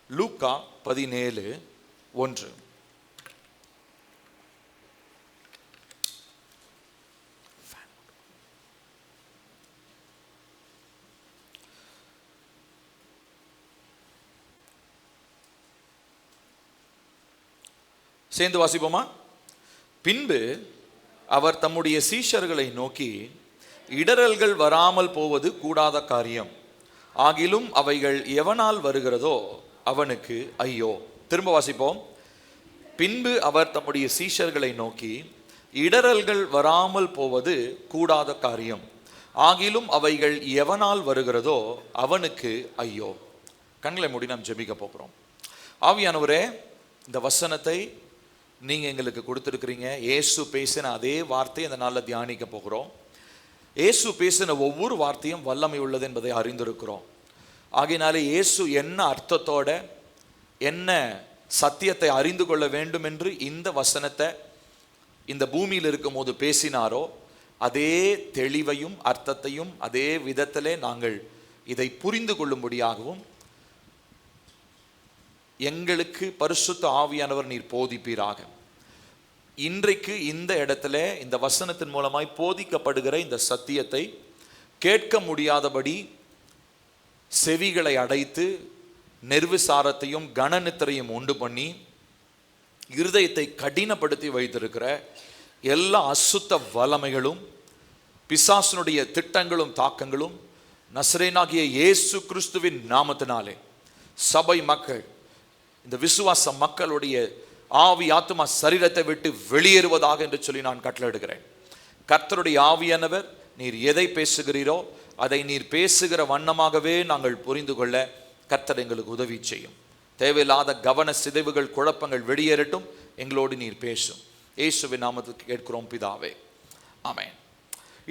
லூக்கா 17:1. சேர்ந்து வாசிப்போமா? பின்பு அவர் தம்முடைய சீஷர்களை நோக்கி, இடறல்கள் வராமல் போவது கூடாத காரியம், ஆகிலும் அவைகள் எவனால் வருகிறதோ அவனுக்கு ஐயோ. திரும்ப வாசிப்போம். பின்பு அவர் தம்முடைய சீஷர்களை நோக்கி, இடறல்கள் வராமல் போவது கூடாத காரியம், ஆகிலும் அவைகள் எவனால் வருகிறதோ அவனுக்கு ஐயோ. கண்களை மூடி நாம் ஜெபிக்க போகிறோம். ஆவியானவரே, இந்த வசனத்தை நீங்க எங்களுக்கு கொடுத்திருக்கிறீங்க. இயேசு பேசின அதே வார்த்தை இந்த நாளில் தியானிக்க போகிறோம். இயேசு பேசின ஒவ்வொரு வார்த்தையும் வல்லமை உள்ளது என்பதை அறிந்திருக்கிறோம். ஆகையினாலே இயேசு என்ன அர்த்தத்தோட என்ன சத்தியத்தை அறிந்து கொள்ள வேண்டும் என்று இந்த வசனத்தை இந்த பூமியில் இருக்கும் போது பேசினாரோ அதே தெளிவையும் அர்த்தத்தையும் அதே விதத்திலே நாங்கள் இதை புரிந்து கொள்ளும்படியாகவும் எங்களுக்கு பரிசுத்த ஆவியானவர் நீர் போதிப்பீராக. இன்றைக்கு இந்த இடத்துல இந்த வசனத்தின் மூலமாய் போதிக்கப்படுகிற இந்த சத்தியத்தை கேட்க முடியாதபடி செவிகளை அடைத்து நெர்வுசாரத்தையும் கனநித்திரையும் உண்டு பண்ணி இருதயத்தை கடினப்படுத்தி வைத்திருக்கிற எல்லா அசுத்த வல்லமைகளும் பிசாசனுடைய திட்டங்களும் தாக்கங்களும் நசரேனாகிய இயேசு கிறிஸ்துவின் நாமத்தினாலே சபை மக்கள், இந்த விசுவாச மக்களுடைய ஆவி ஆத்துமா சரீரத்தை விட்டு வெளியேறுவதாக என்று சொல்லி நான் கட்டளையிடுகிறேன். கர்த்தருடைய ஆவியானவர் நீர் எதை பேசுகிறீரோ அதை நீர் பேசுகிற வண்ணமாகவே நாங்கள் புரிந்து கொள்ள கர்த்தர் எங்களுக்கு உதவி செய்யும். தேவையில்லாத கவன சிதைவுகள் குழப்பங்கள் வெளியேறட்டும். எங்களோடு நீர் பேசும். இயேசுவின் நாமத்துக்கு கேட்கிறோம் பிதாவே, ஆமென்.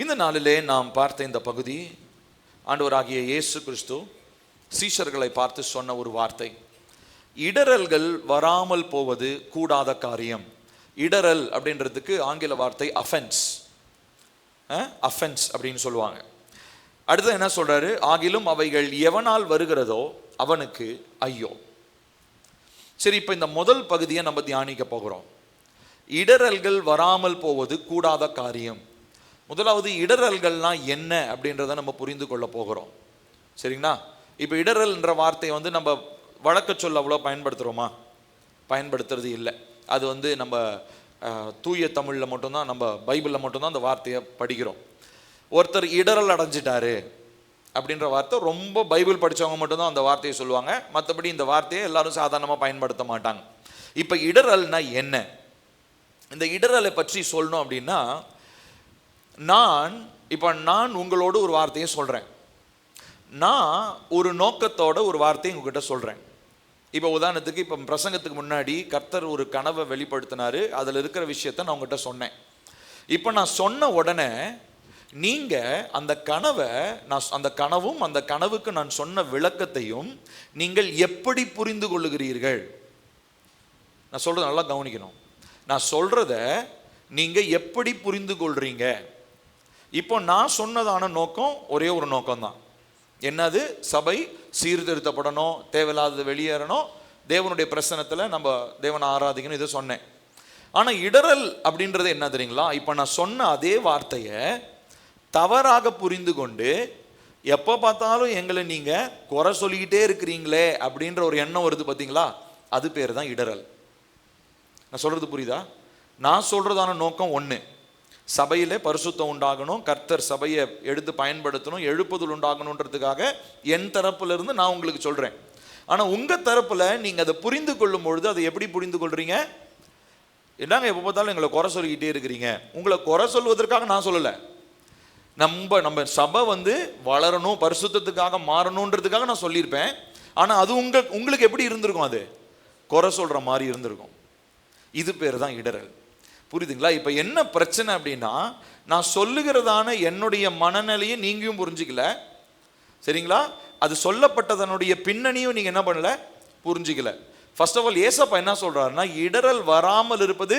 இந்த நாளிலே நாம் பார்த்த இந்த பகுதி ஆண்டவராகிய இயேசு கிறிஸ்து சீஷர்களை பார்த்து சொன்ன ஒரு வார்த்தை, இடறல்கள் வராமல் போவது கூடாத காரியம். இடறல் அப்படின்றதுக்கு ஆங்கில வார்த்தை அஃபென்ஸ், அஃபென்ஸ் அப்படின்னு சொல்லுவாங்க. அடுத்து என்ன சொல்றாரு? ஆகிலும் அவைகள் எவனால் வருகிறதோ அவனுக்கு ஐயோ. சரி, இப்ப இந்த முதல் பகுதியை நம்ம தியானிக்க போகிறோம். இடறல்கள் வராமல் போவது கூடாத காரியம். முதலாவது இடறல்கள்னா என்ன அப்படின்றத நம்ம புரிந்து கொள்ள போகிறோம். சரிங்களா? இப்ப இடறல் என்ற வார்த்தை நம்ம வழக்க சொல்ல அவ்வளோ பயன்படுத்துகிறோமா? பயன்படுத்துறது இல்லை. அது நம்ம தூய தமிழில் மட்டும்தான், நம்ம பைபிளில் மட்டும்தான் அந்த வார்த்தையை படிக்கிறோம். ஒருத்தர் இடறல் அடைஞ்சிட்டாரு அப்படின்ற வார்த்தை ரொம்ப பைபிள் படித்தவங்க மட்டும்தான் அந்த வார்த்தையை சொல்லுவாங்க. மற்றபடி இந்த வார்த்தையை எல்லாரும் சாதாரணமாக பயன்படுத்த மாட்டாங்க. இப்போ இடறல்னா என்ன? இந்த இடறலை பற்றி சொல்லணும் அப்படின்னா, நான் உங்களோடு ஒரு வார்த்தையை சொல்கிறேன். நான் ஒரு நோக்கத்தோட ஒரு வார்த்தையை உங்ககிட்ட சொல்கிறேன். இப்போ உதாரணத்துக்கு, இப்போ பிரசங்கத்துக்கு முன்னாடி கர்த்தர் ஒரு கனவை வெளிப்படுத்தினாரு. அதில் இருக்கிற விஷயத்த நான் உங்ககிட்ட சொன்னேன். இப்போ நான் சொன்ன உடனே நீங்கள் அந்த கனவை, அந்த கனவும் அந்த கனவுக்கு நான் சொன்ன விளக்கத்தையும் நீங்கள் எப்படி புரிந்து கொள்ளுகிறீர்கள்? நான் சொல்கிறத நல்லா கவனிக்கணும். நான் சொல்கிறத நீங்கள் எப்படி புரிந்து கொள்றீங்க? இப்போ நான் சொன்னதான நோக்கம் ஒரே ஒரு நோக்கம்தான். என்னது? சபை சீர்திருத்தப்படணும், தேவையில்லாதது வெளியேறணும், தேவனுடைய பிரசனத்தில் நம்ம தேவனை ஆராதிக்கணும், இதை சொன்னேன். ஆனால் இடறல் அப்படின்றது என்ன தெரியுங்களா? இப்போ நான் சொன்ன அதே வார்த்தையை தவறாக புரிந்து கொண்டு எப்போ பார்த்தாலும் எங்களை நீங்கள் குறை சொல்லிக்கிட்டே இருக்கிறீங்களே அப்படின்ற ஒரு எண்ணம் வருது பார்த்தீங்களா? அது பேர் தான் இடறல். நான் சொல்கிறது புரியுதா? நான் சொல்கிறதான நோக்கம் ஒன்று, சபையில் பரிசுத்தம் உண்டாகணும், கர்த்தர் சபையை எடுத்து பயன்படுத்தணும், எழுப்புதல் உண்டாகணுன்றதுக்காக என் தரப்புலேருந்து நான் உங்களுக்கு சொல்கிறேன். ஆனால் உங்கள் தரப்பில் நீங்கள் அதை புரிந்து கொள்ளும் பொழுது அதை எப்படி புரிந்து கொள்கிறீங்க? என்னங்க எப்போ பார்த்தாலும் எங்களை குறை சொல்லிக்கிட்டே இருக்கிறீங்க. உங்களை குறை சொல்வதற்காக நான் சொல்லலை. நம்ம சபை வளரணும், பரிசுத்தத்துக்காக மாறணுன்றதுக்காக நான் சொல்லியிருப்பேன். ஆனால் அது உங்களுக்கு எப்படி இருந்திருக்கும்? அது குறை சொல்கிற மாதிரி இருந்திருக்கும். இது பேர் தான் இடறல். புரியுதுங்களா? இப்போ என்ன பிரச்சனை அப்படின்னா, நான் சொல்லுகிறதான என்னுடைய மனநிலையை நீங்களும் புரிஞ்சிக்கல. சரிங்களா? அது சொல்லப்பட்டதனுடைய பின்னணியும் நீங்கள் என்ன பண்ணல? புரிஞ்சிக்கல. ஃபர்ஸ்ட் ஆஃப் ஆல் ஏசப்பா என்ன சொல்றாருன்னா, இடறல் வராமல் இருப்பது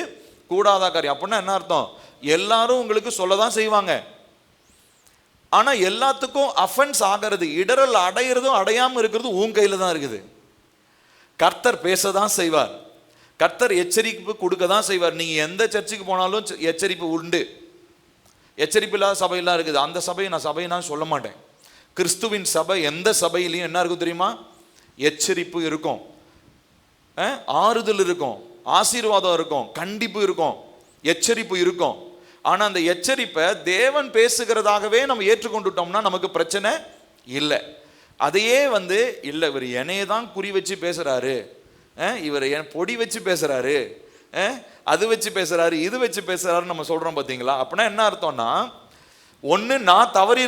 கூடாத காரியம். அப்படின்னா என்ன அர்த்தம்? எல்லாரும் உங்களுக்கு சொல்லதான் செய்வாங்க, ஆனா எல்லாத்துக்கும் அஃபென்ஸ் ஆகிறது, இடறல் அடையிறதும் அடையாம இருக்கிறது உன் கையில தான் இருக்குது. கர்த்தர் பேசதான் செய்வார், கர்த்தர் எச்சரிப்பு கொடுக்க தான் செய்வார். நீங்க எந்த சர்ச்சுக்கு போனாலும் எச்சரிப்பு உண்டு. எச்சரிப்பு இல்லாத சபையெல்லாம் இருக்குது. அந்த சபையை நான் சபையை நான் சொல்ல மாட்டேன். கிறிஸ்துவின் சபை எந்த சபையிலையும் என்ன இருக்கும் தெரியுமா? எச்சரிப்பு இருக்கும், ஆறுதல் இருக்கும், ஆசீர்வாதம் இருக்கும், கண்டிப்பு இருக்கும், எச்சரிப்பு இருக்கும். ஆனா அந்த எச்சரிப்பை தேவன் பேசுகிறதாகவே நம்ம ஏற்றுக்கொண்டுட்டோம்னா நமக்கு பிரச்சனை இல்லை. அதையே இல்லை, இவர் என்னையே தான் குறி வச்சு பேசுறாரு, இவர் என் பொடி வச்சு பேசுறாரு, அது வச்சு பேசுறாரு, இது வச்சு பேசுறாருன்னு நம்ம சொல்றோம் பார்த்தீங்களா? அப்படின்னா என்ன அர்த்தம்னா, ஒன்று நான் தவறு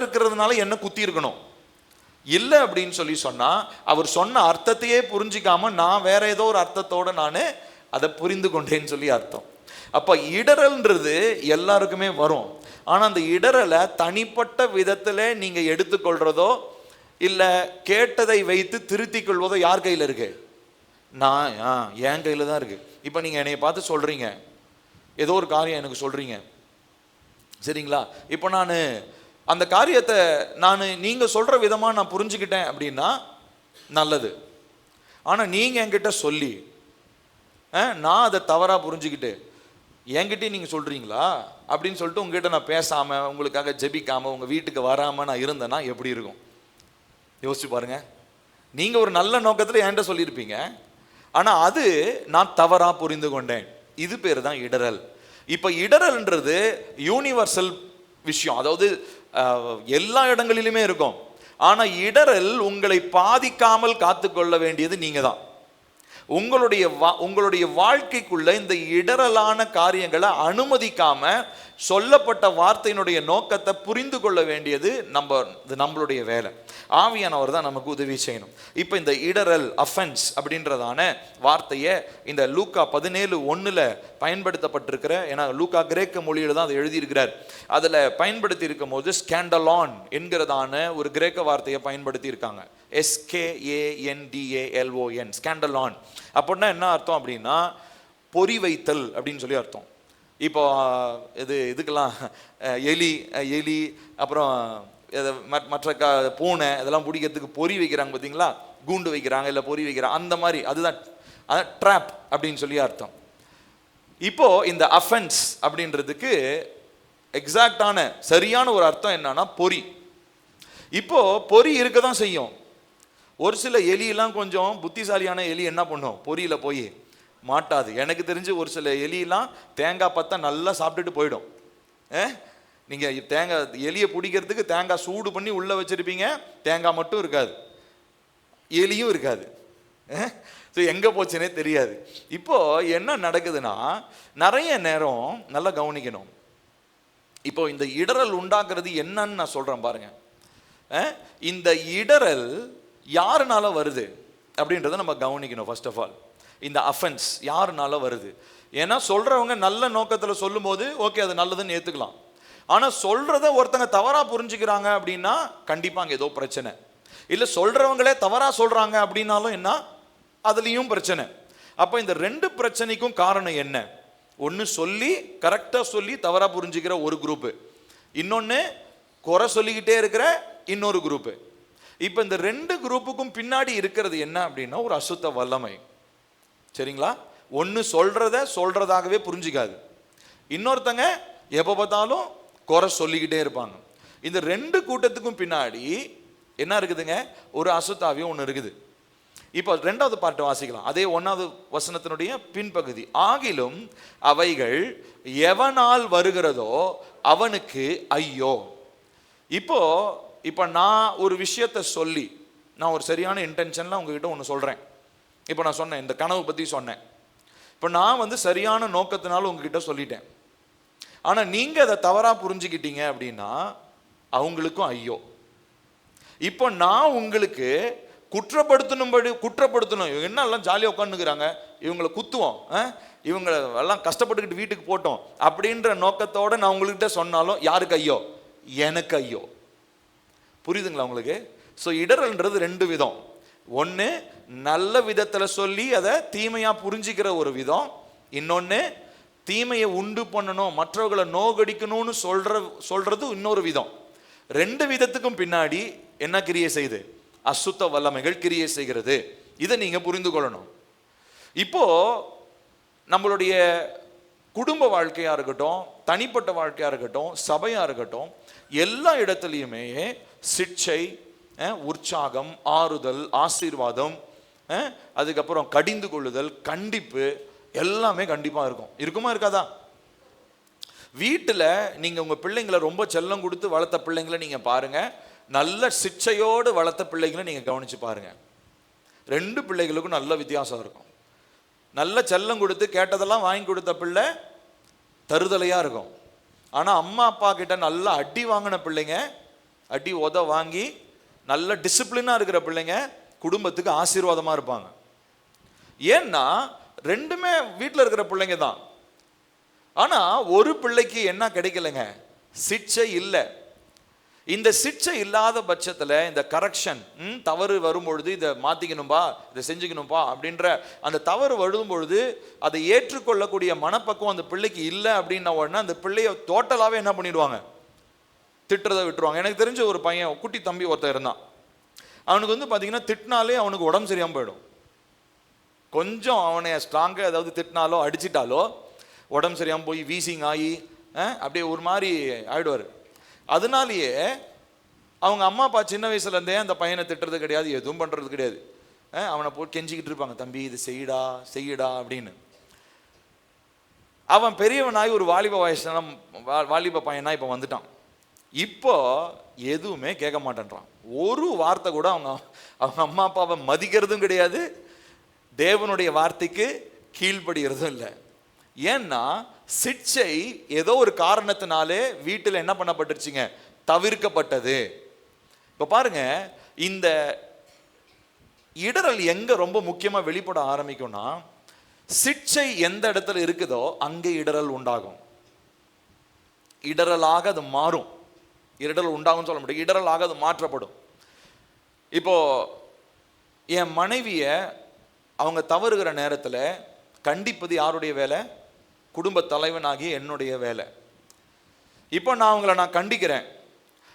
இருக்கிறதுனால என்ன குத்தி இருக்கணும், இல்லை அப்படின்னு சொன்னா அவர் சொன்ன அர்த்தத்தையே புரிஞ்சிக்காம நான் வேற ஏதோ ஒரு அர்த்தத்தோட நான் அதை புரிந்து கொண்டேன்னு சொல்லி அர்த்தம். அப்ப இடரல்ன்றது எல்லாருக்குமே வரும். ஆனா அந்த இடரலை தனிப்பட்ட விதத்துல நீங்க எடுத்துக்கொள்றதோ இல்ல கேட்டதை வைத்து திருத்திக் கொள்வதோ யார் கையில இருக்கு? நான் என் கையில தான் இருக்கு. இப்ப நீங்க என்னைய பார்த்து சொல்றீங்க, ஏதோ ஒரு காரியம் எனக்கு சொல்றீங்க, சரிங்களா? இப்போ நான் அந்த காரியத்தை நீங்க சொல்ற விதமா நான் புரிஞ்சுக்கிட்டேன் அப்படின்னா நல்லது. ஆனா நீங்க என்கிட்ட சொல்லி நான் அதை தவறா புரிஞ்சுக்கிட்டு என்கிட்ட நீங்க சொல்றீங்களா அப்படின்னு சொல்லிட்டு உங்ககிட்ட நான் பேசாம, உங்களுக்காக ஜெபிக்காம, உங்க வீட்டுக்கு வராம நான் இருந்தேன்னா எப்படி இருக்கும்? யோசிச்சு பாருங்க. நீங்க ஒரு நல்ல நோக்கத்துல என்கிட்ட சொல்லியிருப்பீங்க, ஆனா அது நான் தவறா புரிந்து கொண்டேன். இது பேர் தான் இடரல். இப்ப இடரல்ன்றது யூனிவர்சல் விஷயம், அதாவது எல்லா இடங்களிலுமே இருக்கும். ஆனா இடரல் உங்களை பாதிக்காமல் காத்துக்கொள்ள வேண்டியது நீங்க தான். உங்களுடைய வாழ்க்கைக்குள்ள இந்த இடரலான காரியங்களை அனுமதிக்காம சொல்லப்பட்ட வார்த்தையினுடைய நோக்கத்தை புரிந்து கொள்ள வேண்டியது நம்மளுடைய வேலை. ஆவியானவர் தான் நமக்கு உதவி செய்யணும். இப்போ இந்த இடரல், அஃபென்ஸ் அப்படின்றதான வார்த்தையை இந்த லூக்கா 17:1 பயன்படுத்தப்பட்டிருக்கிற, ஏன்னா லூக்கா கிரேக்க மொழியில தான் அதை எழுதியிருக்கிறார், அதில் பயன்படுத்தி இருக்கும் போது ஸ்கேண்டலான் என்கிறதான ஒரு கிரேக்க வார்த்தையை பயன்படுத்தி இருக்காங்க. SKANDALON, ஸ்கேண்டலான். அப்படின்னா என்ன அர்த்தம் அப்படின்னா பொறி வைத்தல் அப்படின்னு சொல்லி அர்த்தம். இப்போ இதுக்கெல்லாம் எலி அப்புறம் மற்ற பூனை இதெல்லாம் பிடிக்கிறதுக்கு பொறி வைக்கிறாங்க பார்த்தீங்களா, கூண்டு வைக்கிறாங்க இல்லை பொறி வைக்கிறாங்க, அந்த மாதிரி அதுதான் ட்ராப் அப்படின்னு சொல்லி அர்த்தம். இப்போ இந்த அஃபென்ஸ் அப்படின்றதுக்கு எக்ஸாக்டான சரியான ஒரு அர்த்தம் என்னன்னா பொறி. இப்போ பொறி இருக்க தான் செய்யும். ஒரு சில எலியெல்லாம் கொஞ்சம் புத்திசாலியான எலி என்ன பண்ணும், பொரியில போய் மாட்டாது. எனக்கு தெரிஞ்சு ஒரு சில எலியெல்லாம் தேங்காய் பத்தா நல்லா சாப்பிட்டுட்டு போயிடும். நீங்க எலியை பிடிக்கிறதுக்கு தேங்காய் சூடு பண்ணி உள்ள வச்சிருப்பீங்க, தேங்காய் மட்டும் இருக்காது, எலியும் இருக்காது, எங்க போச்சுன்னே தெரியாது. இப்போ என்ன நடக்குதுன்னா, நிறைய நேரம் நல்லா கவனிக்கணும். இப்போ இந்த இடரல் உண்டாக்குறது என்னன்னு நான் சொல்றேன் பாருங்க. இந்த இடரல் யாருனால வருது அப்படின்றத நம்ம கவனிக்கணும். ஃபர்ஸ்ட் ஆஃப் ஆல் இந்த அஃபென்ஸ் யாருனால வருது? ஏன்னா சொல்றவங்க நல்ல நோக்கத்துல சொல்லும் போது ஓகே, அது நல்லதுன்னு ஏத்துக்கலாம். ஆனா சொல்றத ஒருத்தங்க தவறா புரிஞ்சுக்கிறாங்க அப்படின்னா கண்டிப்பா அங்க ஏதோ பிரச்சனை. இல்ல சொல்றவங்களே தவறா சொல்றாங்க அப்படின்னாலும் என்ன, அதுலயும் பிரச்சனை. அப்ப இந்த ரெண்டு பிரச்சனைக்கும் காரணம் என்ன? ஒன்னு சொல்லி கரெக்டா சொல்லி தவறா புரிஞ்சுக்கிற ஒரு குரூப், இன்னொன்னு குறை சொல்லிக்கிட்டே இருக்கிற இன்னொரு குரூப். இப்ப இந்த ரெண்டு குரூப்புக்கும் பின்னாடி இருக்கிறது என்ன அப்படின்னா ஒரு அசுத்த வல்லமை, சரிங்களா? ஒன்னு சொல்றதாகவே புரிஞ்சுக்காது, இன்னொருத்தங்க எப்ப பார்த்தாலும் குறை சொல்லிக்கிட்டே இருப்பாங்க. இந்த ரெண்டு கூட்டத்துக்கும் பின்னாடி என்ன இருக்குதுங்க? ஒரு அசுத்தாவியம் ஒன்று இருக்குது. இப்போ 2வது பாட்டு வாசிக்கலாம், அதே 1வது வசனத்தினுடைய பின்பகுதி. ஆகிலும் அவைகள் எவனால் வருகிறதோ அவனுக்கு ஐயோ. இப்போ நான் ஒரு விஷயத்தை சொல்லி, நான் ஒரு சரியான இன்டென்ஷன்ல உங்ககிட்ட ஒன்று சொல்றேன். இப்போ நான் சொன்னேன், இந்த கனவு பத்தி சொன்னேன். இப்போ நான் சரியான நோக்கத்தினால உங்ககிட்ட சொல்லிட்டேன். ஆனா நீங்க அதை தவறா புரிஞ்சுக்கிட்டீங்க அப்படின்னா அவங்களுக்கும் ஐயோ. இப்போ நான் உங்களுக்கு குற்றப்படுத்தணும், இவங்க என்ன எல்லாம் ஜாலியாக உட்காந்துக்கிறாங்க, இவங்களை குத்துவோம், இவங்களை எல்லாம் கஷ்டப்பட்டுக்கிட்டு வீட்டுக்கு போட்டோம் அப்படின்ற நோக்கத்தோட நான் உங்கள்கிட்ட சொன்னாலும் யாருக்கு ஐயோ? எனக்கு ஐயோ. புரியுதுங்களா உங்களுக்கு? ஸோ இடரல்ன்றது ரெண்டு விதம். ஒன்று நல்ல விதத்தில் சொல்லி அதை தீமையா புரிஞ்சிக்கிற ஒரு விதம், இன்னொன்று தீமையை உண்டு பண்ணணும், மற்றவர்களை நோகடிக்கணும்னு சொல்றது இன்னொரு விதம். ரெண்டு விதத்துக்கும் பின்னாடி என்ன கிரியை செய்யுது? அசுத்த வல்லமைகள் கிரியை செய்கிறது. இதை நீங்க புரிந்து கொள்ளணும். இப்போ நம்மளுடைய குடும்ப வாழ்க்கையா இருக்கட்டும், தனிப்பட்ட வாழ்க்கையா இருக்கட்டும், சபையா இருக்கட்டும், எல்லா இடத்துலையுமே சிட்சை, உற்சாகம், ஆறுதல், ஆசீர்வாதம், அதுக்கப்புறம் கடிந்து கொள்ளுதல், கண்டிப்பு எல்லாமே கண்டிப்பா இருக்கும். இருக்குமா இருக்காதா? வீட்டில் நீங்க உங்க பிள்ளைங்களை ரொம்ப செல்லம் கொடுத்து வளர்த்த பிள்ளைங்களை நீங்க பாருங்க, நல்ல சிட்சையோடு வளர்த்த பிள்ளைங்களை நீங்க கவனிச்சு பாருங்க. ரெண்டு பிள்ளைகளுக்கும் நல்ல வித்தியாசம் இருக்கும். நல்ல செல்லம் கொடுத்து கேட்டதெல்லாம் வாங்கி கொடுத்த பிள்ளை தருதலையா இருக்கும். ஆனா அம்மா அப்பா கிட்ட நல்லா அடி வாங்கின பிள்ளைங்க, அடி உத வாங்கி நல்ல டிசிப்ளினா இருக்கிற பிள்ளைங்க குடும்பத்துக்கு ஆசீர்வாதமா இருப்பாங்க. ஏன்னா ரெண்டுமே வீட்டில் இருக்கிற பிள்ளைங்க தான். ஆனா ஒரு பிள்ளைக்கு என்ன கிடைக்கலங்க? சிட்சை இல்லை. இந்த சிட்சை இல்லாத பட்சத்தில் இந்த கரெக்ஷன், தவறு வரும்பொழுது இதை மாத்திக்கணும்பா, இதை செஞ்சுக்கணும்பா அப்படின்ற அந்த தவறு வரும்பொழுது அதை ஏற்றுக்கொள்ளக்கூடிய மனப்பக்குவம் அந்த பிள்ளைக்கு இல்லை அப்படின்ன உடனே அந்த பிள்ளைய டோட்டலாகவே என்ன பண்ணிடுவாங்க? திட்டுறதை விட்டுருவாங்க. எனக்கு தெரிஞ்ச ஒரு பையன், குட்டி தம்பி ஒருத்தர் இருந்தான். அவனுக்கு பார்த்தீங்கன்னா திட்டினாலே அவனுக்கு உடம்பு சரியாமல் போயிடும். கொஞ்சம் அவனை ஸ்ட்ராங்காக ஏதாவது திட்டினாலோ அடிச்சிட்டாலோ உடம்பு சரியாமல் போய் வீசிங் ஆகி அப்படியே ஒரு மாதிரி ஆயிடுவார். அதனாலேயே அவங்க அம்மா அப்பா சின்ன வயசுலேருந்தே அந்த பையனை திட்டுறது கிடையாது, எதுவும் பண்ணுறது கிடையாது. அவனை போய் கெஞ்சிக்கிட்டு இருப்பாங்க, தம்பி இது செய்யடா செய்யடா அப்படின்னு. அவன் பெரியவனாகி ஒரு வாலிப பையனா இப்போ வந்துட்டான். இப்போ எதுவுமே கேட்க மாட்டேன்றான். ஒரு வார்த்தை கூட அவங்க அம்மா அப்பாவை மதிக்கிறதும் கிடையாது, தேவனுடைய வார்த்தைக்கு கீழ்ப்படுகிறதும் இல்லை. ஏன்னா சிட்சை ஏதோ ஒரு காரணத்தினாலே வீட்டில் என்ன பண்ணப்பட்டுருச்சுங்க? தவிர்க்கப்பட்டது. இப்ப பாருங்க, இந்த இடரல் எங்க ரொம்ப முக்கியமா வெளிப்பட ஆரம்பிக்கும்னா, சிட்சை எந்த இடத்துல இருக்குதோ அங்கே இடரல் உண்டாகும். இடரலாக அது மாறும். இடரல் உண்டாகும் சொல்ல முடியும், இடரலாக அது மாற்றப்படும். இப்போ என் மனைவிய அவங்க தவறுகிற நேரத்தில் கண்டிப்பது யாருடைய வேலை? குடும்ப தலைவனாகிய என்னுடைய வேலை. இப்போ நான் அவங்கள கண்டிக்கிறேன்.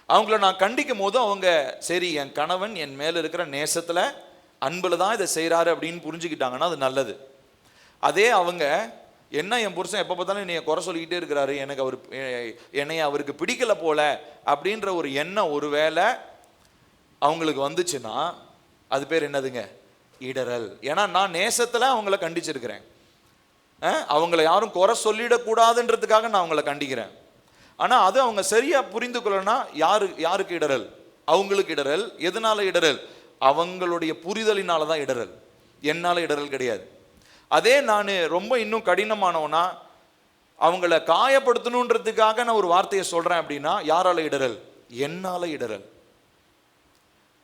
அவங்கள நான் கண்டிக்கும் போது அவங்க சரி, என் கணவன் என் மேல இருக்கிற நேசத்துல அன்புல தான் இதை செய்யறாரு அப்படின்னு புரிஞ்சுக்கிட்டாங்கன்னா அது நல்லது. அதே அவங்க என்ன, என் புருஷன் எப்போ பார்த்தாலும் என்னைய குறை சொல்லிக்கிட்டே இருக்கிறாரு, என்னை அவருக்கு பிடிக்கல போல அப்படின்ற ஒரு எண்ணம் ஒரு வேளை அவங்களுக்கு வந்துச்சுன்னா அது பேர் என்னதுங்க? இடரல். ஏன்னா நான் நேசத்துல அவங்கள கண்டிச்சிருக்கிறேன். அவங்கள யாரும் குறை சொல்லிடக்கூடாதுன்றதுக்காக நான் அவங்கள கண்டிக்கிறேன். ஆனா அது அவங்க சரியா புரிந்து கொள்ளனா யாருக்கு இடரல்? அவங்களுக்கு இடரல். எதனால இடரல்? அவங்களுடைய புரிதலினால தான் இடரல், என்னால இடரல் கிடையாது. அதே நான் ரொம்ப இன்னும் கடினமானவனா அவங்கள காயப்படுத்தணுன்றதுக்காக நான் ஒரு வார்த்தையை சொல்றேன் அப்படின்னா யாரால இடரல்? என்னால இடரல்.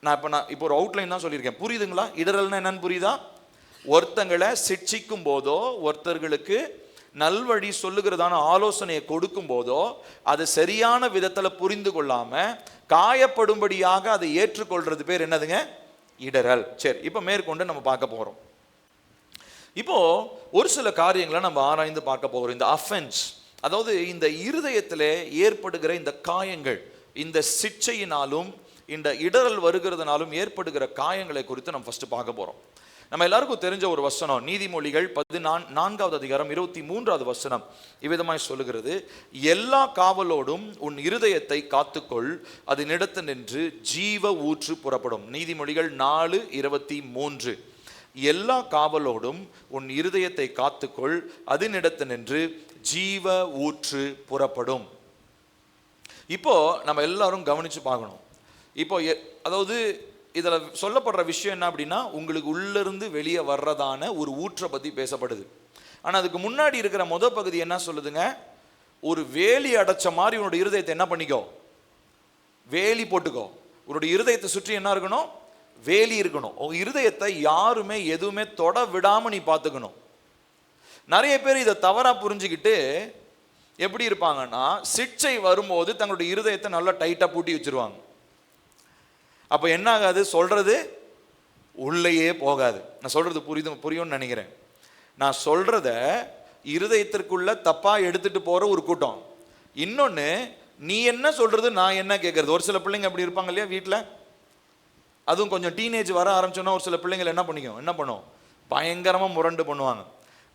நான் இப்போ ஒரு அவுட்லைன் தான் சொல்லியிருக்கேன், புரியுதுங்களா? இடரல்னா என்னன்னு புரியுதா? ஒருத்தங்களை சிட்சிக்கும் போதோ, ஒருத்தர்களுக்கு நல்வழி சொல்லுகிறதான ஆலோசனையை கொடுக்கும் போதோ அது சரியான விதத்துல புரிந்து கொள்ளாம காயப்படும்படியாக அதை ஏற்றுக்கொள்றது பேர் என்னதுங்க? இடரல். சரி, இப்ப மேற்கொண்டு நம்ம பார்க்க போறோம். இப்போ ஒரு சில காரியங்களை நம்ம ஆராய்ந்து பார்க்க போகிறோம். இந்த அஃபென்ஸ், அதாவது இந்த இருதயத்திலே ஏற்படுகிற இந்த காயங்கள், இந்த சிட்சையினாலும் இந்த இடரல் வருகிறதுனாலும் ஏற்படுகிற காயங்களை குறித்து நம்ம ஃபர்ஸ்ட் பார்க்க போறோம். நம்ம எல்லாருக்கும் தெரிஞ்ச ஒரு வசனம், நீதிமொழிகள் 14வது அதிகாரம் 23வது வசனம் இவ்விதமாய் சொல்லுகிறது, எல்லா காவலோடும் உன் இருதயத்தை காத்துக்கொள், அதனிடத்து நின்று ஜீவ ஊற்று புறப்படும். நீதிமொழிகள் 4:23. எல்லா காவலோடும் உன் இருதயத்தை காத்துக்கொள், அதனிடத்து நின்று ஜீவ ஊற்று புறப்படும். இப்போ நம்ம எல்லாரும் கவனிச்சு பார்க்கணும். இப்போ அதாவது இதுல சொல்லப்படுற விஷயம் என்ன அப்படின்னா, உங்களுக்கு உள்ள இருந்து வெளியே வர்றதான ஒரு ஊற்றை பத்தி பேசப்படுது. ஆனா அதுக்கு முன்னாடி இருக்கிற முதல் பகுதி என்ன சொல்லுதுங்க? ஒரு வேலி அடைச்ச மாதிரி உன்னோட இருதயத்தை என்ன பண்ணிக்கோ? வேலி போட்டுக்கோ. உன்னோட இருதயத்தை சுற்றி என்ன இருக்கணும்? வேலி இருக்கணும். உங்க இருதயத்தை யாருமே எதுவுமே தொட விடாம நீ பார்த்துக்கணும். நிறைய பேர் இதை தவறா புரிஞ்சுக்கிட்டு எப்படி இருப்பாங்கன்னா, சிட்சை வரும்போது தங்களுடைய இருதயத்தை நல்லா டைட்டா பூட்டி வச்சிருவாங்க. அப்ப என்ன ஆகாது? சொல்றது உள்ளேயே போகாது. நான் சொல்றது புரியும்னு நினைக்கிறேன். நான் சொல்றத இருதயத்திற்குள்ள தப்பா எடுத்துட்டு போற ஒரு கூட்டம். இன்னொன்னு, நீ என்ன சொல்றது நான் என்ன கேட்கறது. ஒரு சில பிள்ளைங்க அப்படி இருப்பாங்க இல்லையா வீட்டுல, அதுவும் கொஞ்சம் டீனேஜ் வர ஆரம்பிச்சோன்னா ஒரு சில பிள்ளைங்கள் என்ன பண்ணும், பயங்கரமாக முரண்டு பண்ணுவாங்க.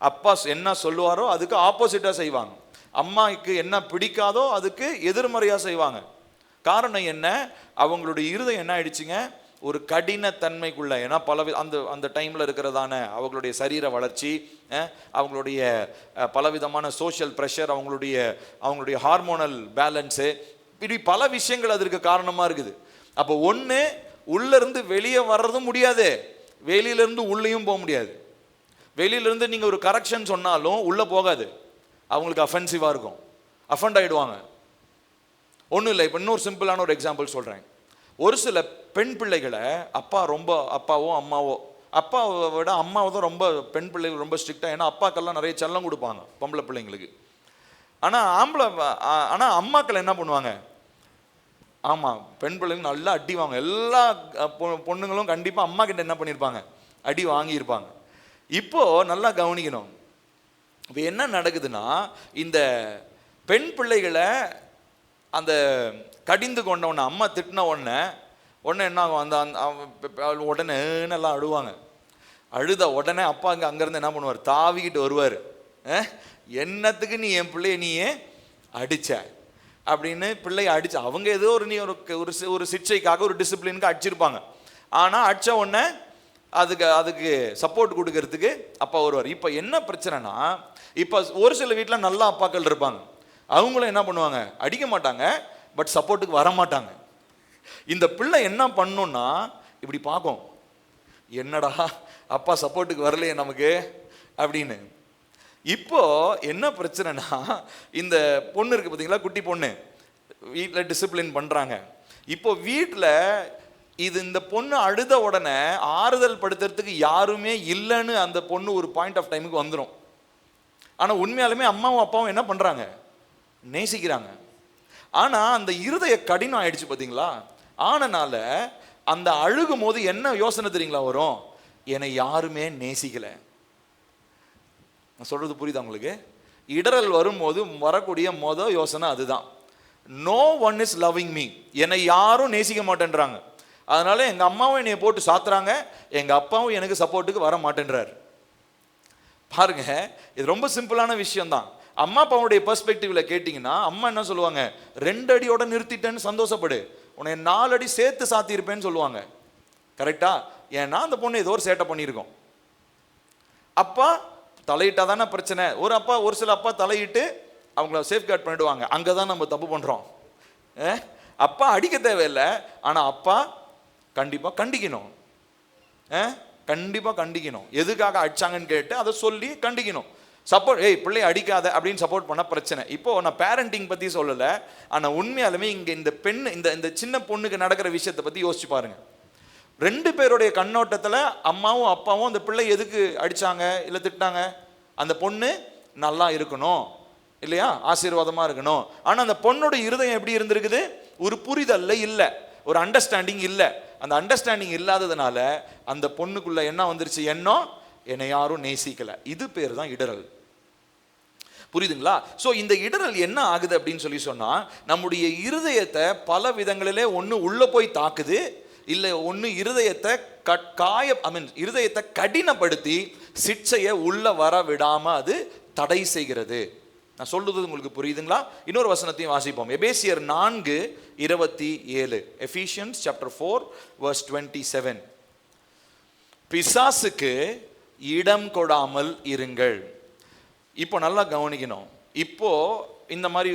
அப்பா என்ன சொல்லுவாரோ அதுக்கு ஆப்போசிட்டாக செய்வாங்க. அம்மாவுக்கு என்ன பிடிக்காதோ அதுக்கு எதிர்மறையாக செய்வாங்க. காரணம் என்ன? அவங்களுடைய இருதயம் என்ன ஆயிடுச்சுங்க, ஒரு கடினத்தன்மைக்குள்ள. ஏன்னா அந்த டைமில் இருக்கிறதான அவங்களுடைய சரீர வளர்ச்சி, அவங்களுடைய பலவிதமான சோஷியல் ப்ரெஷர், அவங்களுடைய ஹார்மோனல் பேலன்ஸு, இப்படி பல விஷயங்கள் அதற்கு காரணமாக இருக்குது. அப்போ ஒன்று, உள்ளேருந்து வெளியே வர்றதும் முடியாது, வெளியிலேருந்து உள்ளேயும் போக முடியாது. வெளியிலேருந்து நீங்கள் ஒரு கரெக்ஷன் சொன்னாலும் உள்ளே போகாது, அவங்களுக்கு அஃபென்சிவாக இருக்கும், அஃபெண்ட் ஆகிடுவாங்க. ஒன்றும் இல்லை. இப்போ இன்னொரு சிம்பிளான ஒரு எக்ஸாம்பிள் சொல்கிறேன். ஒரு சில பெண் பிள்ளைகளை அப்பாவோ அம்மாவோ, அப்பாவை விட அம்மாவை தான் ரொம்ப பெண் பிள்ளைகள் ரொம்ப ஸ்ட்ரிக்டாக. ஏன்னா அப்பாக்கெல்லாம் நிறைய செல்லம் கொடுப்பாங்க பொம்பளை பிள்ளைங்களுக்கு. ஆனால் அம்மாக்கள் என்ன பண்ணுவாங்க, ஆமாம், பெண் பிள்ளைங்க நல்லா அடிவாங்க. எல்லா பொண்ணுங்களும் கண்டிப்பாக அம்மா கிட்ட என்ன பண்ணியிருப்பாங்க, அடி வாங்கியிருப்பாங்க. இப்போது நல்லா கவனிக்கணும். இப்போ என்ன நடக்குதுன்னா, இந்த பெண் பிள்ளைகளை அந்த கடிந்து கொண்ட உடனே, அம்மா திட்டின உடனே என்ன ஆகும், அந்த உடனே எல்லாம் அழுவாங்க. அழுத உடனே அப்பா அங்கேருந்து என்ன பண்ணுவார், தாவிக்கிட்டு வருவார். என்னத்துக்கு நீ என் பிள்ளைய நீயே அடிச்ச அப்படின்னு பிள்ளைய அடிச்ச. அவங்க ஏதோ ஒரு சிக்ஷைக்காக ஒரு டிசிப்ளினுக்கு அடிச்சிருப்பாங்க. ஆனால் அடிச்ச உடனே அதுக்கு சப்போர்ட் கொடுக்கறதுக்கு அப்பா வருவார். இப்போ என்ன பிரச்சனைனா, இப்போ ஒரு சில வீட்டில் நல்ல அப்பாக்கள் இருப்பாங்க, அவங்களும் என்ன பண்ணுவாங்க, அடிக்க மாட்டாங்க, பட் சப்போர்ட்டுக்கு வர மாட்டாங்க. இந்த பிள்ளை என்ன பண்ணுன்னா இப்படி பார்க்கும், என்னடா அப்பா சப்போர்ட்டுக்கு வரலையே நமக்கு அப்படின்னு. இப்போ என்ன பிரச்சனைனா, இந்த பொண்ணு இருக்கு பார்த்தீங்களா, குட்டி பொண்ணு, வீட்டில் டிசிப்ளின் பண்ணுறாங்க. இப்போ வீட்டில் இந்த பொண்ணு அழுத உடனே ஆறுதல் படுத்துறதுக்கு யாருமே இல்லைன்னு அந்த பொண்ணு ஒரு பாயிண்ட் ஆஃப் டைமுக்கு வந்துடும். ஆனால் உண்மையாலுமே அம்மாவும் அப்பாவும் என்ன பண்ணுறாங்க, நேசிக்கிறாங்க. ஆனால் அந்த இருதய கடினம் ஆயிடுச்சு பார்த்தீங்களா. ஆனனால அந்த அழுகும் போது என்ன யோசனை தெரியுங்களா வரும், என்னை யாருமே நேசிக்கலை. நான் சொல்றது புரியுதா உங்களுக்கு? இடரல் வரும்போது வரக்கூடிய யோசனை அதுதான், no one is loving me, என்னை யாரும் நேசிக்க மாட்டேன்றாங்க. அதனால எங்கள் அம்மாவும் என்னை போட்டு சாத்துறாங்க, எங்கள் அப்பாவும் எனக்கு சப்போர்ட்டுக்கு வர மாட்டேன்றார். பாருங்க, இது ரொம்ப சிம்பிளான விஷயம்தான். அம்மா அப்பாவுடைய பெர்ஸ்பெக்டிவ்ல கேட்டிங்கன்னா அம்மா என்ன சொல்லுவாங்க, 2 அடியோட நிறுத்திட்டேன்னு சந்தோஷப்படு, உன்னை 4 அடி சேர்த்து சாத்தியிருப்பேன்னு சொல்லுவாங்க. கரெக்டா? ஏன்னா அந்த பொண்ணு ஏதோ ஒரு சேட்டை பண்ணியிருக்கோம். அப்பா தலையிட்டா தானே பிரச்சனை. ஒரு சில அப்பா தலையிட்டு அவங்கள சேஃப்கார்ட் பண்ணிடுவாங்க. அங்கே தான் நம்ம தப்பு பண்ணுறோம். அப்பா அடிக்க தேவையில்லை, ஆனால் அப்பா கண்டிப்பாக கண்டிக்கணும். கண்டிப்பாக கண்டிக்கணும். எதுக்காக அடிச்சாங்கன்னு கேட்டு அதை சொல்லி கண்டிக்கணும். சப்போர்ட், பிள்ளை அடிக்காத அப்படின்னு சப்போர்ட் பண்ண பிரச்சனை. இப்போ நான் பேரண்டிங் பற்றி சொல்லலை, ஆனால் உண்மையாலுமே இங்கே இந்த பெண் இந்த சின்ன பொண்ணுக்கு நடக்கிற விஷயத்தை பற்றி யோசிச்சு பாருங்க. 2 பேருடைய கண்ணோட்டத்தில் அம்மாவும் அப்பாவும் அந்த பிள்ளை எதுக்கு அடித்தாங்க இல்லை திட்டாங்க, அந்த பொண்ணு நல்லா இருக்கணும் இல்லையா, ஆசீர்வாதமாக இருக்கணும். ஆனால் அந்த பொண்ணோட இருதயம் எப்படி இருந்திருக்குது, ஒரு புரிதல்ல இல்லை, ஒரு அண்டர்ஸ்டாண்டிங் இல்லை. அந்த அண்டர்ஸ்டாண்டிங் இல்லாததுனால அந்த பொண்ணுக்குள்ள என்ன வந்துருச்சு, என்னை யாரும் நேசிக்கலை. இது பேர் தான் இடரல். புரியுதுங்களா? ஸோ இந்த இடரல் என்ன ஆகுது அப்படின்னு சொன்னா, நம்முடைய இருதயத்தை பல விதங்களிலே ஒன்று உள்ளே போய் தாக்குது, இல்லை ஒன்று இருதயத்தை இருதயத்தை கடினப்படுத்தி சிக்ஷையை உள்ள வர விடாம அது தடை செய்கிறது. நான் சொல்றது உங்களுக்கு புரியுதுங்களா? இன்னொரு வசனத்தையும் வாசிப்போம். எபேசியர் 4:27. எஃபீஷியன்ஸ் சாப்டர் 4:27. பிசாசுக்கு இடம் கொடாமல் இருங்கள். இப்போ நல்லா கவனிக்கணும். இப்போ இந்த மாதிரி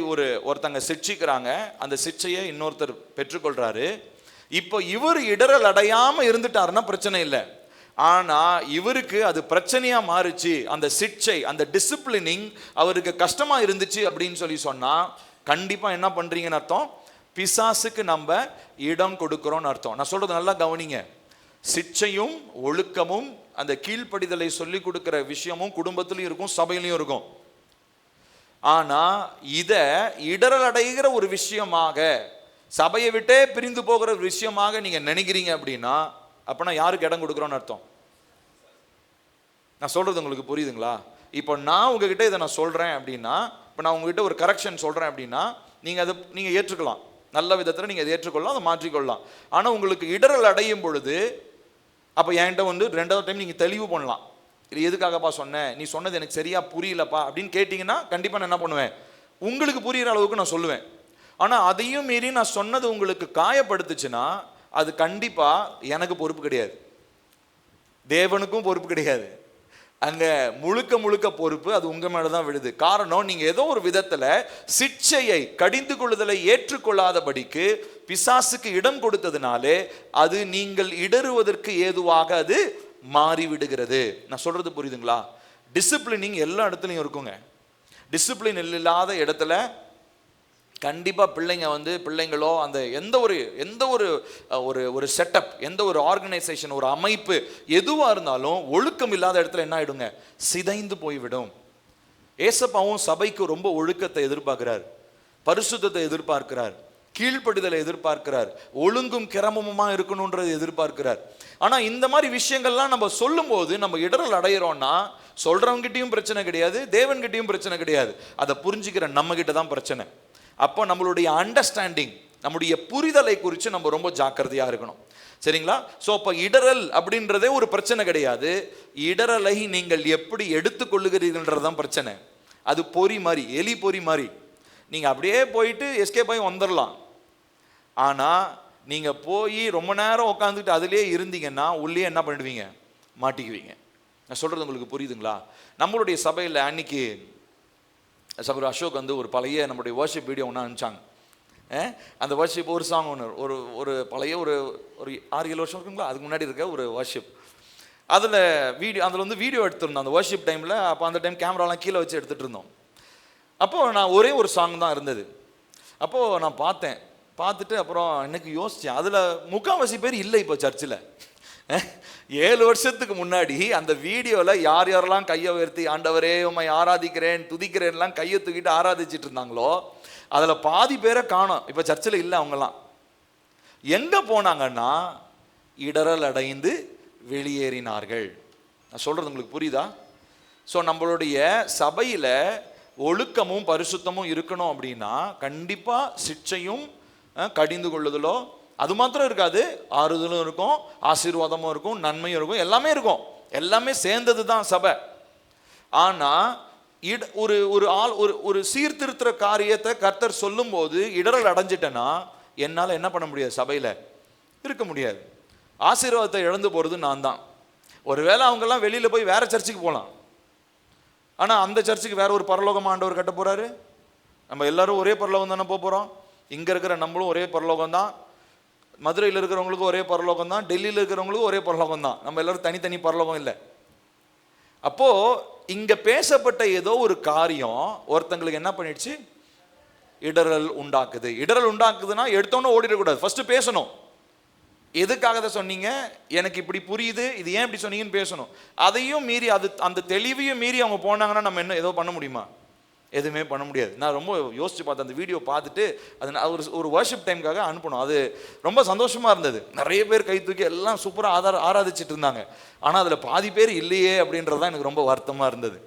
ஒருத்தங்க சிக்ஷிக்கிறாங்க, அந்த சிக்ஷையை இன்னொருத்தர் பெற்றுக்கொள்றாரு. இப்போ இவர் இடரல் அடையாம இருந்துட்டாருன்னா பிரச்சனை இல்லை. ஆனா இவருக்கு அது பிரச்சனையா மாறுச்சு, அந்த சிக்ஷை, அந்த டிசிப்ளினிங் அவருக்கு கஷ்டமா இருந்துச்சு அப்படின்னு சொன்னா கண்டிப்பா என்ன பண்றீங்கன்னு அர்த்தம், பிசாசுக்கு நம்ம இடம் கொடுக்கிறோம்னு அர்த்தம். நான் சொல்றது நல்லா கவனிங்க. சிக்ஷையும் ஒழுக்கமும் அந்த கீழ்ப்படிதலை சொல்லி கொடுக்கிற விஷயமும் குடும்பத்திலையும் இருக்கும், சபையிலையும் இருக்கும். ஆனா இத இடரல் அடைகிற ஒரு விஷயமாக, சபையை விட்டே பிரிந்து போகிற ஒரு விஷயமாக நீங்க நினைக்கிறீங்க அப்படின்னா, அப்பனா யாருக்கு இடம் கொடுக்குறோன்னு அர்த்தம்? நான் சொல்றது உங்களுக்கு புரியுதுங்களா? இப்போ நான் உங்ககிட்ட இதை நான் சொல்றேன் அப்படின்னா, இப்போ நான் உங்ககிட்ட ஒரு கரெக்ஷன் சொல்றேன் அப்படின்னா நீங்க ஏற்றுக்கலாம். நல்ல விதத்தில் நீங்கள் அதை ஏற்றுக்கொள்ளலாம், அதை மாற்றிக்கொள்ளலாம். ஆனால் உங்களுக்கு இடரல் அடையும் பொழுது அப்போ என்கிட்ட வந்து 2வது டைம் நீங்கள் தெளிவு பண்ணலாம். இது எதுக்காகப்பா சொன்னேன், நீ சொன்னது எனக்கு சரியாக புரியலப்பா அப்படின்னு கேட்டிங்கன்னா கண்டிப்பாக நான் என்ன பண்ணுவேன், உங்களுக்கு புரிகிற அளவுக்கு நான் சொல்லுவேன். ஆனால் அதையும் மீறி நான் சொன்னது உங்களுக்கு காயப்படுத்துச்சுன்னா அது கண்டிப்பாக எனக்கு பொறுப்பு கிடையாது, தேவனுக்கும் பொறுப்பு கிடையாது. அங்கே முழுக்க முழுக்க பொறுப்பு அது உங்கள் மேலே தான் விழுது. காரணம், நீங்கள் ஏதோ ஒரு விதத்தில் சிட்சையை, கடிந்து கொள்ளுதலை ஏற்றுக்கொள்ளாதபடிக்கு பிசாசுக்கு இடம் கொடுத்ததுனாலே அது நீங்கள் இடறுவதற்கு ஏதுவாக அது மாறிவிடுகிறது. நான் சொல்கிறது புரியுதுங்களா? டிசிப்ளினிங் எல்லா இடத்துலையும் இருக்குங்க. டிசிப்ளின் இல்லாத இடத்துல கண்டிப்பாக பிள்ளைங்களோ அந்த எந்த ஒரு செட்டப், எந்த ஒரு ஆர்கனைசேஷன், ஒரு அமைப்பு எதுவாக இருந்தாலும் ஒழுக்கம் இல்லாத இடத்துல என்ன ஆகிடுங்க, சிதைந்து போய்விடும். ஏசப்பாவும் சபைக்கு ரொம்ப ஒழுக்கத்தை எதிர்பார்க்கிறார், பரிசுத்தத்தை எதிர்பார்க்கிறார், கீழ்ப்படுதலை எதிர்பார்க்கிறார், ஒழுங்கும் கிரமமுமா இருக்கணும்ன்றது எதிர்பார்க்கிறார். ஆனால் இந்த மாதிரி விஷயங்கள்லாம் நம்ம சொல்லும் போது நம்ம இடரல் அடைகிறோம்னா சொல்றவங்கிட்டையும் பிரச்சனை கிடையாது, தேவன்கிட்டையும் பிரச்சனை கிடையாது, அதை புரிஞ்சுக்கிற நம்ம கிட்ட தான் பிரச்சனை. அப்போ நம்மளுடைய அண்டர்ஸ்டாண்டிங், நம்முடைய புரிதலை குறித்து நம்ம ரொம்ப ஜாக்கிரதையாக இருக்கணும். சரிங்களா? ஸோ அப்போ இடரல் அப்படின்றதே ஒரு பிரச்சனை கிடையாது, இடரலை நீங்கள் எப்படி எடுத்துக்கொள்ளுகிறீர்கள்ன்றது தான் பிரச்சனை. அது பொறி மாதிரி, எலி பொறி மாதிரி, நீங்கள் அப்படியே போயிட்டு எஸ்கேப் ஆகி வந்துடலாம். ஆனால் நீங்கள் போய் ரொம்ப நேரம் உட்காந்துக்கிட்டு அதிலே இருந்தீங்கன்னா உள்ளே என்ன பண்ணிடுவீங்க, மாட்டிக்குவீங்க. நான் சொல்கிறது உங்களுக்கு புரியுதுங்களா? நம்மளுடைய சபையில் அன்னைக்கு சகோதரர் அசோக் வந்து ஒரு பழைய நம்மளுடைய வர்ஷிப் வீடியோ ஒன்று அனுப்பிச்சாங்க. அந்த வர்ஷிப் ஒரு சாங் ஒன்று, ஒரு பழைய ஒரு 6-7 வருஷம் இருக்குங்களா அதுக்கு முன்னாடி இருக்க ஒரு வர்ஷிப். அதில் வந்து வீடியோ எடுத்துருந்தோம் அந்த வர்ஷிப் டைமில். அப்போ அந்த டைம் கேமராலாம் கீழே வச்சு எடுத்துகிட்டு இருந்தோம். அப்போது நான் ஒரே ஒரு சாங் தான் இருந்தது. அப்போது நான் பார்த்துட்டு அப்புறம் எனக்கு யோசித்தேன், அதில் முக்கால்வாசி பேர் இல்லை இப்போ சர்ச்சில். 7 வருஷத்துக்கு முன்னாடி அந்த வீடியோவில் யார் யாரெல்லாம் கையை உயர்த்தி ஆண்டவரே உம்மை ஆராதிக்கிறேன் துதிக்கிறேன்லாம் கையை தூக்கிட்டு ஆராதிச்சிட்டு இருந்தாங்களோ அதில் பாதி பேரை காணோம், இப்போ சர்ச்சில் இல்லை. அவங்கெல்லாம் எங்கே போனாங்கன்னா இடரல் அடைந்து வெளியேறினார்கள். நான் சொல்கிறது உங்களுக்கு புரியுதா? ஸோ நம்மளுடைய சபையில் ஒழுக்கமும் பரிசுத்தமும் இருக்கணும் அப்படின்னா கண்டிப்பாக சிட்சையும் கடிந்து கொள்ளுதலோ அது மாத்திரம் இருக்காது, ஆறுதலும் இருக்கும், ஆசீர்வாதமும் இருக்கும், நன்மையும் இருக்கும், எல்லாமே இருக்கும். எல்லாமே சேர்ந்தது தான் சபை. ஆனால் ஒரு சீர்திருத்துற காரியத்தை கர்த்தர் சொல்லும் போது இடரல் அடைஞ்சிட்டேன்னா என்னால் என்ன பண்ண முடியாது, சபையில் இருக்க முடியாது. ஆசீர்வாதத்தை இழந்து போகிறது நான் தான். ஒருவேளை அவங்கெல்லாம் வெளியில் போய் வேற சர்ச்சுக்கு போகலாம், ஆனால் அந்த சர்ச்சுக்கு வேற ஒரு பரலோகம் ஆண்டவர் கட்ட போகிறாரு. நம்ம எல்லாரும் ஒரே பரலோகம் தானே போக போகிறோம். இங்கே இருக்கிற நம்மளும் ஒரே பரலோகம் தான், மதுரையில் இருக்கிறவங்களுக்கும் ஒரே பரலோகம் தான், டெல்லியில் இருக்கிறவங்களுக்கும் ஒரே பரலோகம் தான். நம்ம எல்லாரும் தனித்தனி பரலோகம் இல்லை. அப்போது இங்கே பேசப்பட்ட ஏதோ ஒரு காரியம் ஒருத்தங்களுக்கு என்ன பண்ணிடுச்சு, இடரல் உண்டாக்குது. இடரல் உண்டாக்குதுன்னா எடுத்தோன்னே ஓடிடக்கூடாது, ஃபர்ஸ்ட் பேசணும். எதுக்காக அதை சொன்னீங்க, எனக்கு இப்படி புரியுது, இது ஏன் இப்படி சொன்னீங்கன்னு பேசணும். அதையும் மீறி அந்த தெளிவையும் மீறி அவங்க போனாங்கன்னா நம்ம என்ன ஏதோ பண்ண முடியுமா? எதுவுமே பண்ண முடியாது. நான் ரொம்ப யோசிச்சு பார்த்தேன், அந்த வீடியோ பார்த்துட்டு அது ஒரு வர்ஷிப் டைமுக்காக அனுப்பணும். அது ரொம்ப சந்தோஷமாக இருந்தது. நிறைய பேர் கை தூக்கி எல்லாம் சூப்பராக ஆராதிச்சுட்டு இருந்தாங்க. ஆனால் அதில் பாதி பேர் இல்லையே அப்படின்றது தான் எனக்கு ரொம்ப வருத்தமாக இருந்தது.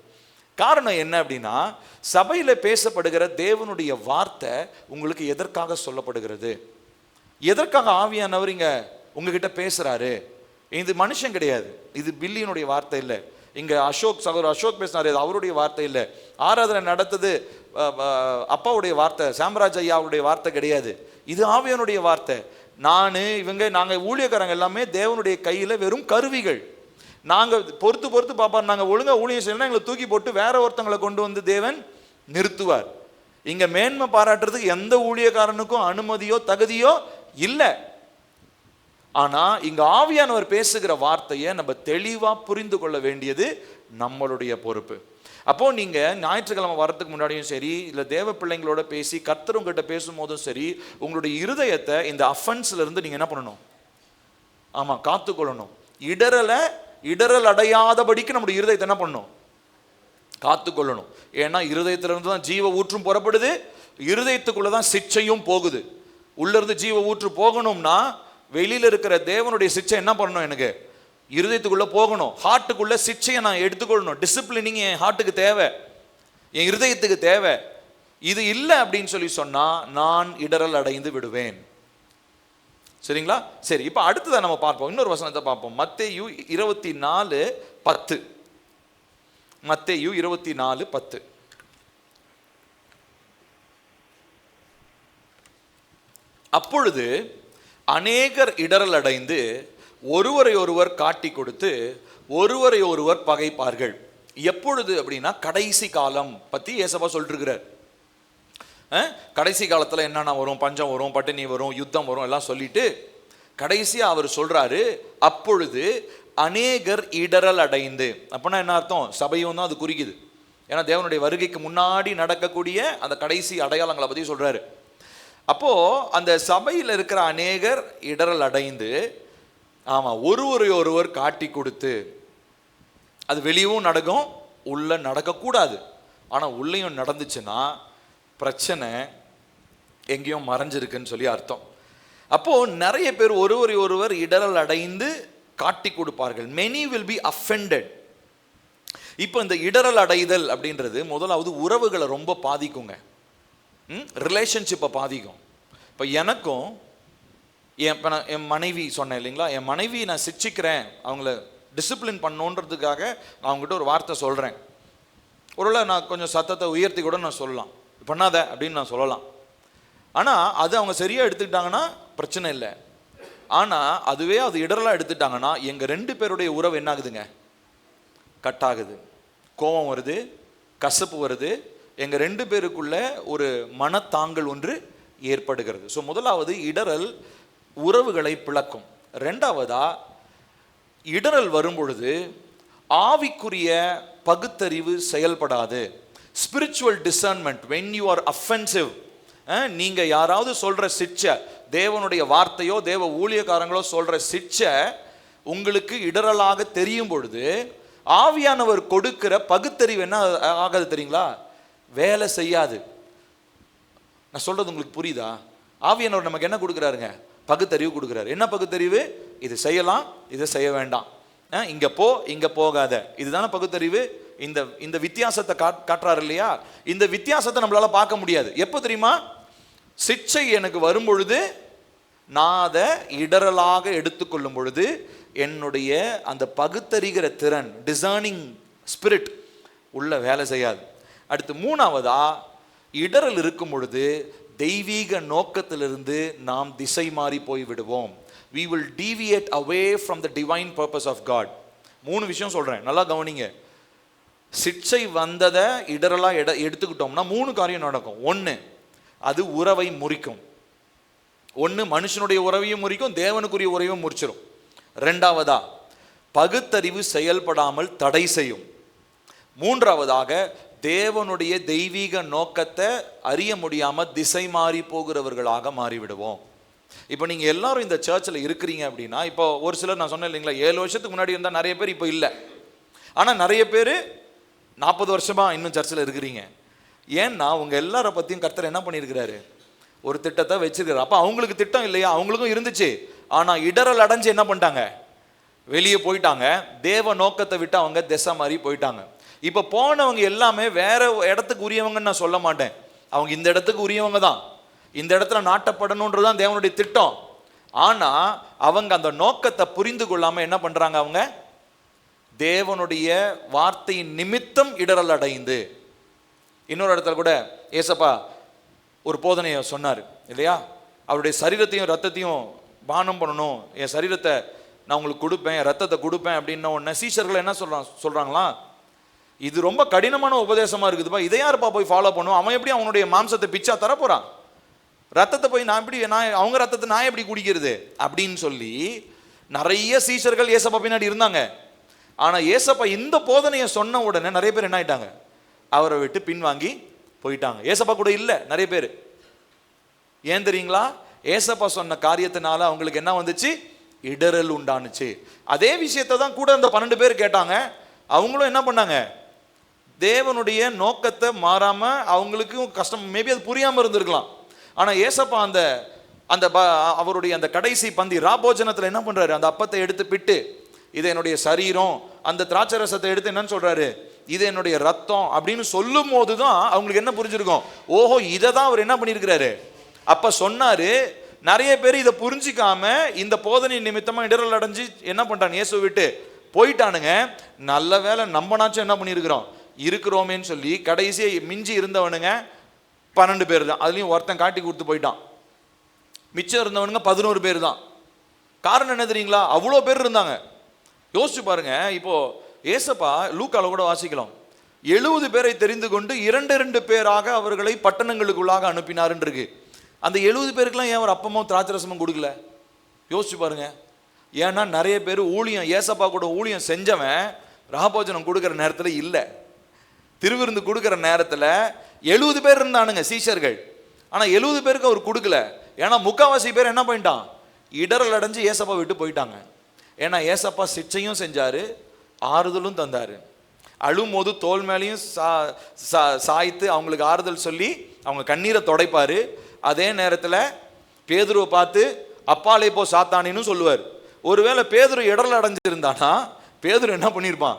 காரணம் என்ன அப்படின்னா, சபையில் பேசப்படுகிற தேவனுடைய வார்த்தை உங்களுக்கு எதற்காக சொல்லப்படுகிறது, எதற்காக ஆவியானவர் இங்கே உங்ககிட்ட பேசுகிறாரு. இது மனுஷன் கிடையாது, இது பில்லியனுடைய வார்த்தை இல்லை. இங்கே சகோதரர் அசோக் பேசினார், இது அவருடைய வார்த்தை இல்லை. ஆராதனை நடத்தது அப்பாவுடைய வார்த்தை, சாம்ராஜ் ஐயாவுடைய வார்த்தை கிடையாது. இது ஆவியானுடைய வார்த்தை. நாங்கள் ஊழியக்காரங்க எல்லாமே தேவனுடைய கையில் வெறும் கருவிகள். நாங்கள் பொறுத்து பார்ப்பார், நாங்கள் ஒழுங்காக ஊழியம் செய்யணும்னா எங்களை தூக்கி போட்டு வேற ஒருத்தங்களை கொண்டு வந்து தேவன் நிறுத்துவார். இங்கே மேன்மை பாராட்டுறதுக்கு எந்த ஊழியக்காரனுக்கும் அனுமதியோ தகுதியோ இல்லை. ஆனால் இங்கே ஆவியானவர் பேசுகிற வார்த்தையை நம்ம தெளிவாக புரிந்து கொள்ள வேண்டியது நம்மளுடைய பொறுப்பு. அப்போது நீங்கள் ஞாயிற்றுக்கிழமை வரத்துக்கு முன்னாடியும் சரி, இல்லை தேவ பிள்ளைங்களோட பேசி கர்த்தர் உங்ககிட்ட பேசும்போதும் சரி, உங்களுடைய இருதயத்தை இந்த அஃபென்ஸ்லேருந்து நீங்கள் என்ன பண்ணணும், ஆமாம் காத்துக்கொள்ளணும். இடரல் அடையாதபடிக்கு நம்முடைய இருதயத்தை என்ன பண்ணணும், காத்துக்கொள்ளணும். ஏன்னா இருதயத்திலிருந்து தான் ஜீவ ஊற்றும் புறப்படுது, இருதயத்துக்குள்ளே தான் சிட்சையும் போகுது. உள்ளிருந்து ஜீவ ஊற்று போகணும்னா வெளியில் இருக்கிற தேவனுடைய சிட்சை என்ன பண்ணணும், எனக்கு இருதயத்துக்குள்ளே போகணும். ஹார்ட்டுக்குள்ளே சிட்சையை நான் எடுத்துக்கொள்ளணும். டிசிப்ளினிங் என் ஹார்ட்டுக்கு தேவை, என் இருதயத்துக்கு தேவை. இது இல்லை அப்படின்னு சொல்லி சொன்னா நான் இடரல் அடைந்து விடுவேன். சரிங்களா? சரி, இப்ப அடுத்ததை நம்ம பார்ப்போம். இன்னொரு வசனத்தை பார்ப்போம். மத்தேயு 24:10. மத்தேயு 24:10. அப்பொழுது அநேகர் இடரல் அடைந்து ஒருவரை ஒருவர் காட்டி கொடுத்து ஒருவரை ஒருவர் பகைப்பார்கள். எப்பொழுது அப்படின்னா கடைசி காலம் பத்தி ஏசப்பா சொல்லிட்டு இருக்கிறார். கடைசி காலத்துல என்னென்ன வரும், பஞ்சம் வரும், பட்டினி வரும், யுத்தம் வரும் எல்லாம் சொல்லிட்டு கடைசியா அவர் சொல்றாரு, அப்பொழுது அநேகர் இடரல் அடைந்து. அப்படின்னா என்ன அர்த்தம்? சபையும் தான் அது குறிக்குது. ஏன்னா தேவனுடைய வருகைக்கு முன்னாடி நடக்கக்கூடிய அந்த கடைசி அடையாளங்களை பத்தி சொல்றாரு. அப்போ அந்த சபையில் இருக்கிற அநேகர் இடரல் அடைந்து, ஆமா, ஒருவரை ஒருவர் காட்டி கொடுத்து, அது வெளியவும் நடக்கும், உள்ள நடக்கக்கூடாது. ஆனா உள்ளேயும் நடந்துச்சுன்னா பிரச்சனை எங்கேயும் மறைஞ்சிருக்குன்னு சொல்லி அர்த்தம். அப்போ நிறைய பேர் ஒருவரை ஒருவர் இடரல் அடைந்து காட்டி கொடுப்பார்கள். many will be offended. இப்போ இந்த இடரல் அடைதல் அப்படின்றது முதலாவது உறவுகளை ரொம்ப பாதிக்குங்க, ரிலேஷன்ஷிப்பை பாதிக்கும். இப்போ எனக்கும் என் மனைவி சொன்னேன் இல்லைங்களா, என் மனைவி நான் சிக்ஷிக்கிறேன், அவங்கள டிசிப்ளின் பண்ணணுன்றதுக்காக நான் அவங்ககிட்ட ஒரு வார்த்தை சொல்கிறேன். ஒருவேளை நான் கொஞ்சம் சத்தத்தை உயர்த்தி கூட நான் சொல்லலாம், பண்ணாத அப்படின்னு நான் சொல்லலாம். ஆனால் அது அவங்க சரியாக எடுத்துக்கிட்டாங்கன்னா பிரச்சனை இல்லை. ஆனால் அதுவே அது இடரலாக எடுத்துட்டாங்கன்னா எங்கள் 2 பேருடைய உறவு என்ன ஆகுதுங்க? கட் ஆகுது. கோபம் வருது, கசப்பு வருது, எங்கள் 2 பேருக்குள்ள ஒரு மனத்தாங்கல் ஒன்று ஏற்படுகிறது. ஸோ முதலாவது இடரல் உறவுகளை பிளக்கும். 2வதா இடரல் வரும்பொழுது ஆவிக்குரிய பகுத்தறிவு செயல்படாது. Spiritual discernment, when you are offensive, நீங்க யாராவது சொல்ற சிட்சை, தேவனுடைய வார்த்தையோ தேவ ஊழியக்காரங்களோ சொல்ற சிட்சை உங்களுக்கு இடரலாக தெரியும் பொழுது ஆவியானவர் கொடுக்கிற பகுத்தறிவு என்ன ஆகாது தெரியுங்களா? வேலை செய்யாது. நான் சொல்றது உங்களுக்கு புரியுதா? ஆவியானவர் நமக்கு என்ன கொடுக்குறாருங்க? பகுத்தறிவு கொடுக்குறாரு. என்ன பகுத்தறிவு? இது செய்யலாம், இதை செய்ய வேண்டாம், இங்க போ, இங்க போகாத, இதுதானே பகுத்தறிவு. இந்த வித்தியாசத்தை காட்டுறாரு இல்லையா? இந்த வித்தியாசத்தை நம்மளால பார்க்க முடியாது. எப்போ தெரியுமா? சிக்ஷை எனக்கு வரும் பொழுது நான் அதை இடரலாக எடுத்துக்கொள்ளும் பொழுது என்னுடைய அந்த பகுத்தறிகிற திறன், டிசர்னிங் ஸ்பிரிட் உள்ள வேலை செய்யாது. அடுத்து 3வதா இடரல் இருக்கும் பொழுது தெய்வீக நோக்கத்திலிருந்து நாம் திசை மாறி போய் விடுவோம். we will deviate away from the divine purpose of God. 3 விஷயம் சொல்றேன், நல்லா கவனிங்க. சிக்ஷை வந்ததை இடரலா எடுத்துக்கிட்டோம்னா 3 காரியம் நடக்கும். 1, அது உறவை முறிக்கும். 1, மனுஷனுடைய உறவையும் முறிக்கும், தேவனுக்குரிய உறவையும் முறிச்சிடும். 2வதா பகுத்தறிவு செயல்படாமல் தடை செய்யும். 3வதாக தேவனுடைய தெய்வீக நோக்கத்தை அறிய முடியாம திசை மாறி போகிறவர்களாக மாறிவிடுவோம். இப்போ நீங்க எல்லாரும் இந்த சர்ச்சில் இருக்கிறீங்க அப்படின்னா, இப்போ ஒரு சிலர் நான் சொன்னேன் இல்லைங்களா, 7 வருஷத்துக்கு முன்னாடி இருந்தால் நிறைய பேர் இப்போ இல்லை. ஆனால் நிறைய பேர் 40 வருஷமா இன்னும் சர்ச்சில் இருக்கிறீங்க. ஏன்னா உங்க எல்லாரை பற்றியும் கர்த்தர் என்ன பண்ணியிருக்கிறாரு? ஒரு திட்டத்தை வச்சிருக்காரு. அப்போ அவங்களுக்கு திட்டம் இல்லையா? அவங்களுக்கும் இருந்துச்சு. ஆனால் இடரல் அடைஞ்சு என்ன பண்ணிட்டாங்க? வெளியே போயிட்டாங்க. தேவ நோக்கத்தை விட்டு அவங்க திசை மாதிரி போயிட்டாங்க. இப்போ போனவங்க எல்லாமே வேற இடத்துக்கு உரியவங்கன்னு நான் சொல்ல மாட்டேன். அவங்க இந்த இடத்துக்கு உரியவங்க தான், இந்த இடத்துல நாட்டப்படணுன்றதுதான் தேவனுடைய திட்டம். ஆனா அவங்க அந்த நோக்கத்தை புரிந்து கொள்ளாம என்ன பண்றாங்க? அவங்க தேவனுடைய வார்த்தையின் நிமித்தம் இடரல் அடைந்து. இன்னொரு இடத்துல கூட ஏசப்பா ஒரு போதனையை சொன்னார் இல்லையா? அவருடைய சரீரத்தையும் ரத்தத்தையும் பானம் பண்ணணும், என் சரீரத்தை நான் உங்களுக்கு கொடுப்பேன், ரத்தத்தை கொடுப்பேன் அப்படின்ன உடனே சீஷர்கள் என்ன சொல்றாங்களா? இது ரொம்ப கடினமான உபதேசமா இருக்குதுப்பா, இதை யாருப்பா போய் ஃபாலோ பண்ணுவோம்? அவன் எப்படி அவனுடைய மாம்சத்தை பிச்சா தரப்போறான்? ரத்தத்தை போய் அவங்க ரத்தத்தை நான் எப்படி குடிக்கிறது அப்படின்னு சொல்லி நிறைய சீஷர்கள் ஏசப்பா பின்னாடி இருந்தாங்க. ஆனா ஏசப்பா இந்த போதனையை சொன்ன உடனே நிறைய பேர் என்ன ஆயிட்டாங்க? அவரை விட்டு பின்வாங்கி போயிட்டாங்க. ஏசப்பா கூட இல்ல நிறைய பேர். ஏன் தெரியுங்களா? ஏசப்பா சொன்ன காரியத்தினால அவங்களுக்கு என்ன வந்துச்சு? இடரல் உண்டானுச்சு. அதே விஷயத்தை தான் கூட அந்த 12 பேர் கேட்டாங்க. அவங்களும் என்ன பண்ணாங்க? தேவனுடைய நோக்கத்தை மாறாம, அவங்களுக்கும் கஷ்டம், மேபி அது புரியாம இருந்திருக்கலாம். ஆனா ஏசப்பா அந்த அவருடைய அந்த கடைசி பந்தி ராபோஜனத்துல என்ன பண்றாரு? அந்த அப்பத்தை எடுத்து பிட்டு, இது என்னுடைய சரீரம், அந்த திராட்சை ரசத்தை எடுத்து என்னன்னு சொல்றாரு? இது என்னுடைய ரத்தம் அப்படின்னு சொல்லும் போதுதான் அவங்களுக்கு என்ன புரிஞ்சிருக்கும், ஓஹோ இதை தான் அவர் என்ன பண்ணியிருக்கிறாரு அப்ப சொன்னாரு. நிறைய பேர் இதை புரிஞ்சிக்காம இந்த போதனை நிமித்தமா இடரல் அடைஞ்சு என்ன பண்றாங்க, இயேசு விட்டு போயிட்டானுங்க. நல்ல வேலை நம்மனாச்சும் என்ன பண்ணியிருக்கிறோம் இருக்கிறோமேன்னு சொல்லி கடைசியை மிஞ்சி இருந்தவனுங்க 12 பேர் தான். அதுலயும் ஒருத்தன் காட்டி கொடுத்து போயிட்டான். மிச்சம் இருந்தவனுங்க 11 பேர் தான். காரணம் என்ன தெரியுங்களா, அவ்வளோ பேர் இருந்தாங்க. யோசிச்சு பாருங்க. இப்போ ஏசப்பா லூக்கால கூட வாசிக்கலாம், 70 பேரை தெரிந்து கொண்டு 2 பேராக அவர்களை பட்டணங்களுக்குள்ளாக அனுப்பினாருன்னு இருக்கு. அந்த 70 பேருக்குலாம் ஏன் அவர் அப்பமும் திராட்சரசமும் கொடுக்கல? யோசிச்சு பாருங்க. ஏன்னா நிறைய பேர் ஊழியம், ஏசப்பா கூட ஊழியம் செஞ்சவன் ராபோஜனம் கொடுக்குற நேரத்தில் இல்லை, திருவிருந்து கொடுக்குற நேரத்தில் 70 பேர் இருந்தானுங்க சீஷர்கள். ஆனால் 70 பேருக்கு அவர் கொடுக்கல. ஏன்னா முக்காவாசி பேர் என்ன பண்ணிட்டான், இடரல் அடைஞ்சு ஏசப்பா விட்டு போயிட்டாங்க. ஏன்னா ஏசப்பா சிச்சையும் செஞ்சாரு, ஆறுதலும் தந்தாரு. அழும் போது தோல் மேலேயும் சாய்த்து அவங்களுக்கு ஆறுதல் சொல்லி அவங்க கண்ணீரை துடைப்பாரு. அதே நேரத்தில் பேதுருவை பார்த்து அப்பாலே போ சாத்தானின்னு சொல்லுவார். ஒருவேளை பேதுரு இடரல் அடைஞ்சிருந்தானா பேதுரு என்ன பண்ணியிருப்பான்,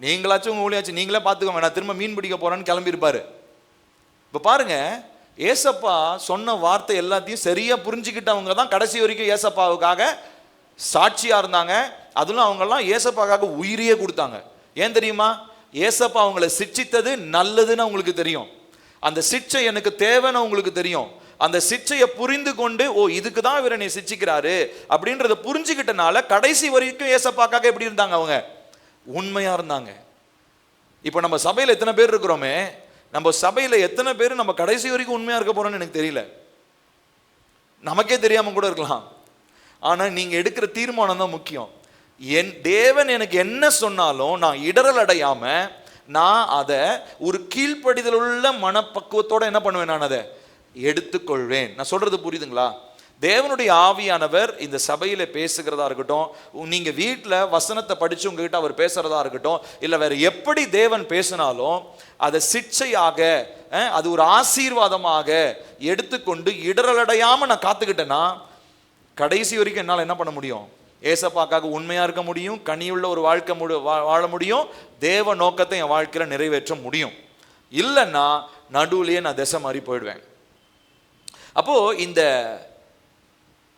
நீங்களாச்சும் உங்க ஊழியாச்சும் நீங்களே பார்த்துக்கோங்க, நான் திரும்ப மீன் பிடிக்க போறேன்னு கிளம்பியிருப்பாரு. இப்போ பாருங்க, ஏசப்பா சொன்ன வார்த்தை எல்லாத்தையும் சரியா புரிஞ்சுக்கிட்டவங்க தான் கடைசி வரைக்கும் ஏசப்பாவுக்காக சாட்சியா இருந்தாங்க. அதுவும் அவங்கெல்லாம் ஏசப்பாவுக்காக உயிரையே கொடுத்தாங்க. ஏன் தெரியுமா, ஏசப்பா அவங்களை சிட்சித்தது நல்லதுன்னு அவங்களுக்கு தெரியும். அந்த சிட்சை எனக்கு தேவைன்னு அவங்களுக்கு தெரியும். அந்த சிட்சையை புரிந்து கொண்டு, ஓ இதுக்கு தான் இவர் என்னை சிட்சிக்கிறாரு அப்படின்றத புரிஞ்சுக்கிட்டனால கடைசி வரைக்கும் ஏசப்பாக்காக எப்படி இருந்தாங்க, அவங்க உண்மையா இருந்தாங்க. இப்போ நம்ம சபையில் எத்தனை பேர் இருக்கிறோமே, நம்ம சபையில் எத்தனை பேர் நம்ம கடைசி வரைக்கும் உண்மையா இருக்க போறோம்னு எனக்கு தெரியல. நமக்கே தெரியாம கூட இருக்கலாம். ஆனா நீங்க எடுக்கிற தீர்மானம் தான் முக்கியம். என் தேவன் எனக்கு என்ன சொன்னாலும் நான் இடரல் அடையாம நான் அதை ஒரு கீழ்ப்படிதல் உள்ள மனப்பக்குவத்தோட என்ன பண்ணுவேன், நான் அதை எடுத்துக்கொள்வேன். நான் சொல்றது புரியுதுங்களா? தேவனுடைய ஆவியானவர் இந்த சபையில பேசுகிறதா இருக்கட்டும், நீங்க வீட்டில் வசனத்தை படிச்சு உங்ககிட்ட அவர் பேசுறதா இருக்கட்டும், இல்லை வேற எப்படி தேவன் பேசினாலும் அதை சிட்சையாக, அது ஒரு ஆசீர்வாதமாக எடுத்துக்கொண்டு இடரலடையாம நான் காத்துக்கிட்டேன்னா கடைசி வரைக்கும் என்னால் என்ன பண்ண முடியும், ஏசப்பாக்காக உண்மையா இருக்க முடியும், கனியுள்ள ஒரு வாழ்க்கை வாழ முடியும், தேவ நோக்கத்தை என் வாழ்க்கையில நிறைவேற்ற முடியும். இல்லைன்னா நடுவுலயே நான் திசை மாறி போயிடுவேன். அப்போ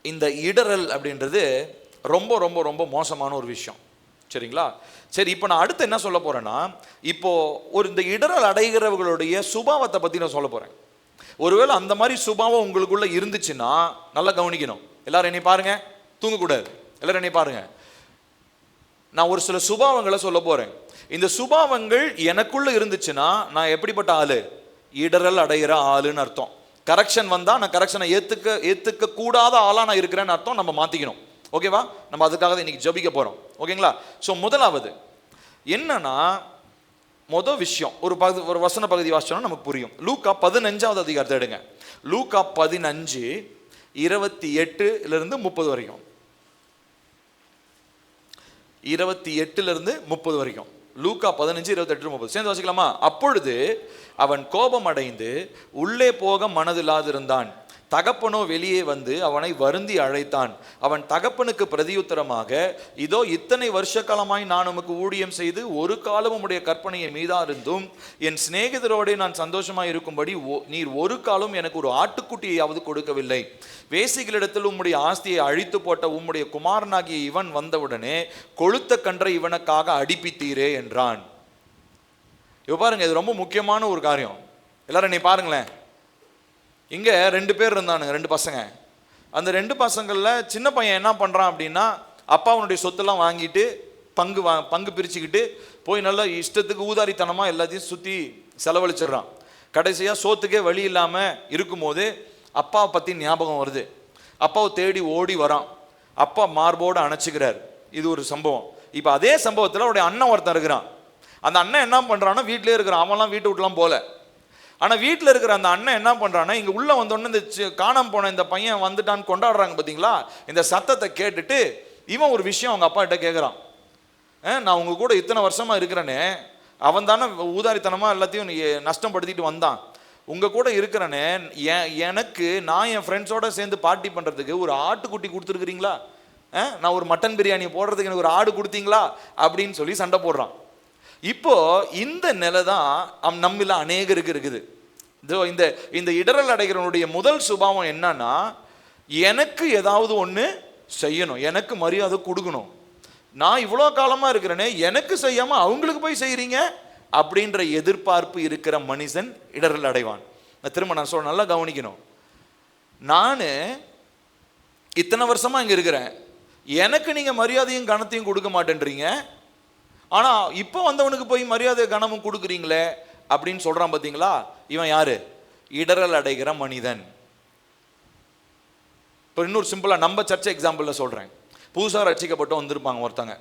இந்த இடரல் அப்படின்றது ரொம்ப ரொம்ப ரொம்ப மோசமான ஒரு விஷயம். சரிங்களா? சரி, இப்போ நான் அடுத்து என்ன சொல்ல போறேன்னா, இப்போ இந்த இடரல் அடைகிறவர்களுடைய சுபாவத்தை பத்தி நான் சொல்ல போறேன். ஒருவேளை அந்த மாதிரி சுபாவம் உங்களுக்குள்ள இருந்துச்சுன்னா நல்லா கவனிக்கணும். எல்லாரும் என்னை பாருங்க, தூங்கக்கூடாது. எல்லாரும் என்னை பாருங்க. நான் ஒரு சில சுபாவங்களை சொல்ல போறேன். இந்த சுபாவங்கள் எனக்குள்ள இருந்துச்சுன்னா நான் எப்படிப்பட்ட ஆளு, இடரல் அடைகிற ஆளுன்னு அர்த்தம். கரெக்ஷன் வந்தா நான் கரெக்ஷனை ஏத்துக்க கூடாத ஆளா நான் இருக்கிறேன்னு அர்த்தம். நம்ம மாத்திக்கணும். ஓகேவா? நம்ம அதுக்காக தான் இன்னைக்கு ஜெபிக்க போறோம். ஓகேங்களா? ஸோ முதலாவது என்னன்னா, முதல் விஷயம் ஒரு வசன பகுதி வாசிச்சோம்னா நமக்கு புரியும். லூக்கா 15வது அதிகாரத்தை எடுங்க. லூக்கா 15:28 வரைக்கும், 28 வரைக்கும். லூக்கா 15:28-30 சேர்ந்து வாசிக்கலாமா? அப்பொழுது அவன் கோபம் அடைந்து உள்ளே போக மனதில்லாதிருந்தான். தகப்பனோ வெளியே வந்து அவனை வருந்தி அழைத்தான். அவன் தகப்பனுக்கு பிரதியுத்தரமாக, இதோ இத்தனை வருஷ காலமாய் நான் உமக்கு ஊழியம் செய்து ஒரு காலம் உம்முடைய கற்பனையை மீதா இருந்தும் என் சிநேகிதரோடு நான் சந்தோஷமாய் இருக்கும்படி நீர் ஒரு காலம் எனக்கு ஒரு ஆட்டுக்குட்டியாவது கொடுக்கவில்லை. வேசிகளிடத்தில் உம்முடைய ஆஸ்தியை அழித்து போட்ட உம்முடைய குமாரனாகிய இவன் வந்தவுடனே கொழுத்த கன்றை இவனுக்காக அடிப்பித்தீரே என்றான். இப்போ பாருங்க, இது ரொம்ப முக்கியமான ஒரு காரியம். எல்லாரும் என்னை பாருங்களேன். இங்கே 2 பேர் இருந்தானுங்க, 2 பசங்க. அந்த 2 பசங்களில் சின்ன பையன் என்ன பண்ணுறான் அப்படின்னா, அப்பாவுடைய சொத்தெல்லாம் வாங்கிட்டு பங்கு பிரிச்சுக்கிட்டு போய் நல்லா இஷ்டத்துக்கு ஊதாரித்தனமாக எல்லாத்தையும் சுற்றி செலவழிச்சிடுறான். கடைசியாக சோத்துக்கே வழி இல்லாமல் இருக்கும்போது அப்பாவை பற்றி ஞாபகம் வருது. அப்பாவை தேடி ஓடி வரான். அப்பா மார்போடு அணைச்சிக்கிறார். இது ஒரு சம்பவம். இப்போ அதே சம்பவத்தில் அவருடைய அண்ணன் ஒருத்தன் இருக்கிறான். அந்த அண்ணன் என்ன பண்ணுறான்னா வீட்டிலே இருக்கிறான். அவன்லாம் வீட்டை விட்டுலாம் போல. ஆனால் வீட்டில் இருக்கிற அந்த அண்ணன் என்ன பண்ணுறான்னா, இங்கே உள்ளே வந்தோடனே இந்த காணாமல் போன இந்த பையன் வந்துட்டான்னு கொண்டாடுறாங்க பார்த்தீங்களா, இந்த சத்தத்தை கேட்டுட்டு இவன் ஒரு விஷயம் அவங்க அப்பா கிட்ட கேட்குறான். நான் உங்க கூட இத்தனை வருஷமாக இருக்கிறேனே, அவன் தானே ஊதாரித்தனமாக எல்லாத்தையும் நஷ்டப்படுத்திட்டு வந்தான். உங்கள் கூட இருக்கிறேனே, எனக்கு நான் என் ஃப்ரெண்ட்ஸோட சேர்ந்து பார்ட்டி பண்ணுறதுக்கு ஒரு ஆட்டுக்குட்டி கொடுத்துருக்குறீங்களா? நான் ஒரு மட்டன் பிரியாணி போடுறதுக்கு எனக்கு ஒரு ஆடு கொடுத்தீங்களா அப்படின்னு சொல்லி சண்டை போடுறான். இப்போ இந்த நிலை தான் நம்மள அநேகருக்கு இருக்குது. இந்த இந்த இடரல் அடைகிறவனுடைய முதல் சுபாவம் என்னன்னா, எனக்கு ஏதாவது ஒன்று செய்யணும், எனக்கு மரியாதை கொடுக்கணும், நான் இவ்வளோ காலமாக இருக்கிறேனே எனக்கு செய்யாமல் அவங்களுக்கு போய் செய்கிறீங்க அப்படின்ற எதிர்பார்ப்பு இருக்கிற மனுஷன் இடரல் அடைவான். திரும்ப நான் சொல்ல நல்லா கவனிக்கணும். நான் இத்தனை வருஷமாக இங்கே இருக்கிறேன், எனக்கு நீங்கள் மரியாதையும் கனத்தையும் கொடுக்க மாட்டேன்றீங்க, ஆனால் இப்போ வந்தவனுக்கு போய் மரியாதை கனமும் கொடுக்குறீங்களே அப்படின்னு சொல்கிறான். பார்த்தீங்களா, இவன் யாரு? இடரல் அடைகிற மனிதன். இப்போ இன்னொரு சிம்பிளாக நம்ம சர்ச்சை எக்ஸாம்பிளில் சொல்கிறேன். புதுசாக ரட்சிக்கப்பட்டு வந்திருப்பாங்க ஒருத்தங்க,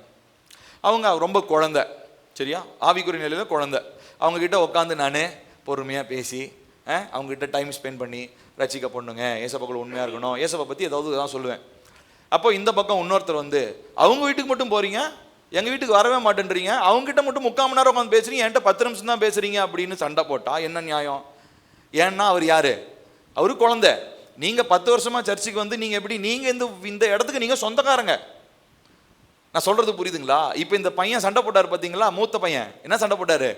அவங்க ரொம்ப குழந்தை, சரியா, ஆவிக்குரிய நிலையில் குழந்தை. அவங்கக்கிட்ட உட்காந்து நான் பொறுமையாக பேசி அவங்ககிட்ட டைம் ஸ்பெண்ட் பண்ணி ரட்சிக்கப்படுங்க, ஏசப்பாக்குள்ள உண்மையாக இருக்கணும், ஏசப்பை பற்றி ஏதாவது தான் சொல்லுவேன். அப்போ இந்த பக்கம் இன்னொருத்தர் வந்து, அவங்க வீட்டுக்கு மட்டும் போகிறீங்க, எங்கள் வீட்டுக்கு வரவே மாட்டேன்றீங்க, அவங்ககிட்ட மட்டும் 3/4 மணி நேரம் உட்காந்து பேசுறீங்க, என்கிட்ட 10 நிமிஷம் தான் பேசுறீங்க அப்படின்னு சண்டை போட்டா என்ன நியாயம்? ஏன்னா அவர் யாரு? அவரு குழந்தை. நீங்கள் 10 வருஷமா சர்ச்சுக்கு வந்து நீங்கள் எப்படி, நீங்கள் இந்த இடத்துக்கு நீங்கள் சொந்தக்காரங்க. நான் சொல்றது புரியுதுங்களா? இப்போ இந்த பையன் சண்டை போட்டார் பார்த்தீங்களா, மூத்த பையன் என்ன சண்டை போட்டாரு?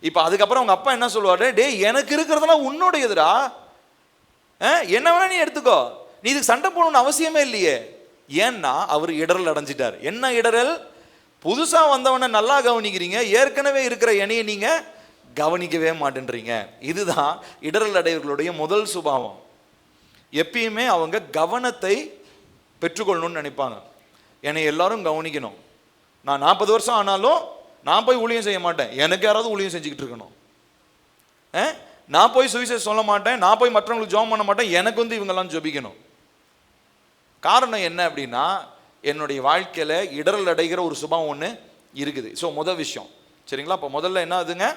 இப்போ அதுக்கப்புறம் அவங்க அப்பா என்ன சொல்லுவாரு? டே, எனக்கு இருக்கிறதெல்லாம் உன்னோட எதிரா, என்ன வேணா நீ எடுத்துக்கோ, நீ இதுக்கு சண்டை போடணும்னு அவசியமே இல்லையே. ஏன்னா அவர் இடரல் அடைஞ்சிட்டார். என்ன இடரல்? புதுசா வந்தவனை நல்லா கவனிக்கிறீங்க, ஏற்கனவே இருக்கிற என்னையை நீங்க கவனிக்கவே மாட்டேன்றீங்க. இதுதான் இடரல் அடைவர்களுடைய முதல் சுபாவம். எப்பயுமே அவங்க கவனத்தை பெற்றுக்கொள்ளணும்னு நினைப்பாங்க. என்னை எல்லாரும் கவனிக்கணும், நான் 40 வருஷம் ஆனாலும் நான் போய் ஊழியம் செய்ய மாட்டேன், எனக்கு யாராவது ஊழியம் செஞ்சுக்கிட்டு இருக்கணும், நான் போய் சுவிசேஷம் சொல்ல மாட்டேன், நான் போய் மற்றவங்களுக்கு ஜெபம் பண்ண மாட்டேன், எனக்கு வந்து இவங்கெல்லாம் ஜெபிக்கணும். காரணம் என்ன அப்படின்னா, என்னுடைய வாழ்க்கையில் இடரல் அடைகிற ஒரு சுபாவம் ஒன்று இருக்குது. ஸோ முதல் விஷயம், சரிங்களா? இப்போ முதல்ல என்ன ஆகுதுங்க,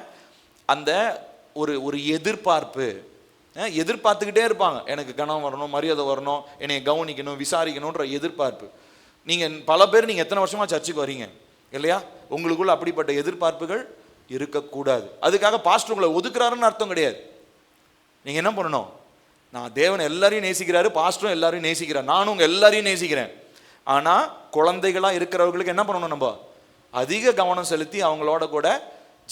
அந்த ஒரு எதிர்பார்ப்பு, எதிர்பார்த்துக்கிட்டே இருப்பாங்க, எனக்கு கனம் வரணும், மரியாதை வரணும், என்னை கவனிக்கணும், விசாரிக்கணுன்ற எதிர்பார்ப்பு. நீங்கள் பல பேர் நீங்கள் எத்தனை வருஷமாக சர்ச்சுக்கு வரீங்க இல்லையா? உங்களுக்குள்ள அப்படிப்பட்ட எதிர்பார்ப்புகள் இருக்கக்கூடாது. அதுக்காக பாஸ்டர் உங்களை ஒதுக்குறாருன்னு அர்த்தம் கிடையாது. நீங்கள் என்ன பண்ணணும்? நான் தேவன் எல்லாரையும் நேசிக்கிறாரு, பாஸ்டரும் எல்லாரையும் நேசிக்கிறார், நானும் உங்கள் எல்லாரையும் நேசிக்கிறேன். ஆனால் குழந்தைகளாக இருக்கிறவர்களுக்கு என்ன பண்ணணும்? நம்ம அதிக கவனம் செலுத்தி அவங்களோட கூட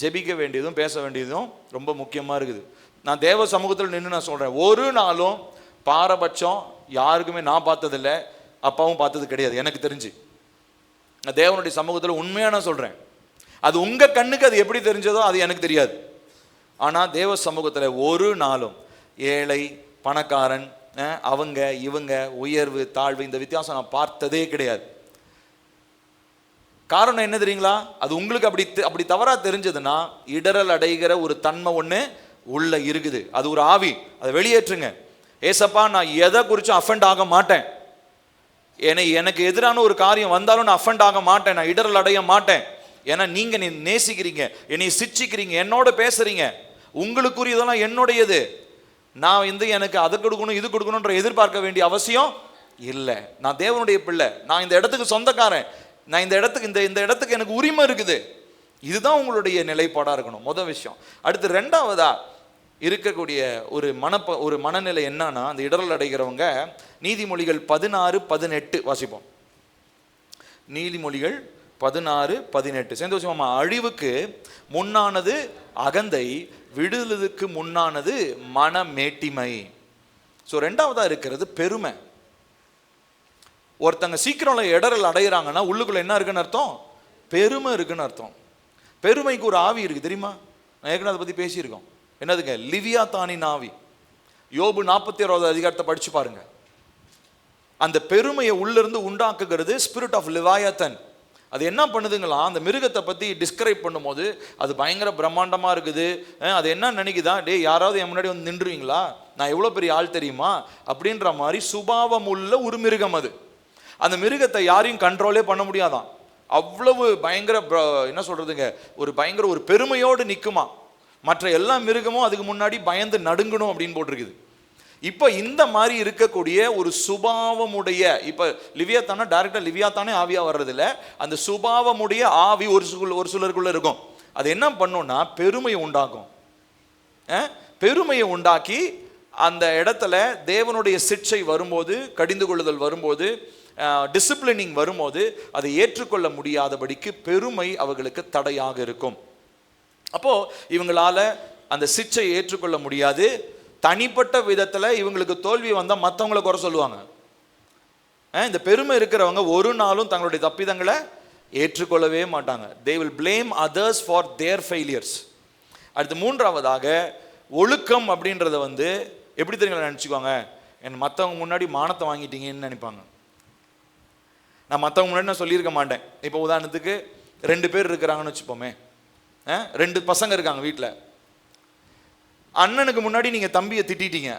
ஜெபிக்க வேண்டியதும் பேச வேண்டியதும் ரொம்ப முக்கியமாக இருக்குது. நான் தேவ சமூகத்தில் நின்று நான் சொல்கிறேன், ஒரு நாளும் பாரபட்சம் யாருக்குமே நான் பார்த்ததில்லை, அப்பாவும் பார்த்தது கிடையாது. எனக்கு தெரிஞ்சு நான் தேவனுடைய சமூகத்தில் உண்மையாக நான் சொல்கிறேன். அது உங்கள் கண்ணுக்கு அது எப்படி தெரிஞ்சதோ அது எனக்கு தெரியாது. ஆனால் தேவ சமூகத்தில் ஒரு நாளும் ஏழை பணக்காரன், அவங்க இவங்க, உயர்வு தாழ்வு, இந்த வித்தியாசம் நான் பார்த்ததே கிடையாது. காரணம் என்ன தெரியுங்களா? அது உங்களுக்கு அப்படி தவறா தெரிஞ்சதுன்னா இடரல் அடைகிற ஒரு தன்மை ஒன்று உள்ள இருக்குது. அது ஒரு ஆவி, அதை வெளியேற்றுங்க. ஏசப்பா, நான் எதை குறிச்சும் அஃபெண்ட் ஆக மாட்டேன், எனக்கு எதிரான ஒரு காரியம் வந்தாலும் நான் அஃபெண்ட் ஆக மாட்டேன், நான் இடரல் அடைய மாட்டேன். ஏன்னா நீங்க நேசிக்கிறீங்க, என்னை சிச்சிக்கிறீங்க, என்னோட பேசுறீங்க, உங்களுக்குரியதெல்லாம் என்னுடையது. நான் எனக்கு அதை கொடுக்கணும் இது கொடுக்கணுன்ற எதிர்பார்க்க வேண்டிய அவசியம் இல்லை. நான் தேவனுடைய பிள்ளை, நான் இந்த இடத்துக்கு சொந்தக்காரன், நான் இந்த இடத்துக்கு எனக்கு உரிமை இருக்குது. இதுதான் உங்களுடைய நிலைப்பாடாக இருக்கணும், முதல் விஷயம். அடுத்து ரெண்டாவதா இருக்கக்கூடிய ஒரு மனநிலை என்னன்னா, அந்த இடரல் அடைகிறவங்க, நீதிமொழிகள் 16:18 வாசிப்போம். நீதிமொழிகள் 16:18 சேர்ந்து வச்சுக்கோமா. அழிவுக்கு முன்னானது அகந்தை, விடுதலுக்கு முன்னானது மனமேட்டிமை. ஸோ ரெண்டாவதா இருக்கிறது பெருமை. ஒருத்தங்க சீக்கிரம் இடரல் அடைகிறாங்கன்னா உள்ளுக்குள்ள என்ன இருக்குன்னு அர்த்தம்? பெருமை இருக்குன்னு அர்த்தம். பெருமைக்கு ஒரு ஆவி இருக்கு தெரியுமா? நான் ஏற்கனவே அதை பற்றி பேசியிருக்கோம். என்னதுங்க? லிவியாத்தானின் ஆவி. யோபு 46வது அதிகாரத்தை படிச்சு பாருங்க. அந்த பெருமையை உள்ளிருந்து உண்டாக்குகிறது ஸ்பிரிட் ஆஃப் லிவாயத்தன். அது என்ன பண்ணுதுங்களா, அந்த மிருகத்தை பற்றி டிஸ்கிரைப் பண்ணும்போது அது பயங்கர பிரம்மாண்டமாக இருக்குது. அது என்ன நினைக்குதா, டே யாராவது என் முன்னாடி வந்து நின்றுவீங்களா, நான் எவ்வளோ பெரிய ஆள் தெரியுமா அப்படின்ற மாதிரி சுபாவம் உள்ள ஒரு மிருகம் அது. அந்த மிருகத்தை யாரையும் கண்ட்ரோலே பண்ண முடியாதான். அவ்வளவு பயங்கர என்ன சொல்றதுங்க, பயங்கர ஒரு பெருமையோடு நிற்குமா. மற்ற எல்லா மிருகமும் அதுக்கு முன்னாடி பயந்து நடுங்கணும் அப்படின்னு போட்டிருக்குது. இப்போ இந்த மாதிரி இருக்கக்கூடிய ஒரு சுபாவமுடைய, இப்போ லிவியாத்தானா டைரக்டா லிவியாத்தானே ஆவியா வர்றதில்ல, அந்த சுபாவமுடைய ஆவி ஒரு சிலருக்குள்ள இருக்கும். அது என்ன பண்ணும்னா பெருமையை உண்டாக்கும். பெருமையை உண்டாக்கி அந்த இடத்துல தேவனுடைய சிட்சை வரும்போது, கடிந்து கொள்ளுதல் வரும்போது, டிசிப்ளினிங் வரும்போது அதை ஏற்றுக்கொள்ள முடியாதபடிக்கு பெருமை அவர்களுக்கு தடையாக இருக்கும். அப்போ இவங்களால அந்த சிக்ஷையை ஏற்றுக்கொள்ள முடியாது. தனிப்பட்ட விதத்தில் இவங்களுக்கு தோல்வி வந்தால் மற்றவங்களை குறை சொல்லுவாங்க. இந்த பெருமை இருக்கிறவங்க ஒரு நாளும் தங்களுடைய தப்பிதங்களை ஏற்றுக்கொள்ளவே மாட்டாங்க. they will blame others for their failures. அடுத்து மூன்றாவதாக ஒழுக்கம் அப்படின்றத எப்படி தெரியுங்களா நினச்சிக்குவாங்க, என் மற்றவங்க முன்னாடி மானத்தை வாங்கிட்டீங்கன்னு நினைப்பாங்க. நான் மற்றவங்க முன்னாடி நான் சொல்லியிருக்க மாட்டேன். இப்போ உதாரணத்துக்கு 2 பேர் இருக்கிறாங்கன்னு வச்சுப்போமே, 2 பசங்க இருக்காங்க வீட்டில். அண்ணனுக்கு முன்னாடி நீங்கள் தம்பியை திட்டிட்டீங்க.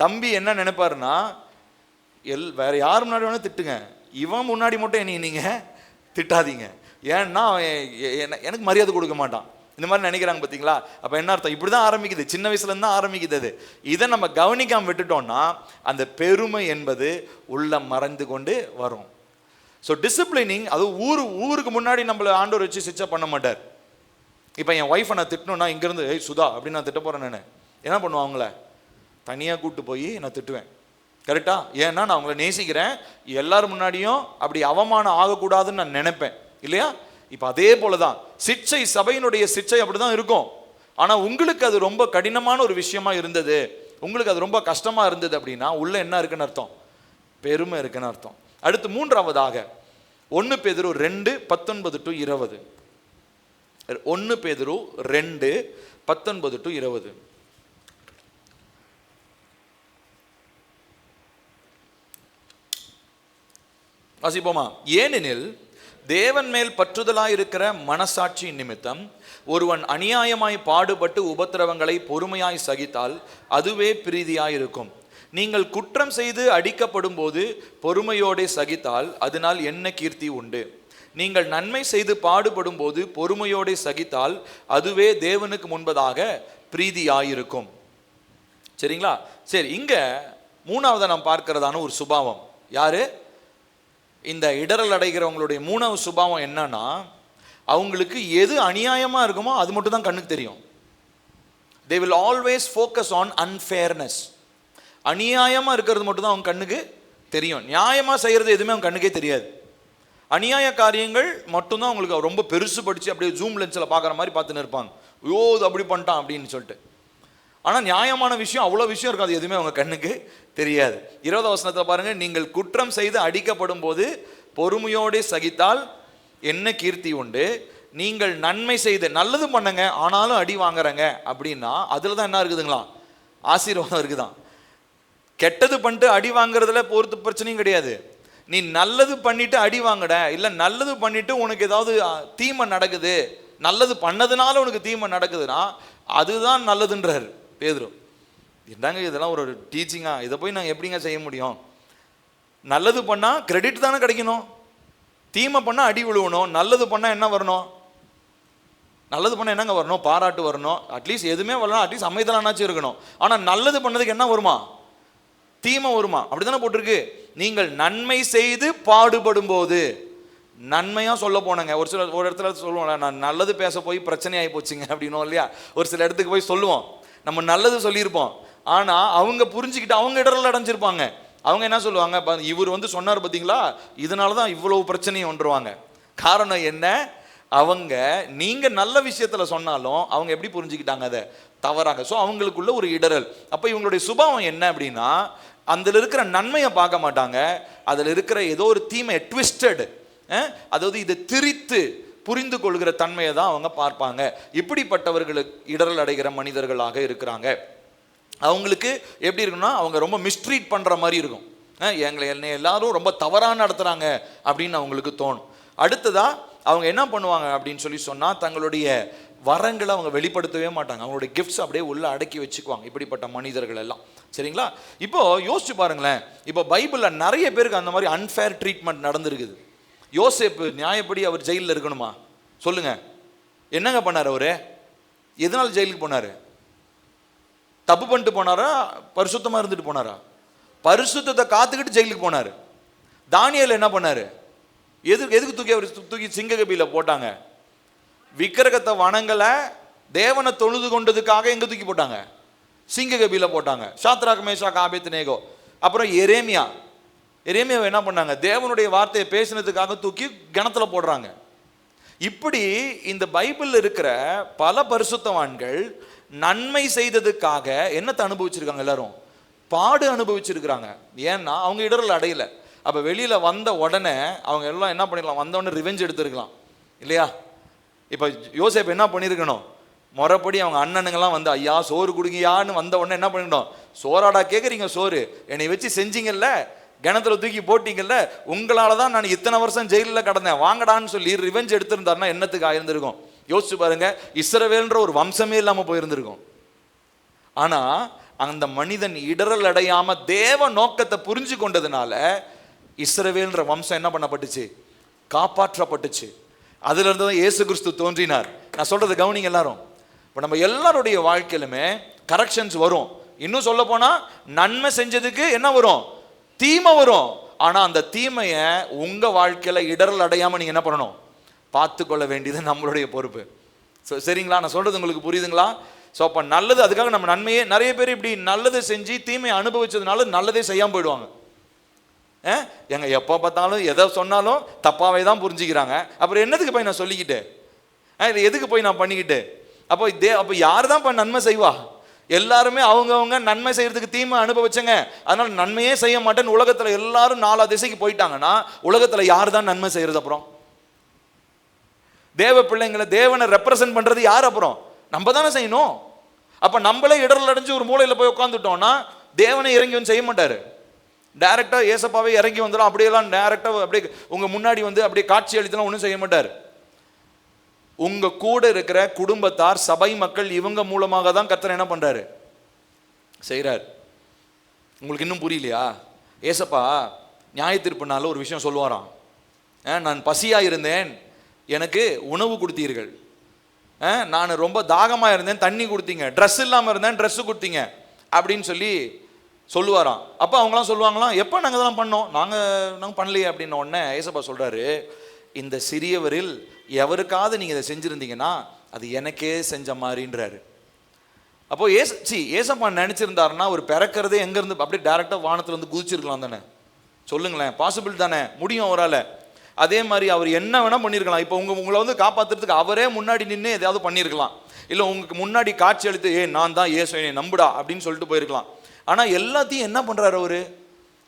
தம்பி என்ன நினைப்பாருன்னா, வேற யார் முன்னாடி வேணா திட்டுங்க, இவன் முன்னாடி மட்டும் என்னை நீங்கள் திட்டாதீங்க, ஏன்னா எனக்கு மரியாதை கொடுக்க மாட்டான். இந்த மாதிரி நினைக்கிறாங்க பார்த்தீங்களா? அப்போ என்ன அர்த்தம்? இப்படி தான் ஆரம்பிக்குது, சின்ன வயசுலேருந்து தான் ஆரம்பிக்குது அது. இதை நம்ம கவனிக்காமல் விட்டுட்டோம்னா அந்த பெருமை என்பது உள்ள மறைந்து கொண்டு வரும். ஸோ டிசிப்ளினிங் அது ஊருக்கு முன்னாடி நம்மளை ஆண்டவர் வச்சு சிச்சா பண்ண மாட்டார். இப்போ என் ஒய்ஃபை நான் திட்டணும்னா இங்கேருந்து சுதா அப்படின்னு நான் திட்ட போகிறேன், நான் என்ன பண்ணுவேன், அவங்கள தனியாக கூப்பிட்டு போய் நான் திட்டுவேன். கரெக்டா? ஏன்னா நான் அவங்கள நேசிக்கிறேன், எல்லாரும் முன்னாடியும் அப்படி அவமானம் ஆகக்கூடாதுன்னு நான் நினைப்பேன், இல்லையா? இப்போ அதே போல தான் சிக்ஷை, சபையினுடைய சிக்ஷை அப்படி தான் இருக்கும். ஆனால் உங்களுக்கு அது ரொம்ப கடினமான ஒரு விஷயமா இருந்தது, உங்களுக்கு அது ரொம்ப கஷ்டமாக இருந்தது அப்படின்னா உள்ள என்ன இருக்குன்னு அர்த்தம்? பெருமை இருக்குன்னு அர்த்தம். அடுத்து மூன்றாவதாக 1 பேதுரு 2:19-20. 1 பேதுரு 2:19-20. வாசிப்போமா? ஏனெனில் தேவன் மேல் பற்றுதலாயிருக்கிற மனசாட்சி நிமித்தம் ஒருவன் அநியாயமாய் பாடுபட்டு உபத்திரவங்களை பொறுமையாய் சகித்தால் அதுவே பிரீதியாயிருக்கும். நீங்கள் குற்றம் செய்து அடிக்கப்படும் போது பொறுமையோடு சகித்தால் அதனால் என்ன கீர்த்தி உண்டு? நீங்கள் நன்மை செய்து பாடுபடும் போது பொறுமையோடு சகித்தால் அதுவே தேவனுக்கு முன்பதாக பிரீதியாயிருக்கும். சரிங்களா? சரி, இங்க மூணாவதை நாம் பார்க்கிறதான ஒரு சுபாவம் யாரு? இந்த இடரல் அடைகிறவங்களுடைய 3வது சுபாவம் என்னன்னா, அவங்களுக்கு எது அநியாயமா இருக்குமோ அது மட்டும் தான் கண்ணுக்கு தெரியும். they will always focus on unfairness. அநியாயமா இருக்கிறது மட்டும் தான் அவங்க கண்ணுக்கு தெரியும், நியாயமா செய்யறது எதுவுமே அவங்க கண்ணுக்கே தெரியாது. அநியாய காரியங்கள் மட்டும்தான் அவங்களுக்கு ரொம்ப பெருசு படிச்சு அப்படியே ஜூம் லென்ஸில் பார்க்குற மாதிரி பார்த்துன்னு இருப்பாங்க, ஐயோ இது அப்படி பண்ணிட்டான் அப்படின்னு சொல்லிட்டு. ஆனால் நியாயமான விஷயம் அவ்வளோ விஷயம் இருக்காது, எதுவுமே அவங்க கண்ணுக்கு தெரியாது. 20வது வசனத்தில் பாருங்க, நீங்கள் குற்றம் செய்து அடிக்கப்படும் போது பொறுமையோடு சகித்தால் என்ன கீர்த்தி உண்டு? நீங்கள் நன்மை செய்து நல்லது பண்ணுங்க ஆனாலும் அடி வாங்குறங்க அப்படின்னா அதில் தான் என்ன இருக்குதுங்களா? ஆசீர்வாதம் இருக்குதான். கெட்டது பண்ணிட்டு அடி வாங்குறதுல பொறுத்து பிரச்சனையும் கிடையாது. நீ நல்லது பண்ணிட்டு அடி வாங்கட, இல்லை நல்லது பண்ணிட்டு உனக்கு ஏதாவது தீமை நடக்குது, நல்லது பண்ணதுனால உனக்கு தீமை நடக்குதுன்னா அதுதான் நல்லதுன்றார் பேதுரு. என்னங்க இதெல்லாம் ஒரு டீச்சிங்கா? இதை போய் நாங்கள் எப்படிங்க செய்ய முடியும்? நல்லது பண்ணால் கிரெடிட் தானே கிடைக்கணும், தீமை பண்ணால் அடி விழுவணும், நல்லது பண்ணால் என்ன வரணும்? நல்லது பண்ணால் என்னங்க வரணும்? பாராட்டு வரணும், அட்லீஸ்ட் எதுவுமே வரணும், அட்லீஸ்ட் அமைதலானாச்சும் இருக்கணும். ஆனால் நல்லது பண்ணதுக்கு என்ன வருமா? தீமை வருமா? அப்படி தானே போட்டிருக்கு. நீங்கள் நன்மை செய்து பாடுபடும் போது, நன்மையா சொல்ல போனாங்க. ஒரு இடத்துல சொல்லுவோம், நான் நல்லது பேச போய் பிரச்சனை ஆகி போச்சுங்க அப்படின்னோம் இல்லையா? ஒரு சில இடத்துக்கு போய் சொல்லுவோம், நம்ம நல்லது சொல்லியிருப்போம், ஆனால் அவங்க புரிஞ்சுக்கிட்டு அவங்க இடரில் அடைஞ்சிருப்பாங்க. அவங்க என்ன சொல்லுவாங்க, இவர் சொன்னார் பார்த்தீங்களா, இதனால தான் இவ்வளவு பிரச்சனையை வந்துருவாங்க. காரணம் என்ன? அவங்க நீங்க நல்ல விஷயத்துல சொன்னாலும் அவங்க எப்படி புரிஞ்சுக்கிட்டாங்க அதை தவறாக. ஸோ அவங்களுக்குள்ள ஒரு இடரல். அப்போ இவங்களுடைய சுபாவம் என்ன அப்படின்னா, அதில் இருக்கிற நன்மையை பார்க்க மாட்டாங்க, அதில் இருக்கிற ஏதோ ஒரு தீமை ட்விஸ்டட், அதாவது இதை திரித்து புரிந்து கொள்கிற தன்மையை தான் அவங்க பார்ப்பாங்க. இப்படிப்பட்டவர்களுக்கு இடரல் அடைகிற மனிதர்களாக இருக்கிறாங்க. அவங்களுக்கு எப்படி இருக்குன்னா, அவங்க ரொம்ப மிஸ்ட்ரீட் பண்ணுற மாதிரி இருக்கும். என்னை எல்லாரும் ரொம்ப தவறாக நடத்துகிறாங்க அப்படின்னு அவங்களுக்கு தோணும். அடுத்ததாக அவங்க என்ன பண்ணுவாங்க அப்படின்னு சொன்னால், தங்களுடைய வரங்களை அவங்க வெளிப்படுத்தவே மாட்டாங்க, அவங்களுடைய கிஃப்ட்ஸ் அப்படியே உள்ள அடக்கி வச்சுக்குவாங்க. இப்படிப்பட்ட மனிதர்கள் எல்லாம். சரிங்களா? இப்போ யோசிச்சு பாருங்களேன், இப்போ பைபிளில் நிறைய பேருக்கு அந்த மாதிரி அன்ஃபேர் ட்ரீட்மெண்ட் நடந்திருக்குது. யோசேப்பு நியாயப்படி அவர் ஜெயிலில் இருக்கணுமா? சொல்லுங்க, என்னங்க பண்ணார் அவரு? எதனால ஜெயிலுக்கு போனாரு? தப்பு பண்ணிட்டு போனாரா, பரிசுத்தமாக இருந்துட்டு போனாரா? பரிசுத்தத்தை காத்துக்கிட்டு ஜெயிலுக்கு போனார். தானியேல் என்ன பண்ணாரு? எதுக்கு தூக்கி சிங்ககபியில் போட்டாங்க? விக்கிரகத்தை வணங்கலை, தேவனை தொழுது கொண்டதுக்காக எங்க தூக்கி போட்டாங்க? சிங்ககபியில போட்டாங்க. Shadrach Meshach Abednego. அப்புறம் எரேமியாவை என்ன பண்ணாங்க? தேவனுடைய வார்த்தையை பேசினதுக்காக தூக்கி கிணத்துல போடுறாங்க. இப்படி இந்த பைபிள் இருக்கிற பல பரிசுத்தவான்கள் நன்மை செய்ததுக்காக என்னத்தை அனுபவிச்சிருக்காங்க? எல்லாரும் பாடு அனுபவிச்சிருக்கிறாங்க. ஏன்னா அவங்க இடரல் அடையல. அப்ப வெளியில வந்த உடனே அவங்க எல்லாம் என்ன பண்ணிடலாம்? வந்த உடனே ரிவெஞ்ச் எடுத்துருக்கலாம் இல்லையா? இப்ப யோசேப்பு என்ன பண்ணிருக்கணும்? முறைப்படி அவங்க அண்ணனுங்கெல்லாம் வந்து ஐயா சோறு குடுங்கியான்னு வந்த உடனே என்ன பண்ணிடணும்? சோறாடா கேட்குறீங்க, சோறு என்னை வச்சு செஞ்சீங்கல்ல, கிணத்துல தூக்கி போட்டீங்கல்ல, உங்களால தான் நான் இத்தனை வருஷம் ஜெயிலில் கடந்தேன், வாங்கடான்னு சொல்லி ரிவெஞ்ச் எடுத்திருந்தாருன்னா என்னத்துக்கு ஆயிருந்திருக்கும்? யோசிச்சு பாருங்க. இஸ்ரவேல்ன்ற ஒரு வம்சமே இல்லாம போயிருந்திருக்கும். ஆனா அந்த மனிதன் இடரல் அடையாம தேவ நோக்கத்தை புரிஞ்சு கொண்டதுனால இஸ்ரவேல்ன்ற வம்சம் என்ன பண்ணப்பட்டுச்சு? காப்பாற்றப்பட்டுச்சு. அதுல இருந்து தான் இயேசு கிறிஸ்து தோன்றினார். நான் சொல்றது கவனிங்க எல்லாரும். இப்போ நம்ம எல்லாருடைய வாழ்க்கையிலுமே கரெக்ஷன்ஸ் வரும். இன்னும் சொல்ல போனா நன்மை செஞ்சதுக்கு என்ன வரும்? தீமை வரும். ஆனா அந்த தீமையை உங்க வாழ்க்கையில இடரல் அடையாம நீங்க என்ன பண்ணணும்? பார்த்து கொள்ள வேண்டியது நம்மளுடைய பொறுப்பு. சரிங்களா? நான் சொல்றது உங்களுக்கு புரியுதுங்களா? ஸோ அப்போ நல்லது, அதுக்காக நம்ம நன்மையே, நிறைய பேர் இப்படி நல்லது செஞ்சு தீமையை அனுபவிச்சதுனால நல்லதே செய்யாமல் போயிடுவாங்க. எங்க எப்போ பார்த்தாலும் எதை சொன்னாலும் தப்பாவே தான் புரிஞ்சுக்கிறாங்க. அப்புறம் என்னதுக்கு போய் நான் சொல்லிக்கிட்டு, எதுக்கு போய் நான் பண்ணிக்கிட்டு? அப்போ யார் தான் நன்மை செய்வா? எல்லாருமே அவங்கவுங்க நன்மை செய்யறதுக்கு தீமை அனுபவிச்சங்க, அதனால நன்மையே செய்ய மாட்டேன்னு உலகத்துல எல்லாரும் 4 திசைக்கு போயிட்டாங்கன்னா உலகத்துல யார் தான் நன்மை செய்யறது? அப்புறம் தேவ பிள்ளைங்களை, தேவனை ரெப்ரசன்ட் பண்றது யார்? அப்புறம் நம்ம தானே செய்யணும். அப்ப நம்மளே இடரல் அடைஞ்சு ஒரு மூலையில போய் உட்காந்துட்டோம்னா தேவனை இறங்கி வந்து செய்ய மாட்டாரு. டைரக்டா ஏசப்பாவே இறங்கி வந்துடும். அப்படியெல்லாம் டைரக்டா அப்படியே உங்க முன்னாடி வந்து அப்படியே காட்சி அளித்தலாம் ஒன்றும் செய்ய மாட்டாரு. உங்க கூட இருக்கிற குடும்பத்தார், சபை மக்கள், இவங்க மூலமாக தான் கர்த்தர் என்ன பண்றாரு? செய்யறாரு. உங்களுக்கு இன்னும் புரியலையா? ஏசப்பா நியாய தீர்ப்பு நாள் ஒரு விஷயம் சொல்லுவாராம். நான் பசியா இருந்தேன், எனக்கு உணவு கொடுத்தீர்கள். நான் ரொம்ப தாகமாக இருந்தேன், தண்ணி கொடுத்தீங்க. ட்ரெஸ் இல்லாமல் இருந்தேன், ட்ரெஸ்ஸு கொடுத்தீங்க அப்படின்னு சொல்லி சொல்லுவாராம். அப்போ அவங்களாம் சொல்லுவாங்களாம், எப்போ நாங்கள் இதெல்லாம் பண்ணோம்? நாங்கள் பண்ணலையே அப்படின்ன உடனே ஏசப்பா சொல்கிறாரு, இந்த சிறியவரில் எவருக்காவது நீங்கள் இதை செஞ்சுருந்தீங்கன்னா அது எனக்கே செஞ்ச மாதிரின்றாரு. அப்போ ஏசப்பா நினச்சிருந்தாருன்னா ஒரு பிறக்கிறதே எங்கேருந்து அப்படியே டேரெக்டாக வானத்தில் வந்து குதிச்சிருக்கலாம் தானே? சொல்லுங்களேன், பாசிபிள் தானே? முடியும் அவரால். அதே மாதிரி அவர் என்ன வேணால் பண்ணியிருக்கலாம். இப்போ உங்களை வந்து காப்பாற்றுறதுக்கு அவரே முன்னாடி நின்று எதையாவது பண்ணியிருக்கலாம். இல்லை உங்களுக்கு முன்னாடி காட்சி அளித்து நான் தான் ஏசுவேன் நம்புடா அப்படின்னு சொல்லிட்டு போயிருக்கலாம். ஆனால் எல்லாத்தையும் என்ன பண்ணுறாரு? அவர்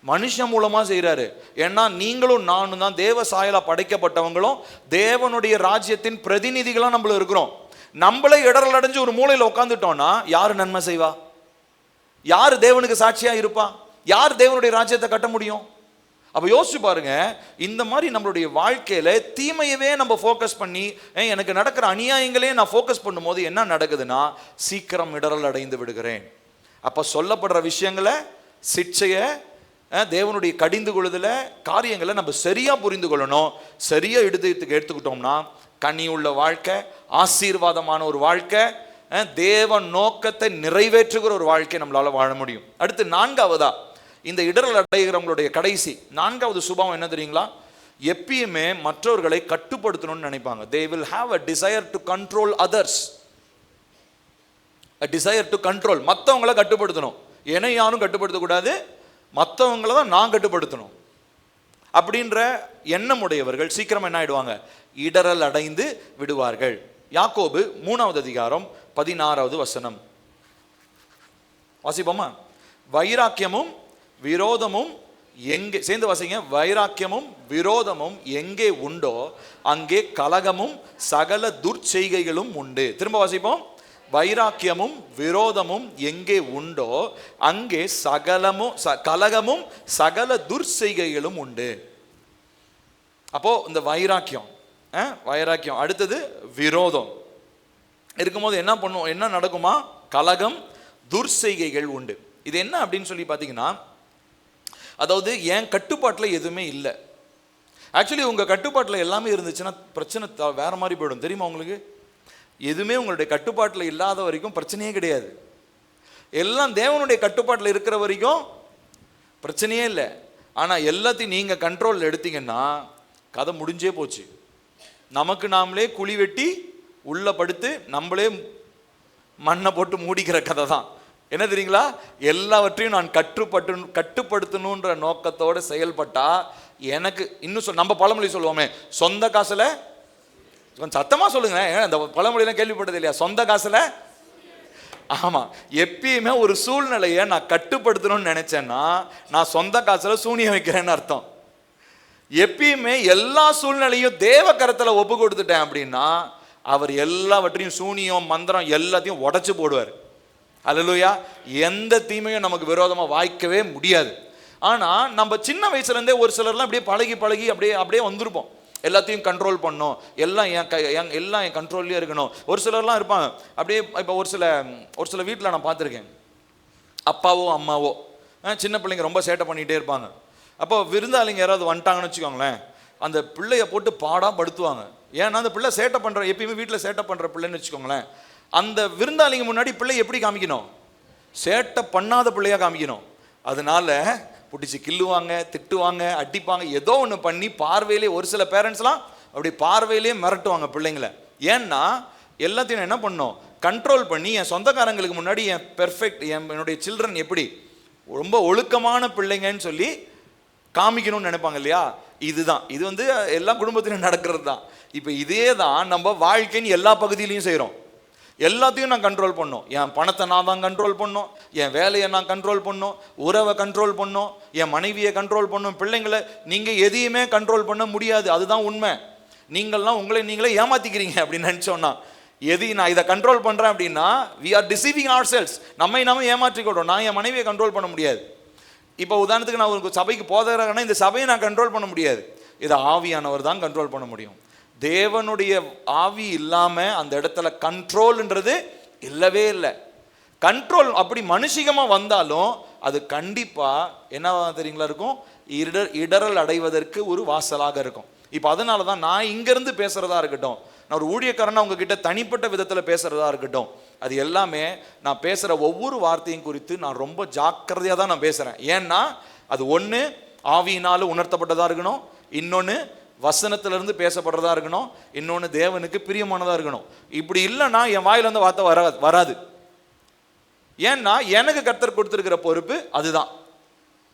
மனுஷன் மூலமாக செய்கிறாரு. ஏன்னா நீங்களும் நானும் தான் தேவ சாயலா படைக்கப்பட்டவங்களும் தேவனுடைய ராஜ்யத்தின் பிரதிநிதிகளாக நம்மள இருக்கிறோம். நம்மளே இடரல் அடைஞ்சு ஒரு மூலையில் உட்காந்துட்டோம்னா யார் நன்மை செய்வா? யார் தேவனுக்கு சாட்சியாக இருப்பா? யார் தேவனுடைய ராஜ்யத்தை கட்ட முடியும்? அப்போ யோசிச்சு பாருங்க. இந்த மாதிரி நம்மளுடைய வாழ்க்கையில தீமையவே நம்ம ஃபோக்கஸ் பண்ணி எனக்கு நடக்கிற அநியாயங்களே நான் ஃபோக்கஸ் பண்ணும்போது என்ன நடக்குதுன்னா சீக்கிரம் இடரல் அடைந்து விடுகிறேன். அப்போ சொல்லப்படுற விஷயங்களை, சிக்ஷையை, தேவனுடைய கடிந்து கொள்ளுதல காரியங்களை நம்ம சரியா புரிந்து கொள்ளணும். சரியா எடுத்துக்கிட்டோம்னா கனி உள்ள வாழ்க்கை, ஆசீர்வாதமான ஒரு வாழ்க்கை, தேவ நோக்கத்தை நிறைவேற்றுகிற ஒரு வாழ்க்கை நம்மளால வாழ முடியும். அடுத்து 4வதா இந்த இடரல் அடைகிறவங்களுடைய கடைசி 4வது சுபாவம் என்ன தெரியுங்களா? எப்பயுமே மற்றவர்களை கட்டுப்படுத்தணும்னு நினைப்பாங்க. They will have a desire to control others. A desire to control. மற்றவங்களை கட்டுப்படுத்தணும். என்னை யாரும் கட்டுப்படுத்தக்கூடாது, மற்றவங்களை தான் நான் கட்டுப்படுத்தணும் அப்படின்ற எண்ணம் உடையவர்கள் சீக்கிரம் என்ன ஆயிடுவாங்க? இடரல் அடைந்து விடுவார்கள். யாக்கோபு 3வது அதிகாரம் 16வது வசனம் வாசிப்போமா? வைராக்கியமும் விரோதமும் எங்கே, சேர்ந்து வாசிங்க. வைராக்கியமும் விரோதமும் எங்கே உண்டோ அங்கே கலகமும் சகல துர்ச்செய்கைகளும் உண்டு. திரும்ப வாசிப்போம். வைராக்கியமும் விரோதமும் எங்கே உண்டோ அங்கே கலகமும் சகல துர்ச்செய்கைகளும் உண்டு. அப்போ இந்த வைராக்கியம் அடுத்தது விரோதம் இருக்கும்போது என்ன பண்ணும்? என்ன நடக்குமா? கலகம், துர்ச்செய்கைகள் உண்டு. இது என்ன அப்படின்னு சொல்லி பார்த்தீங்கன்னா, அதாவது என் கட்டுப்பாட்டில் எதுவுமே இல்லை. ஆக்சுவலி உங்கள் கட்டுப்பாட்டில் எல்லாமே இருந்துச்சுன்னா பிரச்சனை வேற மாதிரி போயிடும். தெரியுமா உங்களுக்கு? எதுவுமே உங்களுடைய கட்டுப்பாட்டில் இல்லாத வரைக்கும் பிரச்சனையே கிடையாது. எல்லாம் தேவனுடைய கட்டுப்பாட்டில் இருக்கிற வரைக்கும் பிரச்சனையே இல்லை. ஆனால் எல்லாத்தையும் நீங்கள் கண்ட்ரோலில் எடுத்தீங்கன்னா கதை முடிஞ்சே போச்சு. நமக்கு நாமளே குழி வெட்டி உள்ள படுத்து நம்மளே மண்ணை போட்டு மூடிக்கிற கதை தான். என்ன தெரியுங்களா? எல்லாவற்றையும் நான் கட்டுப்படுத்தணுன்ற நோக்கத்தோடு செயல்பட்டா எனக்கு இன்னும் நம்ம பழமொழி சொல்லுவோமே, சொந்த காசுல கொஞ்சம் சத்தமா சொல்லுங்க. அந்த பழமொழியெல்லாம் கேள்விப்பட்டது இல்லையா? சொந்த காசுல. ஆமா, எப்பயுமே ஒரு சூழ்நிலையை நான் கட்டுப்படுத்தணும்னு நினைச்சேன்னா நான் சொந்த காசுல சூனியம் வைக்கிறேன்னு அர்த்தம். எப்பயுமே எல்லா சூழ்நிலையும் தேவ கரத்துல ஒப்பு கொடுத்துட்டேன் அப்படின்னா அவர் எல்லாவற்றையும் சூனியம் மந்திரம் எல்லாத்தையும் உடைச்சு போடுவார். அல்லேலூயா. எந்த தீமையும் நமக்கு விரோதமா வாய்க்கவே முடியாது. ஆனா நம்ம சின்ன வயசுல இருந்தே ஒரு சிலர்லாம் அப்படியே பழகி பழகி அப்படியே வந்திருப்போம். எல்லாத்தையும் கண்ட்ரோல் பண்ணணும், எல்லாம் என் கண்ட்ரோல்லே இருக்கணும். ஒரு சிலர்லாம் இருப்பாங்க அப்படியே. இப்போ ஒரு சில வீட்டில் நான் பார்த்துருக்கேன், அப்பாவோ அம்மாவோ சின்ன பிள்ளைங்க ரொம்ப சேட்டை பண்ணிகிட்டே இருப்பாங்க. அப்போ விருந்தாளிங்க யாராவது வந்துட்டாங்கன்னு வச்சுக்கோங்களேன், அந்த பிள்ளைய போட்டு பாடாக படுத்துவாங்க. ஏன்னா அந்த பிள்ளை சேட்டை பண்ணுற, எப்பயுமே வீட்டில் சேட்டை பண்ணுற பிள்ளைன்னு வச்சுக்கோங்களேன், அந்த விருந்தாளிங்க முன்னாடி பிள்ளை எப்படி காமிக்கணும்? சேட்டை பண்ணாத பிள்ளையாக காமிக்கணும். அதனால பிடிச்சி கிள்ளுவாங்க, திட்டுவாங்க, அடிப்பாங்க, ஏதோ ஒன்று பண்ணி பார்வையிலே ஒரு சில பேரண்ட்ஸ்லாம் அப்படி பார்வையிலே மிரட்டுவாங்க பிள்ளைங்களை. ஏன்னா எல்லாத்தையும் என்ன பண்ணணும்? கண்ட்ரோல் பண்ணி என் சொந்தக்காரங்களுக்கு முன்னாடி என் பெர்ஃபெக்ட், என்னுடைய சில்ட்ரன் எப்படி ரொம்ப ஒழுக்கமான பிள்ளைங்கன்னு சொல்லி காமிக்கணும்னு நினைப்பாங்க இல்லையா? இதுதான், இது வந்து எல்லா குடும்பத்திலும் நடக்கிறது தான். இப்போ இதே தான் நம்ம வாழ்க்கைன்னு எல்லா பகுதியிலையும் செய்கிறோம். எல்லாத்தையும் நான் கண்ட்ரோல் பண்ணோம். என் பணத்தை நான் தான் கண்ட்ரோல் பண்ணோம், என் வேலையை நான் கண்ட்ரோல் பண்ணோம், உறவை கண்ட்ரோல் பண்ணோம், என் மனைவியை கண்ட்ரோல் பண்ணோம், பிள்ளைங்களை. நீங்கள் எதையுமே கண்ட்ரோல் பண்ண முடியாது, அதுதான் உண்மை. நீங்கள்லாம் உங்களை நீங்களே ஏமாத்திக்கிறீங்க அப்படின்னு நினச்சோன்னா. நான் இதை கண்ட்ரோல் பண்ணுறேன் அப்படின்னா we are deceiving ourselves. நம்மை நாம ஏமாற்றிக்கிறோம். நான் என் மனைவியை கண்ட்ரோல் பண்ண முடியாது. இப்போ உதாரணத்துக்கு நான் ஒரு சபைக்கு போதகரானா இந்த சபையை நான் கண்ட்ரோல் பண்ண முடியாது. இதை ஆவியானவர் தான் கண்ட்ரோல் பண்ண முடியும். தேவனுடைய ஆவி இல்லாமல் அந்த இடத்துல கண்ட்ரோல்ன்றது இல்லவே இல்லை. கண்ட்ரோல் அப்படி மனுஷிகமாக வந்தாலும் அது கண்டிப்பாக என்னவா தெரியுங்களா இருக்கும்? இடரல் அடைவதற்கு ஒரு வாசலாக இருக்கும். இப்போ அதனால தான் நான் இங்கேருந்து பேசுகிறதா இருக்கட்டும், நான் ஒரு ஊழியக்காரனா உங்ககிட்ட தனிப்பட்ட விதத்தில் பேசுகிறதா இருக்கட்டும், அது எல்லாமே நான் பேசுகிற ஒவ்வொரு வார்த்தையும் குறித்து நான் ரொம்ப ஜாக்கிரதையாக தான் நான் பேசுகிறேன். ஏன்னா அது ஒன்று ஆவியினால் உணர்த்தப்பட்டதாக இருக்கணும், இன்னொன்று வசனத்திலிருந்து பேசப்படுறதா இருக்கணும், இன்னொன்று தேவனுக்கு பிரியமானதாக இருக்கணும். இப்படி இல்லைன்னா என் வாயிலிருந்து வார்த்தை வராது. ஏன்னா எனக்கு கர்த்தர் கொடுத்துருக்கிற பொறுப்பு அதுதான்.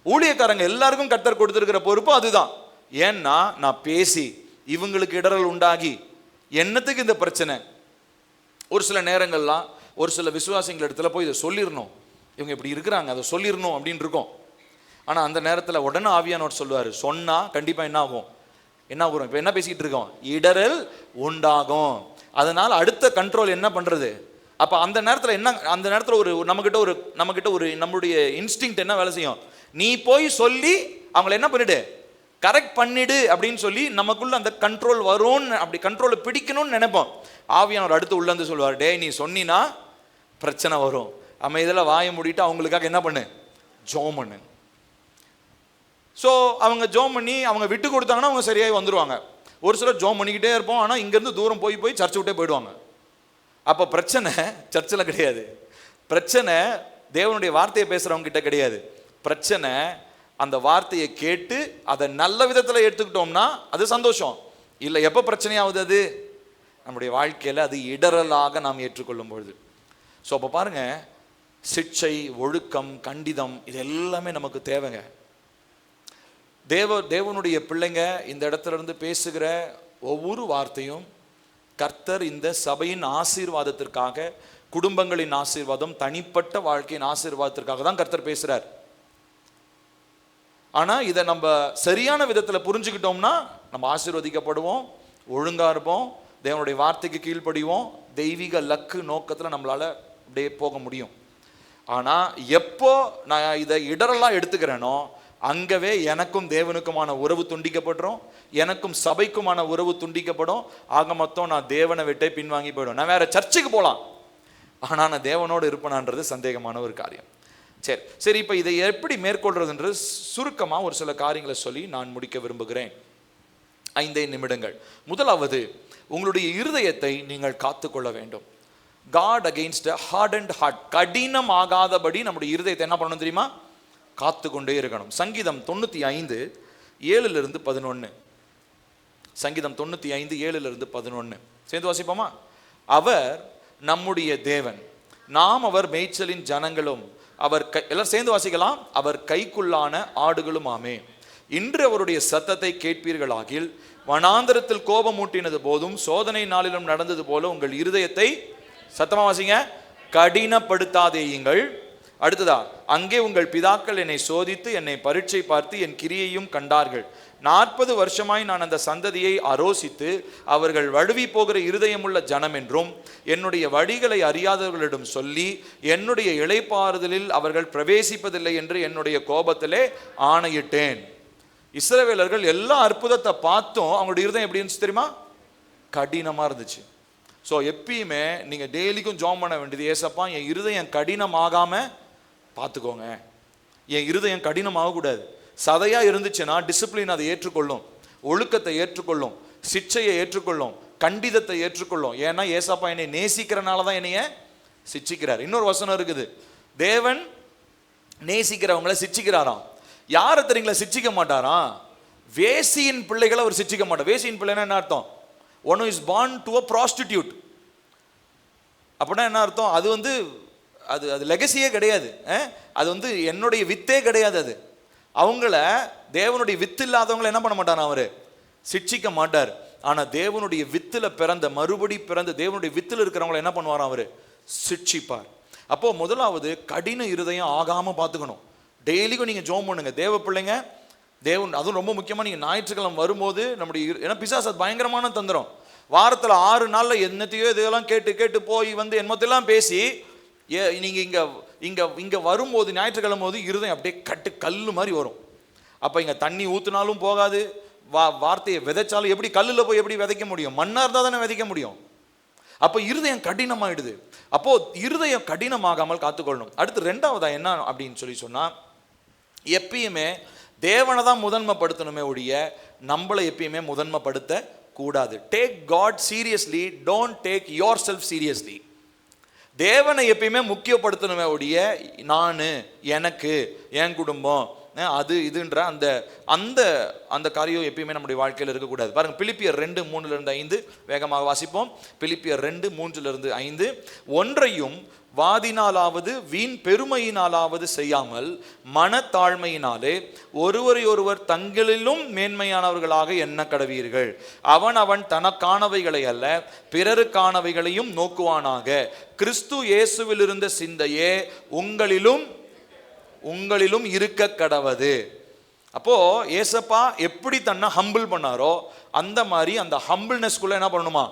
ஊழியக்காரங்க எல்லாருக்கும் கர்த்தர் கொடுத்துருக்கிற பொறுப்பு அதுதான். ஏன்னா நான் பேசி இவங்களுக்கு இடரல் உண்டாகி என்னத்துக்கு இந்த பிரச்சனை? ஒரு சில நேரங்கள்லாம் ஒரு சில விசுவாசிகள் இடத்துல போய் இதை சொல்லிடணும், இவங்க இப்படி இருக்கிறாங்க, அதை சொல்லிடணும் அப்படின்னு இருக்கும். ஆனால் அந்த நேரத்தில் உடனே ஆவியானவர் சொல்லுவார், சொன்னால் கண்டிப்பாக என்ன ஆகும்? இப்போ என்ன பேசிக்கிட்டு இருக்கோம்? இடரல் உண்டாகும். அதனால் அடுத்த கண்ட்ரோல் என்ன பண்ணுறது? அப்போ அந்த நேரத்தில் என்ன, அந்த நேரத்தில் ஒரு நம்மக்கிட்ட ஒரு நம்மளுடைய இன்ஸ்டிங்க்ட் என்ன வேலை செய்யும்? நீ போய் சொல்லி அவங்கள என்ன பண்ணிடு, கரெக்ட் பண்ணிடு அப்படின்னு சொல்லி நமக்குள்ள அந்த கண்ட்ரோல் வரும்னு, அப்படி கண்ட்ரோலை பிடிக்கணும்னு நினைப்போம். ஆவியானவர் அடுத்து உள்ள வந்து சொல்லுவார், டே நீ சொன்னினா பிரச்சனை வரும், அமைதியில் வாயை மூடிட்டு அவங்களுக்காக என்ன பண்ணு, ஜெபம் பண்ணு. ஸோ அவங்க ஜெபம் பண்ணி அவங்க விட்டு கொடுத்தாங்கன்னா அவங்க சரியாகி வந்துடுவாங்க. ஒரு சிலர் ஜெபம் பண்ணிக்கிட்டே இருப்போம், ஆனால் இங்கேருந்து தூரம் போய் சர்ச்சை விட்டே போயிடுவாங்க. அப்போ பிரச்சனை சர்ச்சில் கிடையாது, பிரச்சனை தேவனுடைய வார்த்தையை பேசுகிறவங்க கிட்ட கிடையாது. பிரச்சனை அந்த வார்த்தையை கேட்டு அதை நல்ல விதத்தில் எடுத்துக்கிட்டோம்னா அது சந்தோஷம். இல்லை எப்போ பிரச்சனையாகுது? அது நம்முடைய வாழ்க்கையில் அது இடரலாக நாம் ஏற்றுக்கொள்ளும் பொழுது. ஸோ அப்போ பாருங்கள், சிக்ஷை, ஒழுக்கம், கண்டிதம், இது எல்லாமே நமக்கு தேவைங்க. தேவனுடைய பிள்ளைங்க இந்த இடத்துல இருந்து பேசுகிற ஒவ்வொரு வார்த்தையும் கர்த்தர் இந்த சபையின் ஆசீர்வாதத்திற்காக, குடும்பங்களின் ஆசீர்வாதம், தனிப்பட்ட வாழ்க்கையின் ஆசீர்வாதத்திற்காக தான் கர்த்தர் பேசுகிறார். ஆனால் இதை நம்ம சரியான விதத்தில் புரிஞ்சுக்கிட்டோம்னா நம்ம ஆசீர்வதிக்கப்படுவோம், ஒழுங்காக இருப்போம், தேவனுடைய வார்த்தைக்கு கீழ்ப்படிவோம், தெய்வீக லக்கு நோக்கத்தில் நம்மளால் அப்படியே போக முடியும். ஆனால் எப்போ நான் இதை இடரெல்லாம் எடுத்துக்கிறேனோ அங்கவே எனக்கும் தேவனுக்குமான உறவு துண்டிக்கப்படும், எனக்கும் சபைக்குமான உறவு துண்டிக்கப்படும். ஆக மொத்தம் நான் தேவனை விட்டே பின்வாங்கி போயிடும். நான் வேற சர்ச்சுக்கு போகலாம், ஆனால் நான் தேவனோடு இருப்பேனான்றது சந்தேகமான ஒரு காரியம். சரி இப்போ இதை எப்படி மேற்கொள்றதுன்றது சுருக்கமாக ஒரு சில காரியங்களை சொல்லி நான் முடிக்க விரும்புகிறேன். 5 நிமிடங்கள். முதலாவது, உங்களுடைய இருதயத்தை நீங்கள் காத்துக்கொள்ள வேண்டும். Guard against hardened heart. கடினம் ஆகாதபடி நம்முடைய இருதயத்தை என்ன பண்ணணும் தெரியுமா? காத்து கொண்டே இருக்கணும். சங்கீதம் 95:7-11. சங்கீதம் 95:7-11 சேர்ந்து வாசிப்போமா? அவர் நம்முடைய தேவன், நாம் அவர் மேய்ச்சலின் ஜனங்களும், அவர் எல்லாரும் சேர்ந்து வாசிக்கலாம், அவர் கைக்குள்ளான ஆடுகளும் ஆமே. இன்று அவருடைய சத்தத்தை கேட்பீர்களாகில் வனாந்தரத்தில் கோபம் மூட்டினது போதும் சோதனை நாளிலும் நடந்தது போல உங்கள் இருதயத்தை, சத்தமா வாசிங்க, கடினப்படுத்தாதேயுங்கள். அடுத்ததா, அங்கே உங்கள் பிதாக்கள் என்னை சோதித்து என்னை பரீட்சை பார்த்து என் கிரியையும் கண்டார்கள். 40 வருஷமாய் நான் அந்த சந்ததியை அரோசித்து அவர்கள் வழுவி போகிற இருதயமுள்ள ஜனம் என்றும் என்னுடைய வழிகளை அறியாதவர்களிடம் சொல்லி என்னுடைய இளைப்பாறுதலில் அவர்கள் பிரவேசிப்பதில்லை என்று என்னுடைய கோபத்திலே ஆணையிட்டேன். இஸ்ரவேலர்கள் எல்லா அற்புதத்தை பார்த்தும் அவங்களுடைய இருதயம் எப்படி இருந்துச்சு தெரியுமா? கடினமாக இருந்துச்சு. ஸோ எப்பயுமே நீங்கள் டெய்லிக்கும் ஜாம் பண்ண வேண்டியது, ஏசப்பா என் இருதயம் கடினமாகாமல் பார்த்துக்கோங்க. என் இருதயம் கடினமாகக்கூடாது. சதையாக இருந்துச்சுன்னா டிசிப்ளின் அதை ஏற்றுக்கொள்ளும், ஒழுக்கத்தை ஏற்றுக்கொள்ளும், சிக்ஷையை ஏற்றுக்கொள்ளும், கண்டிதத்தை ஏற்றுக்கொள்ளும். ஏன்னா ஏசப்பா என்னை நேசிக்கிறனால தான் என்னைய சிச்சிக்கிறார். இன்னொரு வசனம் இருக்குது, தேவன் நேசிக்கிறவங்களை சிச்சிக்கிறாராம். யாரை தெரியுங்களா சிச்சிக்க மாட்டாராம்? வேசியின் பிள்ளைகளை அவர் சிச்சிக்க மாட்டார். வேசியின் பிள்ளைன்னா என்ன அர்த்தம்? One is born to a prostitute. அப்படின்னா என்ன அர்த்தம்? அது வந்து அது அது லெகசியே கிடையாது. அது வந்து என்னுடைய வித்தே கிடையாது. அது அவங்கள தேவனுடைய வித்து இல்லாதவங்களை என்ன பண்ண மாட்டார்? அவர் சிட்சிக்க மாட்டார். ஆனால் தேவனுடைய வித்தில் பிறந்த, மறுபடி பிறந்த தேவனுடைய வித்தில் இருக்கிறவங்களை என்ன பண்ணுவார்? அவர் சிட்சிப்பார். அப்போ முதலாவது கடின இருதயம் ஆகாமல் பார்த்துக்கணும். டெய்லிக்கும் நீங்கள் ஜோம் பண்ணுங்க தேவ பிள்ளைங்க. தேவன் அதுவும் ரொம்ப முக்கியமாக நீங்கள் ஞாயிற்றுக்கிழமை வரும்போது நம்முடைய, ஏன்னா பிசாசு அது பயங்கரமான தந்திரம். வாரத்தில் 6 நாளில் என்னத்தையோ இதெல்லாம் கேட்டு கேட்டு போய் வந்து என்னமொத்தெல்லாம் பேசி நீங்கள் இங்கே வரும்போது, ஞாயிற்றுக்கிழமை போது இருதயம் அப்படியே கட்டு கல் மாதிரி வரும். அப்போ இங்கே தண்ணி ஊற்றுனாலும் போகாது, வார்த்தையை விதைச்சாலும் எப்படி கல்லில் போய் எப்படி விதைக்க முடியும்? மண்ணாக இருந்தால் தானே விதைக்க முடியும். அப்போ இருதயம் கடினமாயிடுது. அப்போது இருதயம் கடினமாகாமல் காத்துக்கொள்ளணும். அடுத்து ரெண்டாவதா என்ன அப்படின்னு சொன்னால், எப்பயுமே தேவனை தான் முதன்மைப்படுத்தணுமே ஒழிய நம்மளை எப்பயுமே முதன்மைப்படுத்த கூடாது. Take God seriously, don't take yourself seriously. தேவனை எப்பயுமே முக்கியப்படுத்தணுமே ஒழிய நான், எனக்கு, என் குடும்பம், அது இதுன்ற அந்த அந்த அந்த காரியம் எப்பயுமே நம்முடைய வாழ்க்கையில் இருக்கக்கூடாது. பாருங்க, பிலிப்பியர் 2:3-5 வேகமாக வாசிப்போம். பிலிப்பியர் 2:3-5, ஒன்றையும் வாதினாலாவது வீண் பெருமையினாலாவது செய்யாமல் மனத்தாழ்மையினாலே ஒருவரை ஒருவர் தங்களிலும் மேன்மையானவர்களாக எண்ண கடவீர்கள். அவன் தனக்கானவைகளை அல்ல பிறருக்கானவைகளையும் நோக்குவானாக. கிறிஸ்து இயேசுவில் இருந்த சிந்தையே உங்களிலும் இருக்க கடவது. அப்போ ஏசப்பா எப்படி தன்னை ஹம்பிள் பண்ணாரோ அந்த மாதிரி அந்த ஹம்பிள்னஸ்குள்ள என்ன பண்ணணுமா?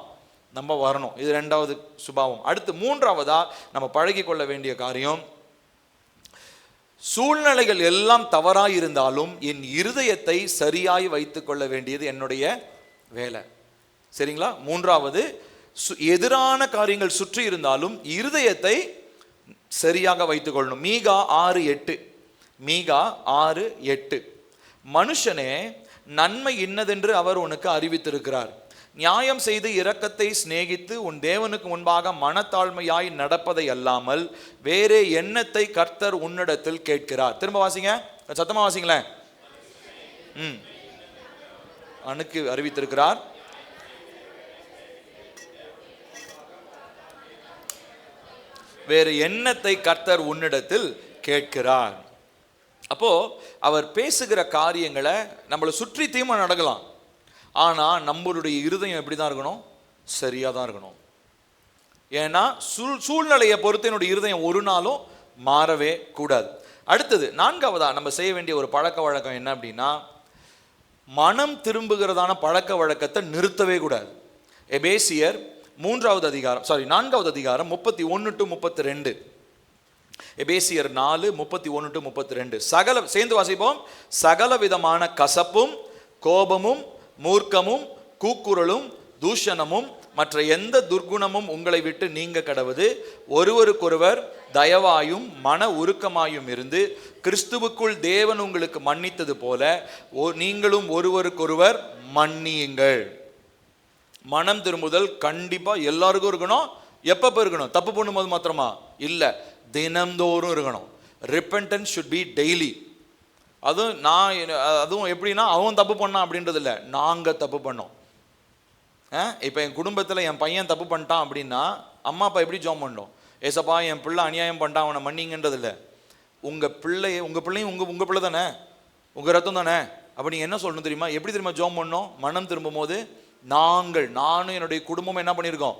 நம்ம வரணும். இது ரெண்டாவது சுபாவம். அடுத்து மூன்றாவதா நம்ம பழகி கொள்ள வேண்டிய காரியம், சூழ்நிலைகள் எல்லாம் தவறாய் இருந்தாலும் என் இருதயத்தை சரியாய் வைத்துக் கொள்ள வேண்டியது என்னுடைய வேலை. சரிங்களா? மூன்றாவது, எதிரான காரியங்கள் சுற்றி இருந்தாலும் இருதயத்தை சரியாக வைத்துக் கொள்ளணும். மீகா 6:8 மனுஷனே, நன்மை இன்னதென்று அவர் உனக்கு அறிவித்திருக்கிறார். நியாயம் செய்து இரக்கத்தை சிநேகித்து உன் தேவனுக்கு முன்பாக மனத்தாழ்மையாய் நடப்பதை அல்லாமல் வேறே எண்ணத்தை கர்த்தர் உன்னிடத்தில் கேட்கிறார். திரும்ப வாசிங்க, சத்தமா வாசிங்களேன். அனுக்கு அறிவித்திருக்கிறார். வேறு எண்ணத்தை கர்த்தர் உன்னிடத்தில் கேட்கிறார். அப்போ அவர் பேசுகிற காரியங்களை நம்மளை சுற்றி தீமை நடக்கலாம், ஆனால் நம்மளுடைய இருதயம் எப்படி தான் இருக்கணும்? சரியாக தான் இருக்கணும். ஏன்னா சூழ்நிலையை பொறுத்து என்னுடைய இருதயம் ஒரு நாளும் மாறவே கூடாது. அடுத்தது நான்காவதா நம்ம செய்ய வேண்டிய ஒரு பழக்க வழக்கம் என்ன அப்படின்னா, மனம் திரும்புகிறதான பழக்க வழக்கத்தை நிறுத்தவே கூடாது. எபேசியர் 4வது அதிகாரம் 31-32. எபேசியர் 4:31-32 சேர்ந்து வாசிப்போம். சகல விதமான கசப்பும் கோபமும் மூர்க்கமும் கூக்குரலும் தூஷணமும் மற்ற எந்த துர்குணமும் உங்களை விட்டு நீங்க கடவது. ஒருவருக்கொருவர் தயவாயும் மன உருக்கமாயும் இருந்து கிறிஸ்துவுக்குள் தேவன் உங்களுக்கு மன்னித்தது போல நீங்களும் ஒருவருக்கொருவர் மன்னியுங்கள். மனம் திரும்புதல் கண்டிப்பா எல்லாருக்கும் இருக்கணும். எப்பப்ப இருக்கணும்? தப்பு பண்ணும்போது மாத்திரமா இல்ல, தினந்தோறும் இருக்கணும். Repentance should be daily. அதுவும் எப்படின்னா அவன் தப்பு பண்ணான் அப்படின்றது இல்லை, நாங்கள் தப்பு பண்ணோம். இப்போ என் குடும்பத்தில் என் பையன் தப்பு பண்ணிட்டான் அப்படின்னா அம்மா அப்பா எப்படி ஜோம் பண்ணோம்? ஏசப்பா என் பிள்ளை அநியாயம் பண்ணிட்டான், அவனை மன்னிங்கன்றது இல்லை. உங்கள் பிள்ளையும் உங்கள் பிள்ளை தானே, உங்கள் ரத்தம் தானே, அப்போ நீங்கள் என்ன சொல்லணும் தெரியுமா? எப்படி தெரியுமா ஜெபம் பண்ணணும்? மனம் திரும்பும் போது நானும் என்னுடைய குடும்பம் என்ன பண்ணியிருக்கோம்?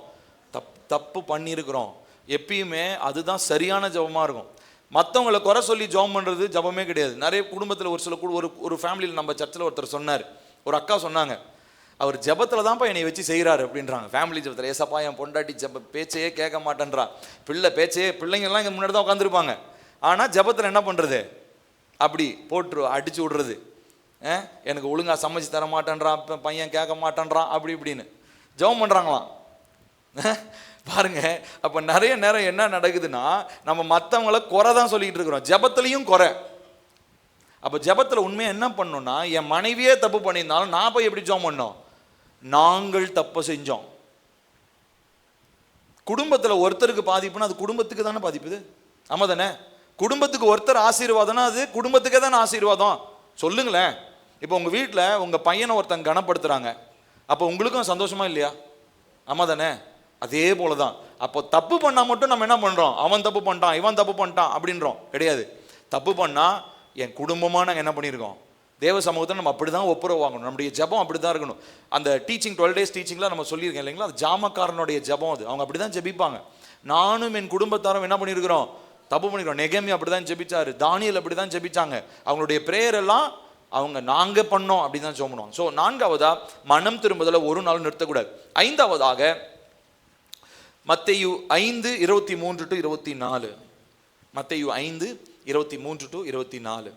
தப்பு பண்ணியிருக்கிறோம். எப்பயுமே அதுதான் சரியான ஜெபமாக இருக்கும். மற்றவங்களை குறை சொல்லி ஜெபம் பண்ணுறது ஜெபமே கிடையாது. நிறைய குடும்பத்தில் ஒரு ஃபேமிலியில் நம்ம சர்ச்சில் ஒருத்தர் சொன்னார், ஒரு அக்கா சொன்னாங்க, அவர் ஜெபத்தில் தான்ப்பா என்னை வச்சு செய்கிறாரு அப்படின்றாங்க. ஃபேமிலி ஜெபத்தில். ஏசப்பா என் பொண்டாட்டி பேச்சையே கேட்க மாட்டேன்றா, பிள்ளைங்கள்லாம் இங்கே முன்னாடி தான் உட்காந்துருப்பாங்க, ஆனால் ஜெபத்தில் என்ன பண்ணுறது? அப்படி அடிச்சு விடுறது. எனக்கு ஒழுங்காக சமைச்சு தர மாட்டேன்றான், பையன் கேட்க மாட்டேன்றான், அப்படி இப்படின்னு ஜெபம் பண்ணுறாங்களாம். பாருங்க, அப்போ நிறைய நேரம் என்ன நடக்குதுன்னா, நம்ம மற்றவங்கள குறை தான் சொல்லிட்டு இருக்கிறோம், ஜெபத்துலையும் குறை. அப்போ ஜெபத்தில் உண்மையாக என்ன பண்ணோம்னா, என் மனைவியே தப்பு பண்ணியிருந்தாலும் நான் போய் எப்படி ஜெபம் பண்ணோம்? நாங்கள் தப்பு செஞ்சோம். குடும்பத்தில் ஒருத்தருக்கு பாதிப்புனா அது குடும்பத்துக்கு தானே பாதிப்புது, ஆமாம் தானே? குடும்பத்துக்கு ஒருத்தர் ஆசீர்வாதம்னா அது குடும்பத்துக்கே தானே ஆசீர்வாதம். சொல்லுங்களேன். இப்போ உங்கள் வீட்டில் உங்கள் பையனை ஒருத்தங்க கனப்படுத்துகிறாங்க, அப்போ உங்களுக்கும் சந்தோஷமா இல்லையா? ஆமாம் தானே? அதே போல தான். அப்போ தப்பு பண்ணால் மட்டும் நம்ம என்ன பண்ணுறோம்? அவன் தப்பு பண்ணிட்டான், இவன் தப்பு பண்ணிட்டான் அப்படின்றோம் கிடையாது. தப்பு பண்ணால் என் குடும்பமாக நாங்கள் என்ன பண்ணியிருக்கோம்? தேவ சமூகத்தை நம்ம அப்படி தான் ஒப்புரவு வாங்கணும். நம்முடைய ஜெபம் அப்படி தான் இருக்கணும். அந்த 12 days டீச்சிங்கில் நம்ம சொல்லியிருக்கேன் இல்லைங்களா, அது ஜாமக்காரனுடைய ஜெபம். அது அவங்க அப்படி தான் ஜெபிப்பாங்க. நானும் என் குடும்பத்தாரும் என்ன பண்ணியிருக்கிறோம்? தப்பு பண்ணிக்கிறோம். நெகேமியா அப்படி தான் ஜெபிச்சாரு, தானியேல் அப்படி தான் ஜெபிச்சாங்க. அவங்களுடைய பிரேயர் எல்லாம் நாங்கள் பண்ணோம் அப்படி தான் ஜெபம் பண்ணுவோம். ஸோ 4வதா மனம் திரும்புதலை ஒரு நாள் நிறுத்தக்கூடாது. 5வதாக மத்தேயு 5:23-24. மத்தேயு 5:23-24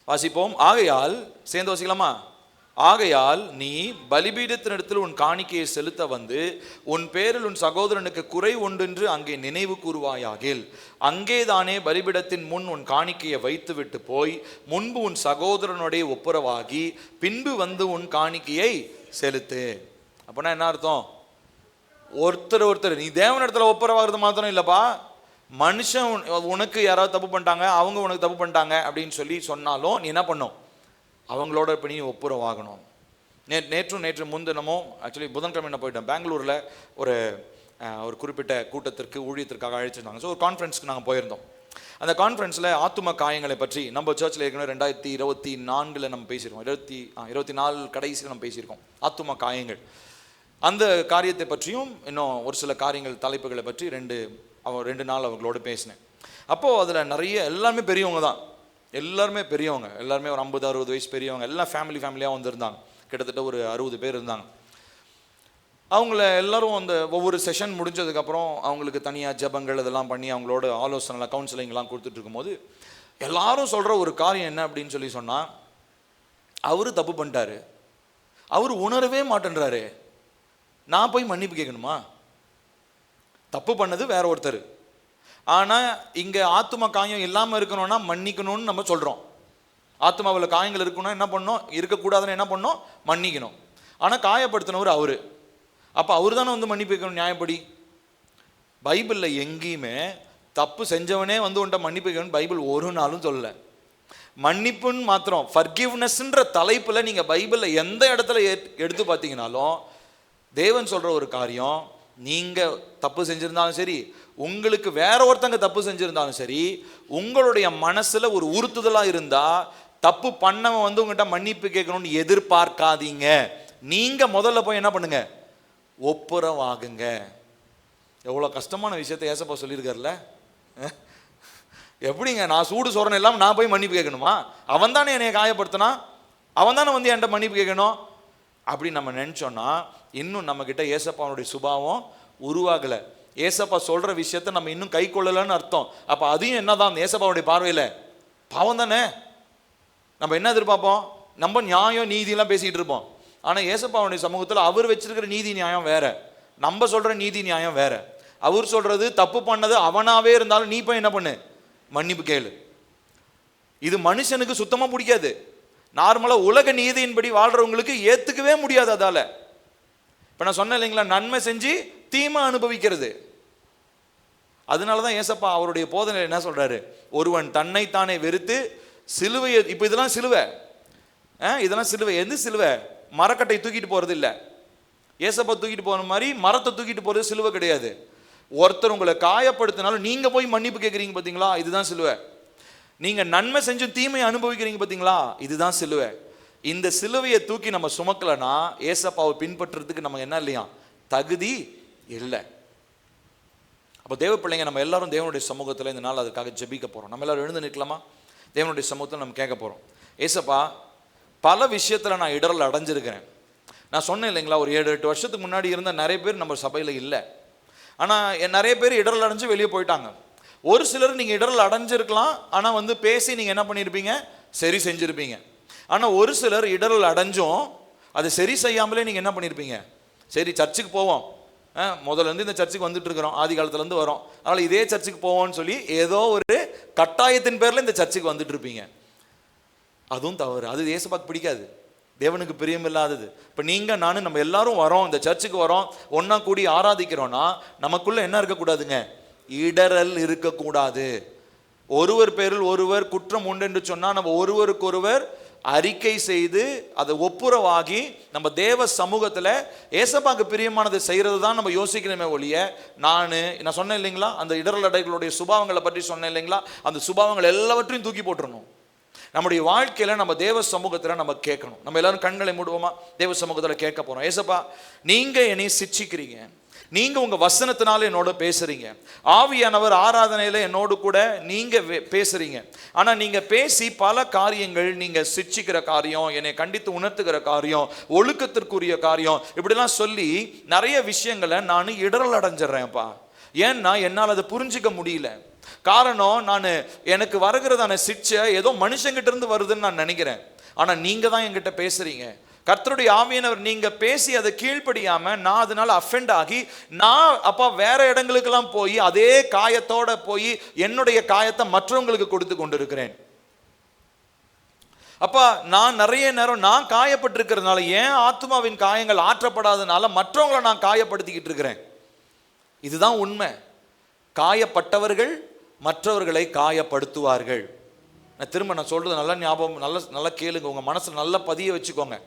வாசிப்போம். ஆகையால் சேர்ந்து வாசிக்கலாமா? ஆகையால் நீ பலிபீடத்தினிடத்தில் உன் காணிக்கையை செலுத்த வந்து உன் பேரில் உன் சகோதரனுக்கு குறை உண்டென்று அங்கே நினைவு கூறுவாயாகில் அங்கேதானே பலிபீடத்தின் முன் உன் காணிக்கையை வைத்துவிட்டு போய் முன்பு உன் சகோதரனுடைய ஒப்புரவாகி பின்பு வந்து உன் காணிக்கையை செலுத்து. அப்படின்னா என்ன அர்த்தம்? ஒருத்தர் நீ தேவனிடத்துல ஒப்புரவாகிறது மாத்திரம் இல்லப்பா, மனுஷன் உனக்கு யாராவது தப்பு பண்ணிட்டாங்க, அவங்க உனக்கு தப்பு பண்ணிட்டாங்க அப்படின்னு சொல்லி சொன்னாலும் நீ என்ன பண்ணும்? அவங்களோட இப்போ நீ ஒப்புரவாகணும். நேற்று முன்தினமும் ஆக்சுவலி புதன்கிழமை என்ன போயிட்டேன், பெங்களூரில் ஒரு குறிப்பிட்ட கூட்டத்திற்கு ஊழியத்திற்காக அழைச்சிருந்தாங்க. ஸோ ஒரு கான்ஃபரன்ஸ்க்கு நாங்கள் போயிருந்தோம். அந்த கான்ஃபரன்ஸில் ஆத்தும காயங்களை பற்றி நம்ம சர்ச்சில் ஏற்கனவே 2024 நம்ம பேசியிருக்கோம், 24 கடைசியில் நம்ம பேசியிருக்கோம் ஆத்தும காயங்கள். அந்த காரியத்தை பற்றியும் இன்னும் ஒரு சில காரியங்கள் தலைப்புகளை பற்றி 2 நாள் அவங்களோட பேசினேன். அப்போது அதில் நிறைய எல்லாருமே பெரியவங்க தான், எல்லாருமே ஒரு 50-60 வயசு பெரியவங்க, எல்லாம் ஃபேமிலியாக வந்திருந்தாங்க. கிட்டத்தட்ட ஒரு 60 பேர் இருந்தாங்க. அவங்கள எல்லாரும் அந்த ஒவ்வொரு செஷன் முடிஞ்சதுக்கப்புறம் அவங்களுக்கு தனியாக ஜெபங்கள் இதெல்லாம் பண்ணி அவங்களோட ஆலோசனை கவுன்சிலிங்லாம் கொடுத்துட்டு இருக்கும்போது எல்லாரும் சொல்கிற ஒரு காரியம் என்ன அப்படின்னு சொல்லி சொன்னால், அவரு தப்பு பண்ணிட்டாரு, அவர் உணரவே மாட்டேன்றாரு, நான் போய் மன்னிப்பு கேட்கணுமா? தப்பு பண்ணது வேற ஒருத்தர், ஆனால் இங்கே ஆத்தும காயம் இல்லாமல் இருக்கணும்னா மன்னிக்கணும்னு நம்ம சொல்கிறோம். ஆத்மாவில் காயங்கள் இருக்கணும், என்ன பண்ணணும்? இருக்கக்கூடாதுன்னு என்ன பண்ணணும்? மன்னிக்கணும். ஆனால் காயப்படுத்தினவர் அவரு, அப்போ அவர் தானே வந்து மன்னிப்பு கேட்கணும் நியாயப்படி. பைபிளில் எங்கேயுமே தப்பு செஞ்சவனே வந்து உன்ட்ட மன்னிப்பு கேட்கணும் பைபிள் ஒரு நாளும் சொல்லலை. மன்னிப்புன்னு மாத்திரம் ஃபர்கிவ்னஸ்ன்ற தலைப்பில் நீங்கள் பைபிளில் எந்த இடத்துல எடுத்து பார்த்தீங்கன்னாலும் தேவன் சொல்கிற ஒரு காரியம், நீங்கள் தப்பு செஞ்சுருந்தாலும் சரி, உங்களுக்கு வேற ஒருத்தங்க தப்பு செஞ்சுருந்தாலும் சரி, உங்களுடைய மனசில் ஒரு உறுத்துதலாக இருந்தால் தப்பு பண்ணவன் வந்து உங்கள்கிட்ட மன்னிப்பு கேட்கணும்னு எதிர்பார்க்காதீங்க. நீங்கள் முதல்ல போய் என்ன பண்ணுங்க? ஒப்புரவாகுங்க. எவ்வளோ கஷ்டமான விஷயத்தை ஏசப்பா சொல்லியிருக்காருல்ல. எப்படிங்க நான் சூடு சோறனை இல்லாமல் நான் போய் மன்னிப்பு கேட்கணுமா? அவன் தானே என்னை காயப்படுத்தினா, அவன் தானே வந்து என்கிட்ட மன்னிப்பு கேட்கணும் அப்படி நம்ம நினச்சோன்னா இன்னும் நம்மக்கிட்ட ஏசப்பாவுடைய சுபாவம் உருவாகலை. ஏசப்பா சொல்கிற விஷயத்த நம்ம இன்னும் கை கொள்ளலைன்னு அர்த்தம். அப்போ அதையும் என்ன தான் ஏசப்பாவுடைய பார்வையில் பாவம் தானே. நம்ம என்ன எதிர்பார்ப்போம்? நம்ம நியாயம் நீதியெல்லாம் பேசிகிட்டு இருப்போம். ஆனால் ஏசப்பாவுடைய சமூகத்தில் அவர் வச்சிருக்கிற நீதி நியாயம் வேற, நம்ம சொல்கிற நீதி நியாயம் வேற. அவர் சொல்கிறது தப்பு பண்ணது அவனாவே இருந்தாலும் நீ போய் என்ன பண்ணு? மன்னிப்பு கேளு. இது மனுஷனுக்கு சுத்தமாக பிடிக்காது. நார்மலாக உலக நீதியின்படி வாழ்கிறவங்களுக்கு ஏற்றுக்கவே முடியாது. அதால் இப்போ நான் சொன்னேன் இல்லைங்களா, நன்மை செஞ்சு தீமை அனுபவிக்கிறது. அதனால தான் ஏசப்பா அவருடைய போதனை என்ன சொல்கிறாரு? ஒருவன் தன்னைத்தானே வெறுத்து சிலுவையை, இப்போ இதெல்லாம் சிலுவை, இதெல்லாம் சிலுவை. எது சிலுவை? மரக்கட்டை தூக்கிட்டு போகிறது இல்லை. ஏசப்பா தூக்கிட்டு போகிற மாதிரி மரத்தை தூக்கிட்டு போகிறது சிலுவை கிடையாது. ஒருத்தர் உங்களை காயப்படுத்தினாலும் நீங்கள் போய் மன்னிப்பு கேட்குறீங்க பார்த்தீங்களா, இதுதான் சிலுவை. நீங்க நன்மை செஞ்சும் தீமையை அனுபவிக்கிறீங்க பார்த்தீங்களா, இதுதான் சிலுவை. இந்த சிலுவையை தூக்கி நம்ம சுமக்கலனா ஏசப்பாவை பின்பற்றுறதுக்கு நம்ம என்ன இல்லையா, தகுதி இல்லை. அப்போ தேவ பிள்ளைங்க, நம்ம எல்லாரும் தேவனுடைய சமூகத்தில் இந்த நாள் அதுக்காக ஜெபிக்க போகிறோம். நம்ம எல்லாரும் எழுந்து நிற்கலாமா? தேவனுடைய சமூகத்தில் நம்ம கேட்க போகிறோம், ஏசப்பா பல விஷயத்தில் நான் இடரல் அடைஞ்சிருக்கிறேன். நான் சொன்னேன் இல்லைங்களா, ஒரு 7-8 வருஷத்துக்கு முன்னாடி இருந்த நிறைய பேர் நம்ம சபையில் இல்லை. ஆனால் நிறைய பேர் இடரல் அடைஞ்சு வெளியே போயிட்டாங்க. ஒரு சிலர் நீங்கள் இடரல் அடைஞ்சிருக்கலாம், ஆனால் பேசி நீங்கள் என்ன பண்ணியிருப்பீங்க, சரி செஞ்சுருப்பீங்க. ஆனால் ஒரு சிலர் இடரல் அடைஞ்சும் அதை சரி செய்யாமலே நீங்கள் என்ன பண்ணியிருப்பீங்க, சரி சர்ச்சுக்கு போவோம், முதல்லேருந்து இந்த சர்ச்சுக்கு வந்துட்டு இருக்கிறோம், ஆதி காலத்துலேருந்து வரோம், அதனால் இதே சர்ச்சுக்கு போவோம்னு சொல்லி ஏதோ ஒரு கட்டாயத்தின் பேரில் இந்த சர்ச்சுக்கு வந்துட்டு இருப்பீங்க. அதுவும் தவறு. அது ஏசப்பாக்கு பிடிக்காது, தேவனுக்கு பிரியமில்லாதது. இப்போ நீங்கள் நானும் நம்ம எல்லாரும் வரோம், இந்த சர்ச்சுக்கு வரோம், ஒன்றா கூடி ஆராதிக்கிறோன்னா நமக்குள்ளே என்ன இருக்கக்கூடாதுங்க, இடரல் இருக்கக்கூடாது. ஒருவர் பேரில் ஒருவர் குற்றம் உண்டு என்று சொன்னால் நம்ம ஒருவருக்கொருவர் அறிக்கை செய்து அதை ஒப்புரவாகி நம்ம தேவ சமூகத்தில் ஏசப்பாக்கு பிரியமானதை செய்கிறது தான் நம்ம யோசிக்கணுமே ஒழிய, நான் சொன்னேன் இல்லைங்களா, அந்த இடரல் அடைகளுடைய சுபாவங்களை பற்றி சொன்னேன் இல்லைங்களா, அந்த சுபாவங்கள் எல்லாவற்றையும் தூக்கி போட்டுறணும். நம்முடைய வாழ்க்கையில் நம்ம தேவ சமூகத்தில் நம்ம கேட்கணும். நம்ம எல்லாரும் கண்களை மூடுவோமா, தேவ சமூகத்தில் கேட்க போகிறோம். ஏசப்பா, நீங்கள் என்னை சிட்சிக்கிறீங்க, நீங்கள் உங்கள் வசனத்தினால என்னோட பேசுகிறீங்க, ஆவியானவர் ஆராதனையில் என்னோடு கூட நீங்கள் பேசுகிறீங்க. ஆனால் நீங்கள் பேசி பல காரியங்கள், நீங்கள் சிட்சிக்கிற காரியம், என்னை கண்டித்து உணர்த்துகிற காரியம், ஒழுக்கத்திற்குரிய காரியம், இப்படிலாம் சொல்லி நிறைய விஷயங்களை நான் இடரல் அடைஞ்சிட்றேன்ப்பா. ஏன்னா என்னால் அதை புரிஞ்சிக்க முடியல. காரணம், எனக்கு வருகிறதான சிட்சை ஏதோ மனுஷங்கிட்ட இருந்து வருதுன்னு நான் நினைக்கிறேன். ஆனால் நீங்கள் தான் என்கிட்ட பேசுகிறீங்க. கர்த்தருடைய ஆவியானவர் நீங்க பேசி அதை கீழ்ப்படியாம நான் அதனால அஃபெண்ட் ஆகி நான் அப்பா வேற இடங்களுக்கெல்லாம் போய் அதே காயத்தோட போய் என்னுடைய காயத்தை மற்றவங்களுக்கு கொடுத்து கொண்டிருக்கிறேன். அப்பா, நான் நிறைய நேரம் நான் காயப்பட்டிருக்கிறதுனால, ஏன் ஆத்மாவின் காயங்கள் ஆற்றப்படாதனால மற்றவங்களை நான் காயப்படுத்திக்கிட்டு இருக்கிறேன். இதுதான் உண்மை. காயப்பட்டவர்கள் மற்றவர்களை காயப்படுத்துவார்கள். நான் சொல்றது நல்லா ஞாபகம், நல்லா கேளுங்க, உங்க மனசுல நல்லா பதிய வச்சுக்கோங்க.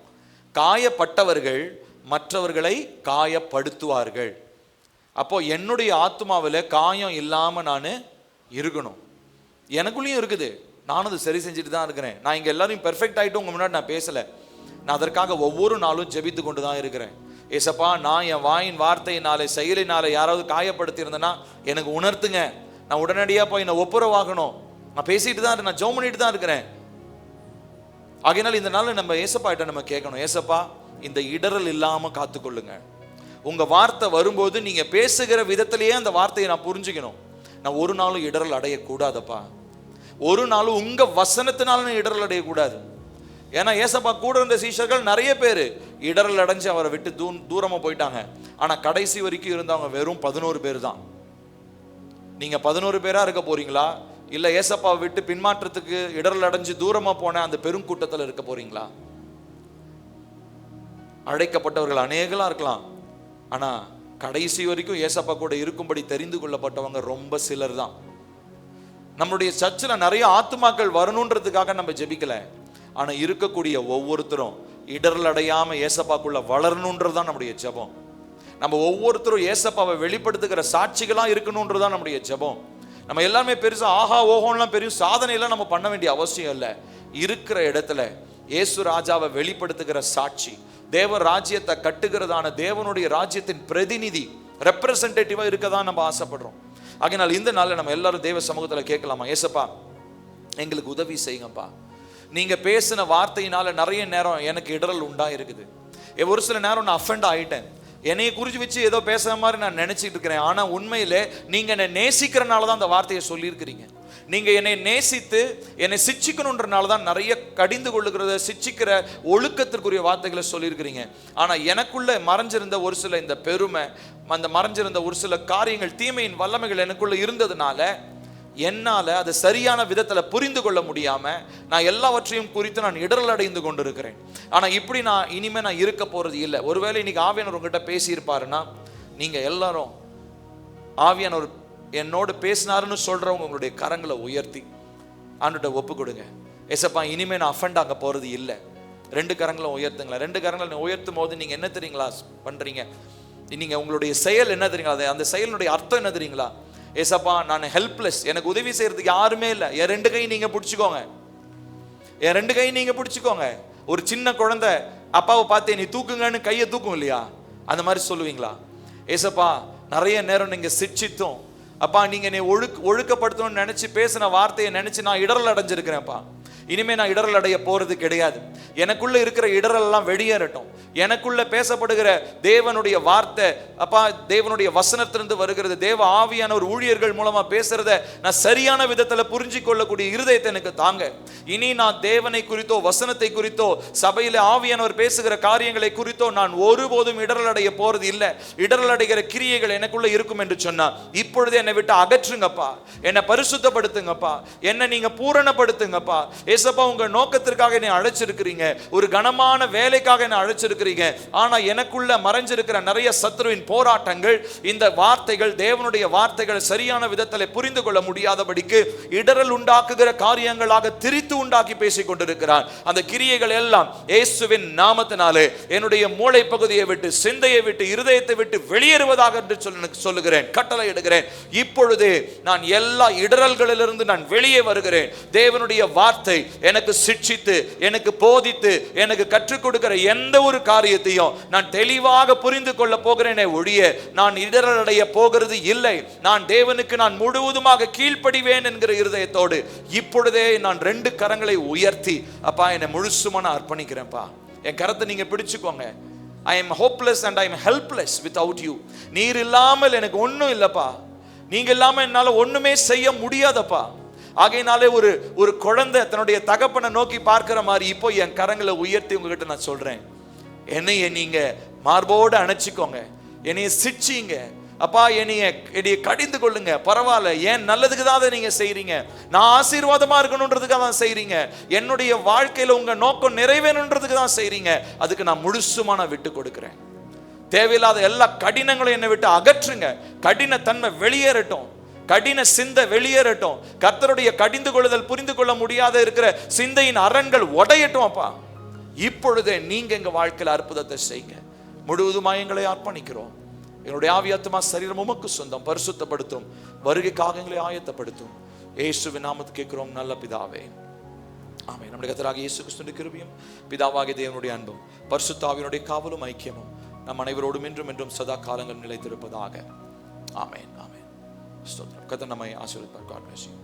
காயப்பட்டவர்கள் மற்றவர்களை காயப்படுத்துவார்கள். அப்போ என்னுடைய ஆத்மாவில் காயம் இல்லாம நான் இருக்கணும். எனக்குள்ளேயும் இருக்குது, நானும் அதை சரி செஞ்சுட்டு தான் இருக்கிறேன். நான் இங்கே எல்லாரையும் பெர்ஃபெக்ட் ஆகிட்டு உங்கள் முன்னாடி நான் பேசலை. நான் அதற்காக ஒவ்வொரு நாளும் ஜெபித்து கொண்டு தான் இருக்கிறேன். ஏசப்பா, நான் என் வாயின் வார்த்தையினாலே செயலினாலே யாராவது காயப்படுத்தியிருந்தேன்னா எனக்கு உணர்த்துங்க. நான் உடனடியாக போய் நான் ஒப்புரவாகணும். நான் பேசிட்டு தான் இருக்கேன், நான் ஜெபம் பண்ணிட்டு தான் இருக்கிறேன். ஆகையினால் இந்த நாள் நம்ம ஏசப்பா கிட்ட நம்ம கேட்கணும், ஏசப்பா இந்த இடரல் இல்லாமல் காத்துக்கொள்ளுங்க. உங்கள் வார்த்தை வரும்போது நீங்கள் பேசுகிற விதத்திலேயே அந்த வார்த்தையை நான் புரிஞ்சுக்கணும். நான் ஒரு நாளும் இடரல் அடையக்கூடாதப்பா. ஒரு நாளும் உங்கள் வசனத்தினால நான் இடரல் அடையக்கூடாது. ஏன்னா ஏசப்பா கூட இருந்த சீஷர்கள் நிறைய பேர் இடரல் அடைஞ்சு அவரை விட்டு தூரமாக போயிட்டாங்க. ஆனால் கடைசி வரைக்கும் இருந்தவங்க வெறும் 11 பேர் தான். நீங்கள் 11 பேராக இருக்க போறீங்களா, இல்லை ஏசப்பாவை விட்டு பின்மாற்றத்துக்கு இடரல் அடைஞ்சு தூரமாக போன அந்த பெருங்கூட்டத்தில் இருக்க போறீங்களா? அழைக்கப்பட்டவர்கள் அநேகலாம் இருக்கலாம், ஆனால் கடைசி வரைக்கும் ஏசப்பா கூட இருக்கும்படி தெரிந்து கொள்ளப்பட்டவங்க ரொம்ப சிலர் தான். நம்முடைய சர்ச்சில் நிறைய ஆத்துமாக்கள் வரணுன்றதுக்காக நம்ம ஜெபிக்கல, ஆனால் இருக்கக்கூடிய ஒவ்வொருத்தரும் இடரல் அடையாம ஏசப்பாக்குள்ள வளரணுன்றதுதான் நம்முடைய ஜெபம். நம்ம ஒவ்வொருத்தரும் ஏசப்பாவை வெளிப்படுத்துகிற சாட்சிகளா இருக்கணுன்றதுதான் நம்முடைய ஜெபம். நம்ம எல்லாருமே பெருசா ஆஹா ஓஹோன்லாம் பெரிய சாதனையெல்லாம் நம்ம பண்ண வேண்டிய அவசியம் இல்லை. இருக்கிற இடத்துல இயேசு ராஜாவை வெளிப்படுத்துகிற சாட்சி, தேவ ராஜ்யத்தை கட்டுகிறதான தேவனுடைய ராஜ்யத்தின் பிரதிநிதி, ரெப்ரசன்டேட்டிவா இருக்கதான் நம்ம ஆசைப்படுறோம். ஆகையினால் இந்த நாளில் நம்ம எல்லாரும் தேவ சமூகத்தில் கேட்கலாமா, ஏசப்பா எங்களுக்கு உதவி செய்யுங்கப்பா. நீங்க பேசின வார்த்தையினால நிறைய நேரம் எனக்கு இடரல் உண்டா இருக்குது. ஒரு சில நேரம் நான் அஃபெண்ட் ஆகிட்டேன், என்னைய குறிச்சு வச்சு ஏதோ பேசுற மாதிரி நான் நினைச்சிட்டு இருக்கிறேன். ஆனா உண்மையிலே நீங்க என்னை நேசிக்கிறனால தான் அந்த வார்த்தையை சொல்லியிருக்கிறீங்க. நீங்க என்னை நேசித்து என்னை சிச்சிக்கணுன்றனால தான் நிறைய கடிந்து கொள்ளுகிறத சிச்சிக்கிற ஒழுக்கத்திற்குரிய வார்த்தைகளை சொல்லியிருக்கிறீங்க. ஆனா எனக்குள்ள மறைஞ்சிருந்த ஒரு சில இந்த பெருமை, அந்த மறைஞ்சிருந்த ஒரு சில காரியங்கள், தீமையின் வல்லமைகள் எனக்குள்ள இருந்ததுனால என்னால அதை சரியான விதத்துல புரிந்து கொள்ள முடியாம நான் எல்லாவற்றையும் குறித்து நான் இடரல் அடைந்து கொண்டிருக்கிறேன். ஆனா இப்படி நான் இனிமே நான் இருக்க போறது இல்லை. ஒருவேளை இன்னைக்கு ஆவியானவர் உங்ககிட்ட பேசியிருப்பாருன்னா, நீங்க எல்லாரும் ஆவியானவர் என்னோடு பேசினாருன்னு சொல்றவங்க உங்களுடைய கரங்களை உயர்த்தி ஆண்டுகிட்ட ஒப்பு கொடுங்க. ஏசப்பா, இனிமே நான் அஃபெண்ட் ஆக போறது இல்லை. 2 கரங்களும் உயர்த்துங்களா. 2 கரங்களை உயர்த்தும் போது நீங்க என்ன தெரியுங்களா பண்றீங்க? நீங்க உங்களுடைய செயல் என்ன தெரியுங்களா, அந்த செயலுடைய அர்த்தம் என்ன தெரியுங்களா? ஏசப்பா நான் ஹெல்ப்லெஸ், எனக்கு உதவி செய்யறதுக்கு யாருமே இல்லை, என் 2 கை நீங்க பிடிச்சுக்கோங்க, என் 2 கை நீங்க பிடிச்சுக்கோங்க. ஒரு சின்ன குழந்தை அப்பாவை பார்த்து நீ தூக்குங்கன்னு கையை தூக்கும் இல்லையா, அந்த மாதிரி சொல்லுவீங்களா? ஏசப்பா நிறைய நேரம் நீங்க சிட்சித்தும் அப்பா நீங்க என்னை ஒழுக்கப்படுத்தணும்னு நினைச்சு பேசின வார்த்தையை நினைச்சு நான் இடரல் அடைஞ்சிருக்கிறேன்ப்பா. இனிமே நான் இடரல் அடைய போறது கிடையாது. எனக்குள்ள இருக்கிற இடரல் எல்லாம் வெளியேறட்டும். எனக்குள்ள பேசப்படுகிற தேவனுடைய வார்த்தை அப்பா, தேவனுடைய வசனத்திலிருந்து வருகிறது, தேவ ஆவியான ஒரு ஊழியர்கள் மூலமா பேசுறத நான் சரியான விதத்துல புரிஞ்சு கொள்ளக்கூடிய இருதயத்தை எனக்கு தாங்க. இனி நான் தேவனை குறித்தோ வசனத்தை குறித்தோ சபையில ஆவியானவர் பேசுகிற காரியங்களை குறித்தோ நான் ஒருபோதும் இடரல் அடைய போறது இல்லை. இடரல் அடைகிற கிரியைகள் எனக்குள்ள இருக்கும் என்று சொன்னா இப்பொழுது என்னை விட்டு அகற்றுங்கப்பா, என்னை பரிசுத்தப்படுத்துங்கப்பா, என்னை நீங்க பூரணப்படுத்துங்கப்பா. ஏசப்பா உங்க நோக்கத்திற்காக என்னை அழைச்சிருக்கிறீங்க, ஒரு கனமான வேலைக்காக என்னை அழைச்சிருக்கிறீங்க. ஆனா எனக்குள்ள மறைஞ்சிருக்கிற நிறைய சத்துருவின் போராட்டங்கள், இந்த வார்த்தைகள் தேவனுடைய வார்த்தைகள் சரியான விதத்தில் புரிந்து கொள்ள முடியாதபடிக்கு இடரல் உண்டாக்குகிற காரியங்களாக திரித்து உண்டாக்கி பேசிக் கொண்டிருக்கிறார். அந்த கிரியைகள் எல்லாம் இயேசுவின் நாமத்தினாலே என்னுடைய மூளை பகுதியை விட்டு, சிந்தையை விட்டு, இருதயத்தை விட்டு வெளியேறுவதாக என்று சொல்லுகிறேன், கட்டளை இடுகிறேன். இப்பொழுது நான் எல்லா இடரல்களிலிருந்து நான் வெளியே வருகிறேன். தேவனுடைய வார்த்தை எனக்கு சிட்சித்து, எனக்கு போதித்து, எனக்கு கற்றுக் கொடுக்கிற எந்த ஒரு காரியத்தையும் நான் தெளிவாக புரிந்து கொள்ள போகிறேனே ஒழிய நான் இடரலடைய போகிறது இல்லை. நான் தேவனுக்கு நான் முழுவதுமாக கீழ்ப்படிவேன் என்கிற இருதயத்தோடு இப்பொழுதே நான் 2 கரங்களை உயர்த்தி அப்பா என்னை முழுசுமா நான் அர்ப்பணிக்கிறேன்ப்பா. என் கரத்தை நீங்க பிடிச்சுக்கோங்க. I am hopeless and I am helpless without you. நீர் இல்லாமல் எனக்கு ஒன்றும் இல்லப்பா, நீங்க இல்லாம என்னால ஒண்ணுமே செய்ய முடியாதப்பா. ஆகையினாலே ஒரு குழந்தை தன்னுடைய தகப்பனை நோக்கி பார்க்கிற மாதிரி இப்போ என் கரங்களை உயர்த்தி உங்ககிட்ட நான் சொல்றேன், என்னைய நீங்க மார்போடு அணைச்சிக்கோங்க, என்னைய சிச்சிங்க அப்பா, என்னைய கடிந்து கொள்ளுங்க. பரவாயில்ல, ஏன் நல்லதுக்கு தான் அதை நீங்க செய்றீங்க, நான் ஆசீர்வாதமா இருக்கணும்ன்றதுக்காக தான் செய்றீங்க, என்னுடைய வாழ்க்கையில உங்க நோக்கம் நிறைவேறணுன்றதுக்கு தான் செய்றீங்க. அதுக்கு நான் முழுசுமா நான் விட்டு கொடுக்கிறேன். தேவையில்லாத எல்லா கடினங்களும் என்னை விட்டு அகற்றுங்க. கடின தன்மை வெளியேறட்டும், கடின சிந்தை வெளியேறட்டும். கர்த்தருடைய கடிந்து கொள்ளுதல் புரிந்து கொள்ள முடியாத இருக்கிற சிந்தையின் அரண்கள் உடையட்டும் அப்பா. இப்பொழுதே நீங்க எங்க வாழ்க்கையில் அற்புதத்தை செய்யுங்க. முழுவதுமாய் எங்களை அர்ப்பணிக்கிறோம். என்னுடைய ஆவி ஆத்துமா சரீரம் உமக்கு சொந்தம். பரிசுத்தப்படுத்தும், வருகைக்காக எங்களை ஆயத்தப்படுத்தும். இயேசுவின் நாமத்தில் கேட்கிறோம் நல்ல பிதாவே, ஆமென். நம்முடைய கர்த்தராகிய இயேசு கிறிஸ்துவின் கிருபையும் பிதாவாகிய தேவனுடைய அன்பும் பரிசுத்த ஆவியினுடைய காவலும் ஐக்கியமும் நம் அனைவரோடும் இன்றும் என்றும் சதா காலங்கள் நிலைத்திருப்பதாக. ஆமென், ஆமென். ஸ்தோத்திரம். கர்த்தர் நம்மை ஆசீர்வதிப்பார். God bless you.